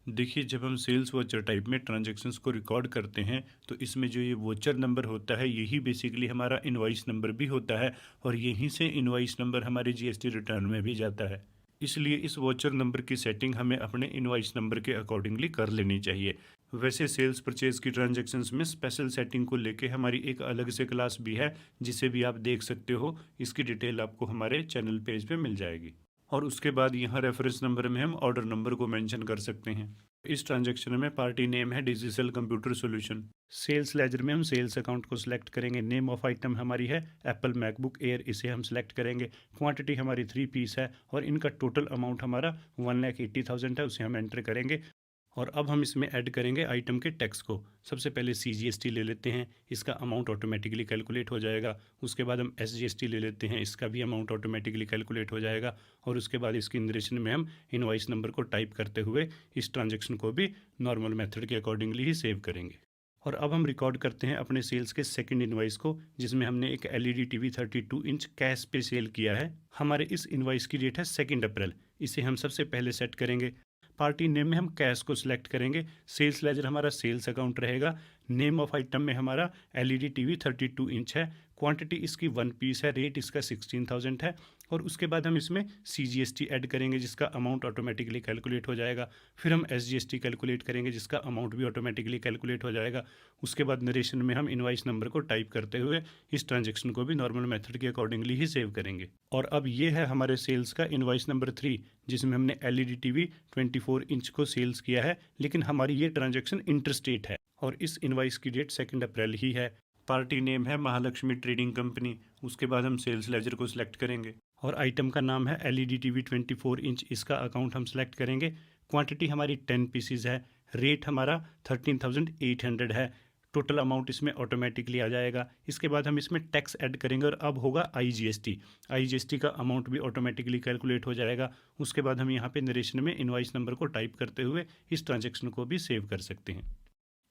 देखिए जब हम सेल्स वाउचर टाइप में ट्रांजैक्शंस को रिकॉर्ड करते हैं तो इसमें जो ये वाउचर नंबर होता है यही बेसिकली हमारा इनवॉइस नंबर भी होता है और यहीं से इनवॉइस नंबर हमारे GST रिटर्न में भी जाता है। इसलिए इस वाउचर नंबर की सेटिंग हमें अपने इनवॉइस नंबर के अकॉर्डिंगली कर लेनी चाहिए। वैसे सेल्स परचेज की ट्रांजैक्शंस में स्पेशल सेटिंग को लेके हमारी एक अलग से क्लास भी है जिसे भी आप देख सकते हो। इसकी डिटेल आपको हमारे चैनल पेज पे मिल जाएगी। और उसके बाद यहाँ रेफरेंस नंबर में हम ऑर्डर नंबर को मेंशन कर सकते हैं। इस ट्रांजैक्शन में पार्टी नेम है digital computer solution. Sales ledger में हम सेल्स अकाउंट को सिलेक्ट करेंगे। नेम ऑफ आइटम हमारी है एप्पल मैकबुक एयर, इसे हम सिलेक्ट करेंगे। क्वांटिटी हमारी 3 पीस है और इनका टोटल अमाउंट हमारा 1,80,000 है, उसे हम एंटर करेंगे। और अब हम इसमें ऐड करेंगे आइटम के टैक्स को। सबसे पहले CGST ले लेते हैं, इसका अमाउंट ऑटोमेटिकली कैलकुलेट हो जाएगा। उसके बाद हम SGST ले लेते हैं, इसका भी अमाउंट ऑटोमेटिकली कैलकुलेट हो जाएगा। और उसके बाद इसकी नरेशन में हम इनवॉइस नंबर को टाइप करते हुए इस ट्रांजेक्शन को भी नॉर्मल मेथड के अकॉर्डिंगली ही सेव करेंगे। और अब हम रिकॉर्ड करते हैं अपने सेल्स के सेकंड इनवॉइस को जिसमें हमने एक LED TV 32 इंच कैश पे सेल किया है। हमारे इस इनवॉइस की डेट है 2 अप्रैल। इसे हम सबसे पहले सेट करेंगे। पार्टी नेम में हम कैश को सिलेक्ट करेंगे। सेल्स लेजर हमारा सेल्स अकाउंट रहेगा। नेम ऑफ आइटम में हमारा LED TV 32 इंच है। क्वांटिटी इसकी 1 पीस है। रेट इसका 16,000 है। और उसके बाद हम इसमें CGST ऐड करेंगे जिसका अमाउंट ऑटोमेटिकली कैलकुलेट हो जाएगा। फिर हम SGST कैलकुलेट करेंगे जिसका अमाउंट भी ऑटोमेटिकली कैलकुलेट हो जाएगा। उसके बाद नरेशन में हम इनवॉइस नंबर को टाइप करते हुए इस ट्रांजेक्शन को भी नॉर्मल मेथड के अकॉर्डिंगली ही सेव करेंगे। और अब ये है हमारे सेल्स का इनवॉइस नंबर 3 जिसमें हमने LED TV 24 इंच को सेल्स किया है, लेकिन हमारी ये ट्रांजेक्शन इंटरस्टेट है और इस इनवॉइस की डेट 2 अप्रैल ही है। पार्टी नेम है महालक्ष्मी ट्रेडिंग कंपनी। उसके बाद हम सेल्स लेजर को सिलेक्ट करेंगे और आइटम का नाम है LED TV 24 इंच, इसका अकाउंट हम सिलेक्ट करेंगे। क्वांटिटी हमारी 10 पीसीज है। रेट हमारा 13,800 है। टोटल अमाउंट इसमें ऑटोमेटिकली आ जाएगा। इसके बाद हम इसमें टैक्स ऐड करेंगे और अब होगा आईजीएसटी का अमाउंट भी ऑटोमेटिकली कैलकुलेट हो जाएगा। उसके बाद हम यहाँ पे नरेशन में इनवॉइस नंबर को टाइप करते हुए इस ट्रांजेक्शन को भी सेव कर सकते हैं।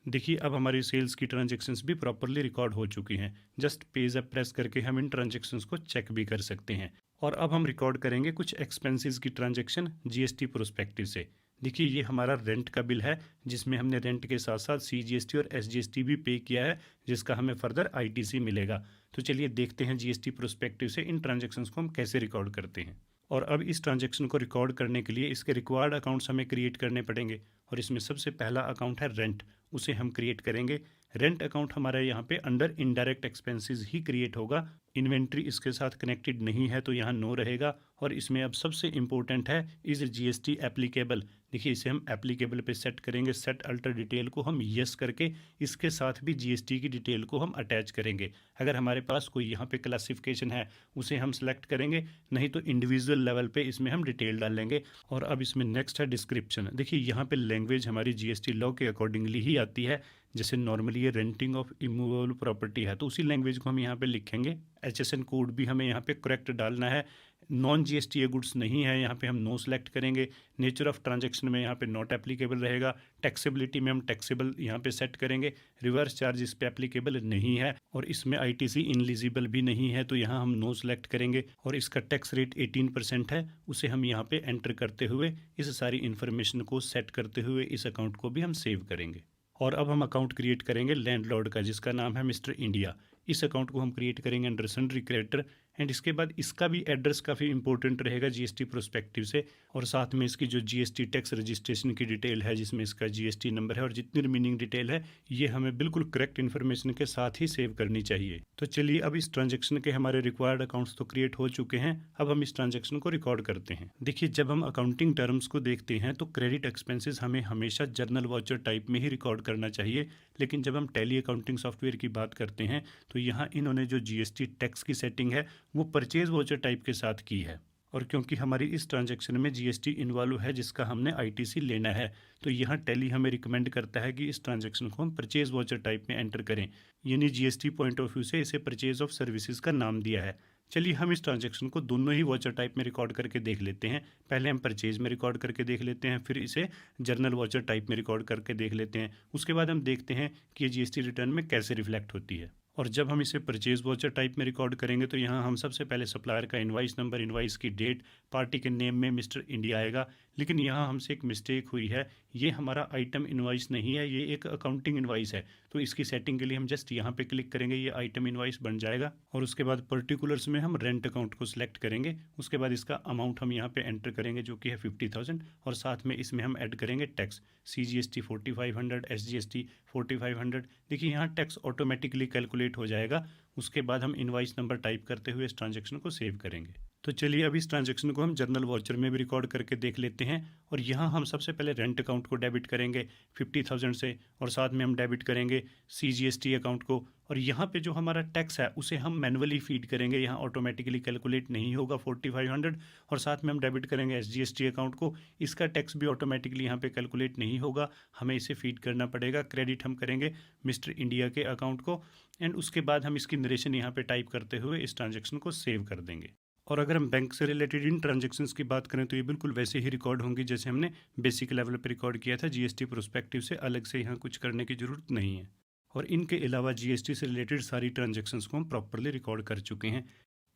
देखिए अब हमारी सेल्स की ट्रांजेक्शन्स भी प्रॉपरली रिकॉर्ड हो चुकी हैं। जस्ट पेज अप प्रेस करके हम इन ट्रांजेक्शन्स को चेक भी कर सकते हैं। और अब हम रिकॉर्ड करेंगे कुछ एक्सपेंसेस की ट्रांजेक्शन जीएसटी प्रोस्पेक्टिव से। देखिए ये हमारा रेंट का बिल है, जिसमें हमने रेंट के साथ साथ सीजीएसटी और एसजीएसटी भी पे किया है, जिसका हमें फर्दर आईटीसी मिलेगा। तो चलिए देखते हैं जीएसटी प्रोस्पेक्टिव से इन ट्रांजेक्शन्स को हम कैसे रिकॉर्ड करते हैं। और अब इस ट्रांजेक्शन को रिकॉर्ड करने के लिए इसके रिक्वायर्ड अकाउंट्स हमें क्रिएट करने पड़ेंगे। और इसमें सबसे पहला अकाउंट है रेंट, उसे हम क्रिएट करेंगे। रेंट अकाउंट हमारा यहाँ पे अंडर इनडायरेक्ट एक्सपेंसेस ही क्रिएट होगा। इन्वेंट्री इसके साथ कनेक्टेड नहीं है तो यहाँ नो रहेगा। और इसमें अब सबसे इंपॉर्टेंट है इज जीएसटी एप्लीकेबल। देखिए इसे हम एप्लीकेबल पे सेट करेंगे। सेट अल्टर डिटेल को हम यस करके इसके साथ भी जीएसटी की डिटेल को हम अटैच करेंगे। अगर हमारे पास कोई यहाँ पे क्लासिफिकेशन है उसे हम सेलेक्ट करेंगे, नहीं तो इंडिविजुअल लेवल पे इसमें हम डिटेल डालेंगे। और अब इसमें नेक्स्ट है डिस्क्रिप्शन। देखिए यहाँ पे लैंग्वेज हमारी जीएसटी लॉ के अकॉर्डिंगली ही आती है। जैसे नॉर्मली ये रेंटिंग ऑफ इमूवेबल प्रॉपर्टी है तो उसी लैंग्वेज को हम यहाँ पे लिखेंगे। एचएसएन कोड भी हमें यहाँ पे करेक्ट डालना है। नॉन जीएसटी गुड्स नहीं है, यहाँ पे हम नो सेलेक्ट करेंगे। नेचर ऑफ ट्रांजैक्शन में यहाँ पे नॉट एप्लीकेबल रहेगा। टैक्सेबिलिटी में हम टैक्सेबल यहाँ पे सेट करेंगे। रिवर्स चार्ज इस पे एप्लीकेबल नहीं है और इसमें आईटीसी इनलिजिबल भी नहीं है तो यहाँ हम नो सेलेक्ट करेंगे। और इसका टैक्स रेट 18% है, उसे हम यहाँ पे एंटर करते हुए इस सारी इन्फॉर्मेशन को सेट करते हुए इस अकाउंट को भी हम सेव करेंगे। और अब हम अकाउंट क्रिएट करेंगे लैंडलॉर्ड का, जिसका नाम है मिस्टर इंडिया। इस अकाउंट को हम क्रिएट करेंगे अंडर सन्ड्री क्रेडिटर। एंड इसके बाद इसका भी एड्रेस काफ़ी इंपॉर्टेंट रहेगा जीएसटी प्रोस्पेक्टिव से। और साथ में इसकी जो जीएसटी टैक्स रजिस्ट्रेशन की डिटेल है, जिसमें इसका जीएसटी नंबर है और जितनी रिमेनिंग डिटेल है, ये हमें बिल्कुल करेक्ट इन्फॉर्मेशन के साथ ही सेव करनी चाहिए। तो चलिए अब इस ट्रांजेक्शन के हमारे रिक्वायर्ड अकाउंट्स तो क्रिएट हो चुके हैं। अब हम इस ट्रांजेक्शन को रिकॉर्ड करते हैं। देखिए जब हम अकाउंटिंग टर्म्स को देखते हैं तो क्रेडिट एक्सपेंसेस हमें हमेशा जर्नल वाउचर टाइप में ही रिकॉर्ड करना चाहिए। लेकिन जब हम टैली अकाउंटिंग सॉफ्टवेयर की बात करते हैं तो यहाँ इन्होंने जो जीएसटी टैक्स की सेटिंग है वो परचेज वाउचर टाइप के साथ की है। और क्योंकि हमारी इस ट्रांजैक्शन में जीएसटी इन्वॉल्व है जिसका हमने आईटीसी लेना है, तो यहाँ टैली हमें रिकमेंड करता है कि इस ट्रांजैक्शन को हम परचेज वाउचर टाइप में एंटर करें। यानी जीएसटी पॉइंट ऑफ व्यू से इसे परचेज ऑफ सर्विसेज का नाम दिया है। चलिए हम इस ट्रांजैक्शन को दोनों ही वाउचर टाइप में रिकॉर्ड करके देख लेते हैं। पहले हम परचेज में रिकॉर्ड करके देख लेते हैं, फिर इसे जर्नल वाउचर टाइप में रिकॉर्ड करके देख लेते हैं। उसके बाद हम देखते हैं कि ये जीएसटी रिटर्न में कैसे रिफ्लेक्ट होती है। और जब हम इसे परचेज वाउचर टाइप में रिकॉर्ड करेंगे तो यहाँ हम सबसे पहले सप्लायर का इनवाइस नंबर, इनवाइस की डेट, पार्टी के नेम में मिस्टर इंडिया आएगा। लेकिन यहाँ हमसे एक मिस्टेक हुई है, ये हमारा आइटम इनवाइस नहीं है, ये एक अकाउंटिंग इनवाइस है। तो इसकी सेटिंग के लिए हम जस्ट यहाँ पे क्लिक करेंगे, ये आइटम इनवाइस बन जाएगा। और उसके बाद पर्टिकुलर्स में हम रेंट अकाउंट को सिलेक्ट करेंगे। उसके बाद इसका अमाउंट हम यहाँ पे एंटर करेंगे जो कि है 50,000। और साथ में इसमें हम ऐड करेंगे टैक्स, CGST 4500, SGST 4500। देखिए यहाँ टैक्स ऑटोमेटिकली कैलकुलेट हो जाएगा। उसके बाद हम इनवाइस नंबर टाइप करते हुए इस ट्रांजेक्शन को सेव करेंगे। तो चलिए अब इस ट्रांजेक्शन को हम जर्नल वाउचर में भी रिकॉर्ड करके देख लेते हैं। और यहाँ हम सबसे पहले रेंट अकाउंट को डेबिट करेंगे 50,000 से, और साथ में हम डेबिट करेंगे CGST अकाउंट को। और यहाँ पे जो हमारा टैक्स है उसे हम मैनुअली फीड करेंगे, यहाँ ऑटोमेटिकली कैलकुलेट नहीं होगा 4500। और साथ में हम डेबिट करेंगे SGST अकाउंट को, इसका टैक्स भी ऑटोमेटिकली यहाँ पे कैलकुलेट नहीं होगा, हमें इसे फीड करना पड़ेगा। क्रेडिट हम करेंगे मिस्टर इंडिया के अकाउंट को। एंड उसके बाद हम इसकी नरेशन यहाँ पे टाइप करते हुए इस ट्रांजेक्शन को सेव कर देंगे। और अगर हम बैंक से रिलेटेड इन ट्रांजेक्शन्स की बात करें तो ये बिल्कुल वैसे ही रिकॉर्ड होंगी जैसे हमने बेसिक लेवल पर रिकॉर्ड किया था। जीएसटी प्रोस्पेक्टिव से अलग से यहाँ कुछ करने की ज़रूरत नहीं है। और इनके अलावा जीएसटी से रिलेटेड सारी ट्रांजेक्शन्स को हम प्रॉपरली रिकॉर्ड कर चुके हैं।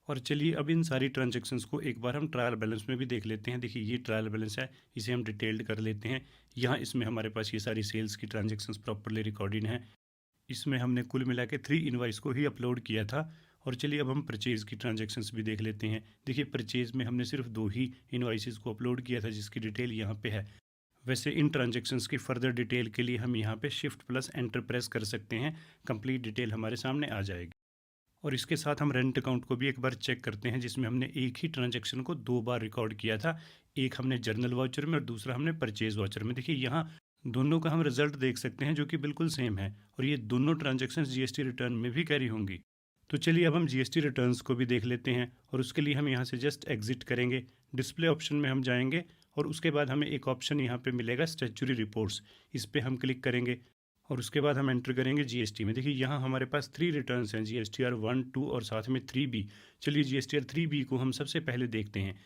और चलिए अब इन सारी ट्रांजेक्शन्स को एक बार हम ट्रायल बैलेंस में भी देख लेते हैं। देखिए ये ट्रायल बैलेंस है, इसे हम डिटेल्ड कर लेते हैं। यहाँ इसमें हमारे पास ये सारी सेल्स की ट्रांजेक्शन्स प्रॉपरली रिकॉर्डेड हैं। इसमें हमने कुल मिला के 3 इनवाइस को ही अपलोड किया था। और चलिए अब हम परचेज़ की ट्रांजैक्शंस भी देख लेते हैं। देखिए परचेज़ में हमने सिर्फ 2 ही इनवाइसेस को अपलोड किया था जिसकी डिटेल यहाँ पे है। वैसे इन ट्रांजैक्शंस की फर्दर डिटेल के लिए हम यहाँ पे शिफ्ट प्लस एंटर प्रेस कर सकते हैं, कंप्लीट डिटेल हमारे सामने आ जाएगी। और इसके साथ हम रेंट अकाउंट को भी एक बार चेक करते हैं जिसमें हमने एक ही ट्रांजैक्शन को 2 बार रिकॉर्ड किया था। एक हमने जर्नल वाउचर में और दूसरा हमने परचेज वाउचर में। देखिए यहाँ दोनों का हम रिजल्ट देख सकते हैं जो कि बिल्कुल सेम है, और ये दोनों ट्रांजैक्शन जीएसटी रिटर्न में भी कैरी होंगी। तो चलिए अब हम जीएसटी रिटर्न्स को भी देख लेते हैं। और उसके लिए हम यहाँ से जस्ट एग्जिट करेंगे, डिस्प्ले ऑप्शन में हम जाएंगे और उसके बाद हमें एक ऑप्शन यहाँ पे मिलेगा स्टैट्यूटरी रिपोर्ट्स, इस पर हम क्लिक करेंगे। और उसके बाद हम एंटर करेंगे जीएसटी में। देखिए यहाँ हमारे पास 3 रिटर्न्स हैं, जीएसटीआर 1, 2 और साथ में 3B। चलिए जीएसटीआर 3B को हम सबसे पहले देखते हैं।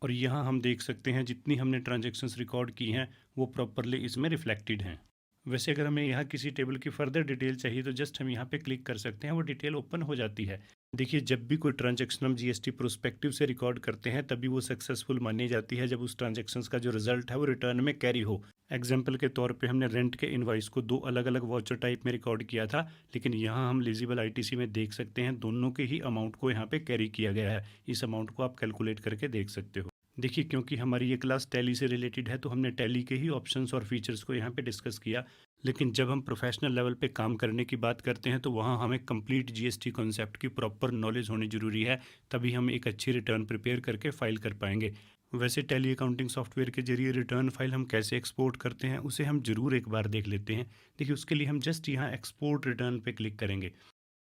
और यहाँ हम देख सकते हैं जितनी हमने ट्रांजैक्शंस रिकॉर्ड की हैं वो प्रॉपरली इसमें रिफ्लेक्टेड हैं। वैसे अगर हमें यहाँ किसी टेबल की फर्दर डिटेल चाहिए तो जस्ट हम यहाँ पे क्लिक कर सकते हैं, वो डिटेल ओपन हो जाती है। देखिए जब भी कोई ट्रांजैक्शन हम जीएसटी प्रोस्पेक्टिव से रिकॉर्ड करते हैं तभी वो सक्सेसफुल मानी जाती है जब उस ट्रांजैक्शंस का जो रिजल्ट है वो रिटर्न में कैरी हो। एग्जाम्पल के तौर पे हमने रेंट के इनवॉइस को 2 अलग अलग वाउचर टाइप में रिकॉर्ड किया था, लेकिन यहाँ हम एलिजिबल आईटीसी में देख सकते हैं दोनों के ही अमाउंट को यहाँ पे कैरी किया गया है। इस अमाउंट को आप कैलकुलेट करके देख सकते हो। देखिए क्योंकि हमारी ये क्लास टैली से रिलेटेड है तो हमने टैली के ही ऑप्शंस और फीचर्स को यहाँ पे डिस्कस किया, लेकिन जब हम प्रोफेशनल लेवल पे काम करने की बात करते हैं तो वहाँ हमें कंप्लीट जीएसटी कॉन्सेप्ट की प्रॉपर नॉलेज होनी ज़रूरी है, तभी हम एक अच्छी रिटर्न प्रिपेयर करके फाइल कर पाएंगे। वैसे टैली अकाउंटिंग सॉफ्टवेयर के जरिए रिटर्न फाइल हम कैसे एक्सपोर्ट करते हैं उसे हम ज़रूर एक बार देख लेते हैं। देखिए उसके लिए हम जस्ट यहाँ एक्सपोर्ट रिटर्न पे क्लिक करेंगे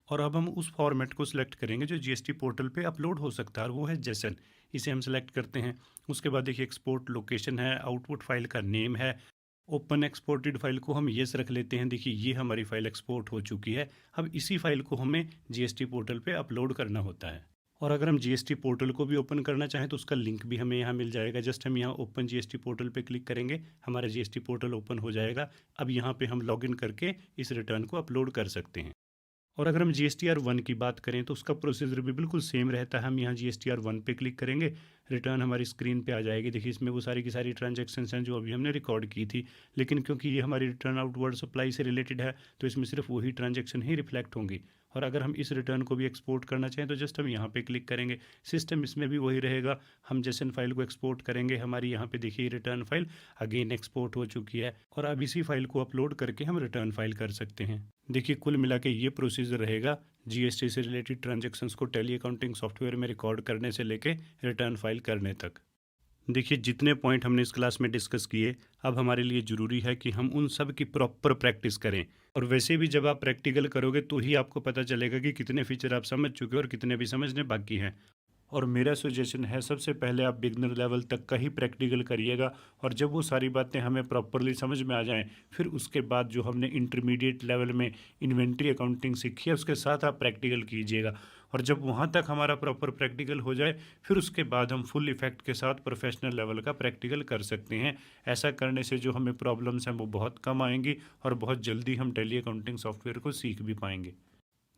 और अब हम उस फॉर्मेट को सिलेक्ट करेंगे जो जीएसटी पोर्टल पे अपलोड हो सकता है और वो है जेसन। इसे हम सेलेक्ट करते हैं। उसके बाद देखिए एक्सपोर्ट लोकेशन है, आउटपुट फाइल का नेम है, ओपन एक्सपोर्टेड फाइल को हम येस रख लेते हैं। देखिए ये हमारी फाइल एक्सपोर्ट हो चुकी है। अब इसी फाइल को हमें जीएसटी पोर्टल पे अपलोड करना होता है। और अगर हम जीएसटी पोर्टल को भी ओपन करना चाहें तो उसका लिंक भी हमें यहाँ मिल जाएगा। जस्ट हम यहाँ ओपन जीएसटी पोर्टल पे क्लिक करेंगे, हमारा जीएसटी पोर्टल ओपन हो जाएगा। अब यहाँ पे हम लॉगिन करके इस रिटर्न को अपलोड कर सकते हैं। और अगर हम जीएसटीआर 1 की बात करें तो उसका प्रोसीजर भी बिल्कुल सेम रहता है। हम यहाँ जीएसटीआर 1 पे क्लिक करेंगे, रिटर्न हमारी स्क्रीन पे आ जाएगी। देखिए इसमें वो सारी की सारी ट्रांजैक्शंस हैं जो अभी हमने रिकॉर्ड की थी, लेकिन क्योंकि ये हमारी रिटर्न आउटवर्ड सप्लाई से रिलेटेड है तो इसमें सिर्फ वही ट्रांजैक्शन ही रिफ्लेक्ट होंगी। और अगर हम इस रिटर्न को भी एक्सपोर्ट करना चाहें तो जस्ट हम यहाँ पे क्लिक करेंगे, सिस्टम इसमें भी वही रहेगा। हम जेसन फाइल को एक्सपोर्ट करेंगे, हमारी यहाँ पे देखिए रिटर्न फाइल अगेन एक्सपोर्ट हो चुकी है और अब इसी फाइल को अपलोड करके हम रिटर्न फाइल कर सकते हैं। देखिए कुल मिला के ये प्रोसीजर रहेगा जीएसटी से रिलेटेड ट्रांजैक्शंस को टैली अकाउंटिंग सॉफ्टवेयर में रिकॉर्ड करने से लेके रिटर्न फाइल करने तक। देखिए जितने पॉइंट हमने इस क्लास में डिस्कस किए, अब हमारे लिए ज़रूरी है कि हम उन सब की प्रॉपर प्रैक्टिस करें। और वैसे भी जब आप प्रैक्टिकल करोगे तो ही आपको पता चलेगा कि कितने फीचर आप समझ चुके हो और कितने भी समझने बाकी हैं। और मेरा सजेशन है सबसे पहले आप बिगनर लेवल तक का ही प्रैक्टिकल करिएगा, और जब वो सारी बातें हमें प्रॉपरली समझ में आ जाएं फिर उसके बाद जो हमने इंटरमीडिएट लेवल में इन्वेंट्री अकाउंटिंग सीखी है उसके साथ आप प्रैक्टिकल कीजिएगा। और जब वहाँ तक हमारा प्रॉपर प्रैक्टिकल हो जाए फिर उसके बाद हम फुल इफेक्ट के साथ प्रोफेशनल लेवल का प्रैक्टिकल कर सकते हैं। ऐसा करने से जो हमें प्रॉब्लम्स हैं वो बहुत कम आएंगी और बहुत जल्दी हम टैली अकाउंटिंग सॉफ्टवेयर को सीख भी पाएंगे।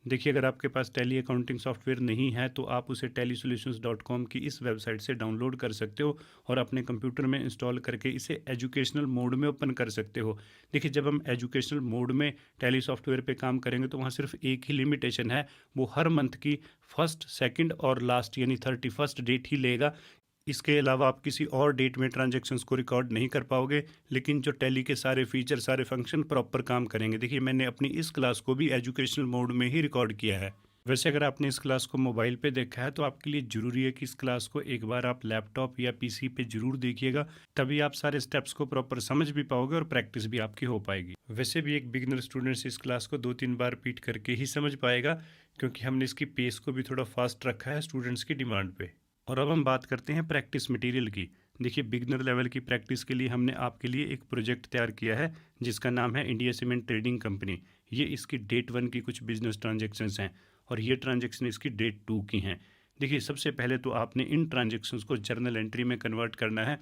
देखिए अगर आपके पास टैली अकाउंटिंग सॉफ्टवेयर नहीं है तो आप उसे tellysolutions.com की इस वेबसाइट से डाउनलोड कर सकते हो और अपने कंप्यूटर में इंस्टॉल करके इसे एजुकेशनल मोड में ओपन कर सकते हो। देखिए जब हम एजुकेशनल मोड में टैली सॉफ्टवेयर पे काम करेंगे तो वहाँ सिर्फ एक ही लिमिटेशन है, वो हर मंथ की फर्स्ट, सेकंड और लास्ट यानी 31st डेट ही लेगा। इसके अलावा आप किसी और डेट में ट्रांजैक्शंस को रिकॉर्ड नहीं कर पाओगे, लेकिन जो टैली के सारे फीचर, सारे फंक्शन प्रॉपर काम करेंगे। देखिए मैंने अपनी इस क्लास को भी एजुकेशनल मोड में ही रिकॉर्ड किया है। वैसे अगर आपने इस क्लास को मोबाइल पे देखा है तो आपके लिए ज़रूरी है कि इस क्लास को एक बार आप लैपटॉप या पीसी पे ज़रूर देखिएगा, तभी आप सारे स्टेप्स को प्रॉपर समझ भी पाओगे और प्रैक्टिस भी आपकी हो पाएगी। वैसे भी एक बिगिनर स्टूडेंट्स इस क्लास को 2-3 बार रिपीट करके ही समझ पाएगा, क्योंकि हमने इसकी पेस को भी थोड़ा फास्ट रखा है स्टूडेंट्स की डिमांड पे। और अब हम बात करते हैं प्रैक्टिस मटेरियल की। देखिए बिगनर लेवल की प्रैक्टिस के लिए हमने आपके लिए एक प्रोजेक्ट तैयार किया है जिसका नाम है इंडिया सीमेंट ट्रेडिंग कंपनी। ये इसकी डेट 1 की कुछ बिजनेस ट्रांजैक्शंस हैं और ये ट्रांजैक्शन इसकी डेट 2 की हैं। देखिए सबसे पहले तो आपने इन ट्रांजैक्शंस को जर्नल एंट्री में कन्वर्ट करना है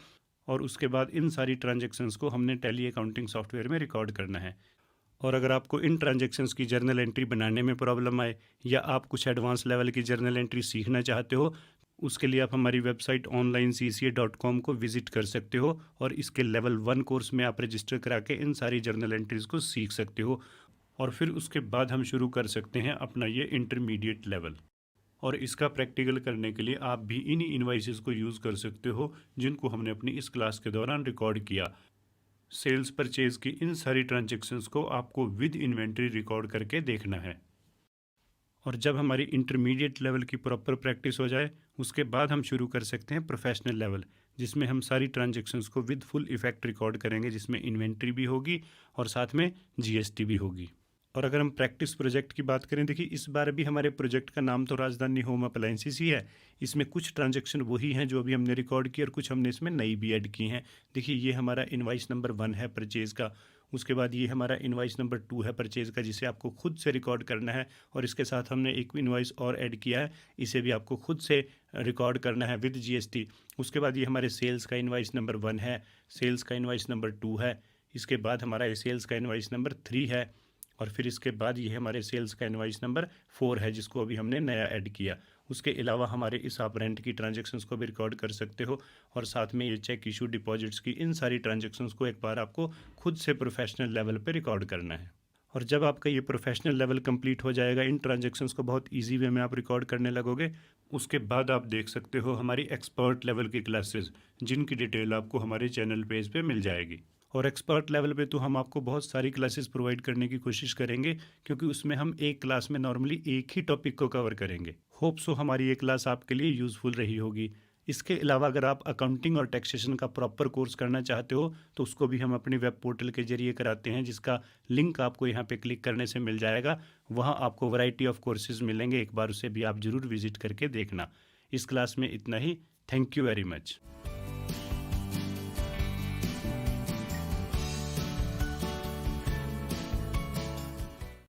और उसके बाद इन सारी ट्रांजैक्शंस को हमने टैली अकाउंटिंग सॉफ्टवेयर में रिकॉर्ड करना है। और अगर आपको इन ट्रांजैक्शंस की जर्नल एंट्री बनाने में प्रॉब्लम आए या आप कुछ एडवांस लेवल की जर्नल एंट्री सीखना चाहते हो, उसके लिए आप हमारी वेबसाइट onlinecca.com को विज़िट कर सकते हो और इसके लेवल 1 कोर्स में आप रजिस्टर करा के इन सारी जर्नल एंट्रीज़ को सीख सकते हो। और फिर उसके बाद हम शुरू कर सकते हैं अपना ये इंटरमीडिएट लेवल। और इसका प्रैक्टिकल करने के लिए आप भी इन इनवाइसेस को यूज़ कर सकते हो जिनको हमने अपनी इस क्लास के दौरान रिकॉर्ड किया। सेल्स परचेज़ की इन सारी ट्रांजेक्शन्स को आपको विद इन्वेंट्री रिकॉर्ड करके देखना है। और जब हमारी इंटरमीडिएट लेवल की प्रॉपर प्रैक्टिस हो जाए उसके बाद हम शुरू कर सकते हैं प्रोफेशनल लेवल, जिसमें हम सारी ट्रांजैक्शंस को विद फुल इफेक्ट रिकॉर्ड करेंगे, जिसमें इन्वेंट्री भी होगी और साथ में जीएसटी भी होगी। और अगर हम प्रैक्टिस प्रोजेक्ट की बात करें, देखिए इस बार भी हमारे प्रोजेक्ट का नाम तो राजधानी होम अप्लायंसेस ही है। इसमें कुछ ट्रांजैक्शन वही हैं जो अभी हमने रिकॉर्ड की और कुछ हमने इसमें नई भी ऐड की हैं। देखिए ये हमारा इनवाइस नंबर 1 है परचेज़ का, उसके बाद ये हमारा इनवाइस नंबर 2 है परचेज़ का, जिसे आपको खुद से रिकॉर्ड करना है। और इसके साथ हमने एक इनवाइस और ऐड किया है, इसे भी आपको खुद से रिकॉर्ड करना है विद जीएसटी। उसके बाद ये हमारे सेल्स का इनवाइस नंबर 1 है, सेल्स का इनवाइस नंबर 2 है, इसके बाद हमारा सेल्स का इनवाइस नंबर 3 है, और फिर इसके बाद ये हमारे सेल्स का इनवाइस नंबर 4 है, जिसको अभी हमने नया ऐड किया। उसके अलावा हमारे इस आप रेंट की ट्रांजैक्शंस को भी रिकॉर्ड कर सकते हो, और साथ में ये चेक इशू, डिपॉजिट्स की, इन सारी ट्रांजैक्शंस को एक बार आपको खुद से प्रोफेशनल लेवल पे रिकॉर्ड करना है। और जब आपका ये प्रोफेशनल लेवल कंप्लीट हो जाएगा, इन ट्रांजैक्शंस को बहुत इजी वे में आप रिकॉर्ड करने लगोगे, उसके बाद आप देख सकते हो हमारी एक्सपर्ट लेवल की क्लासेस, जिनकी डिटेल आपको हमारे चैनल पेज पे मिल जाएगी। और एक्सपर्ट लेवल पे तो हम आपको बहुत सारी क्लासेस प्रोवाइड करने की कोशिश करेंगे, क्योंकि उसमें हम एक क्लास में नॉर्मली एक ही टॉपिक को कवर करेंगे। होप सो हमारी ये क्लास आपके लिए यूज़फुल रही होगी। इसके अलावा अगर आप अकाउंटिंग और टैक्सेशन का प्रॉपर कोर्स करना चाहते हो, तो उसको भी हम अपनी वेब पोर्टल के जरिए कराते हैं, जिसका लिंक आपको यहाँ पे क्लिक करने से मिल जाएगा। वहाँ आपको वैरायटी ऑफ कोर्सेज मिलेंगे, एक बार उसे भी आप ज़रूर विजिट करके देखना। इस क्लास में इतना ही। Thank you very much.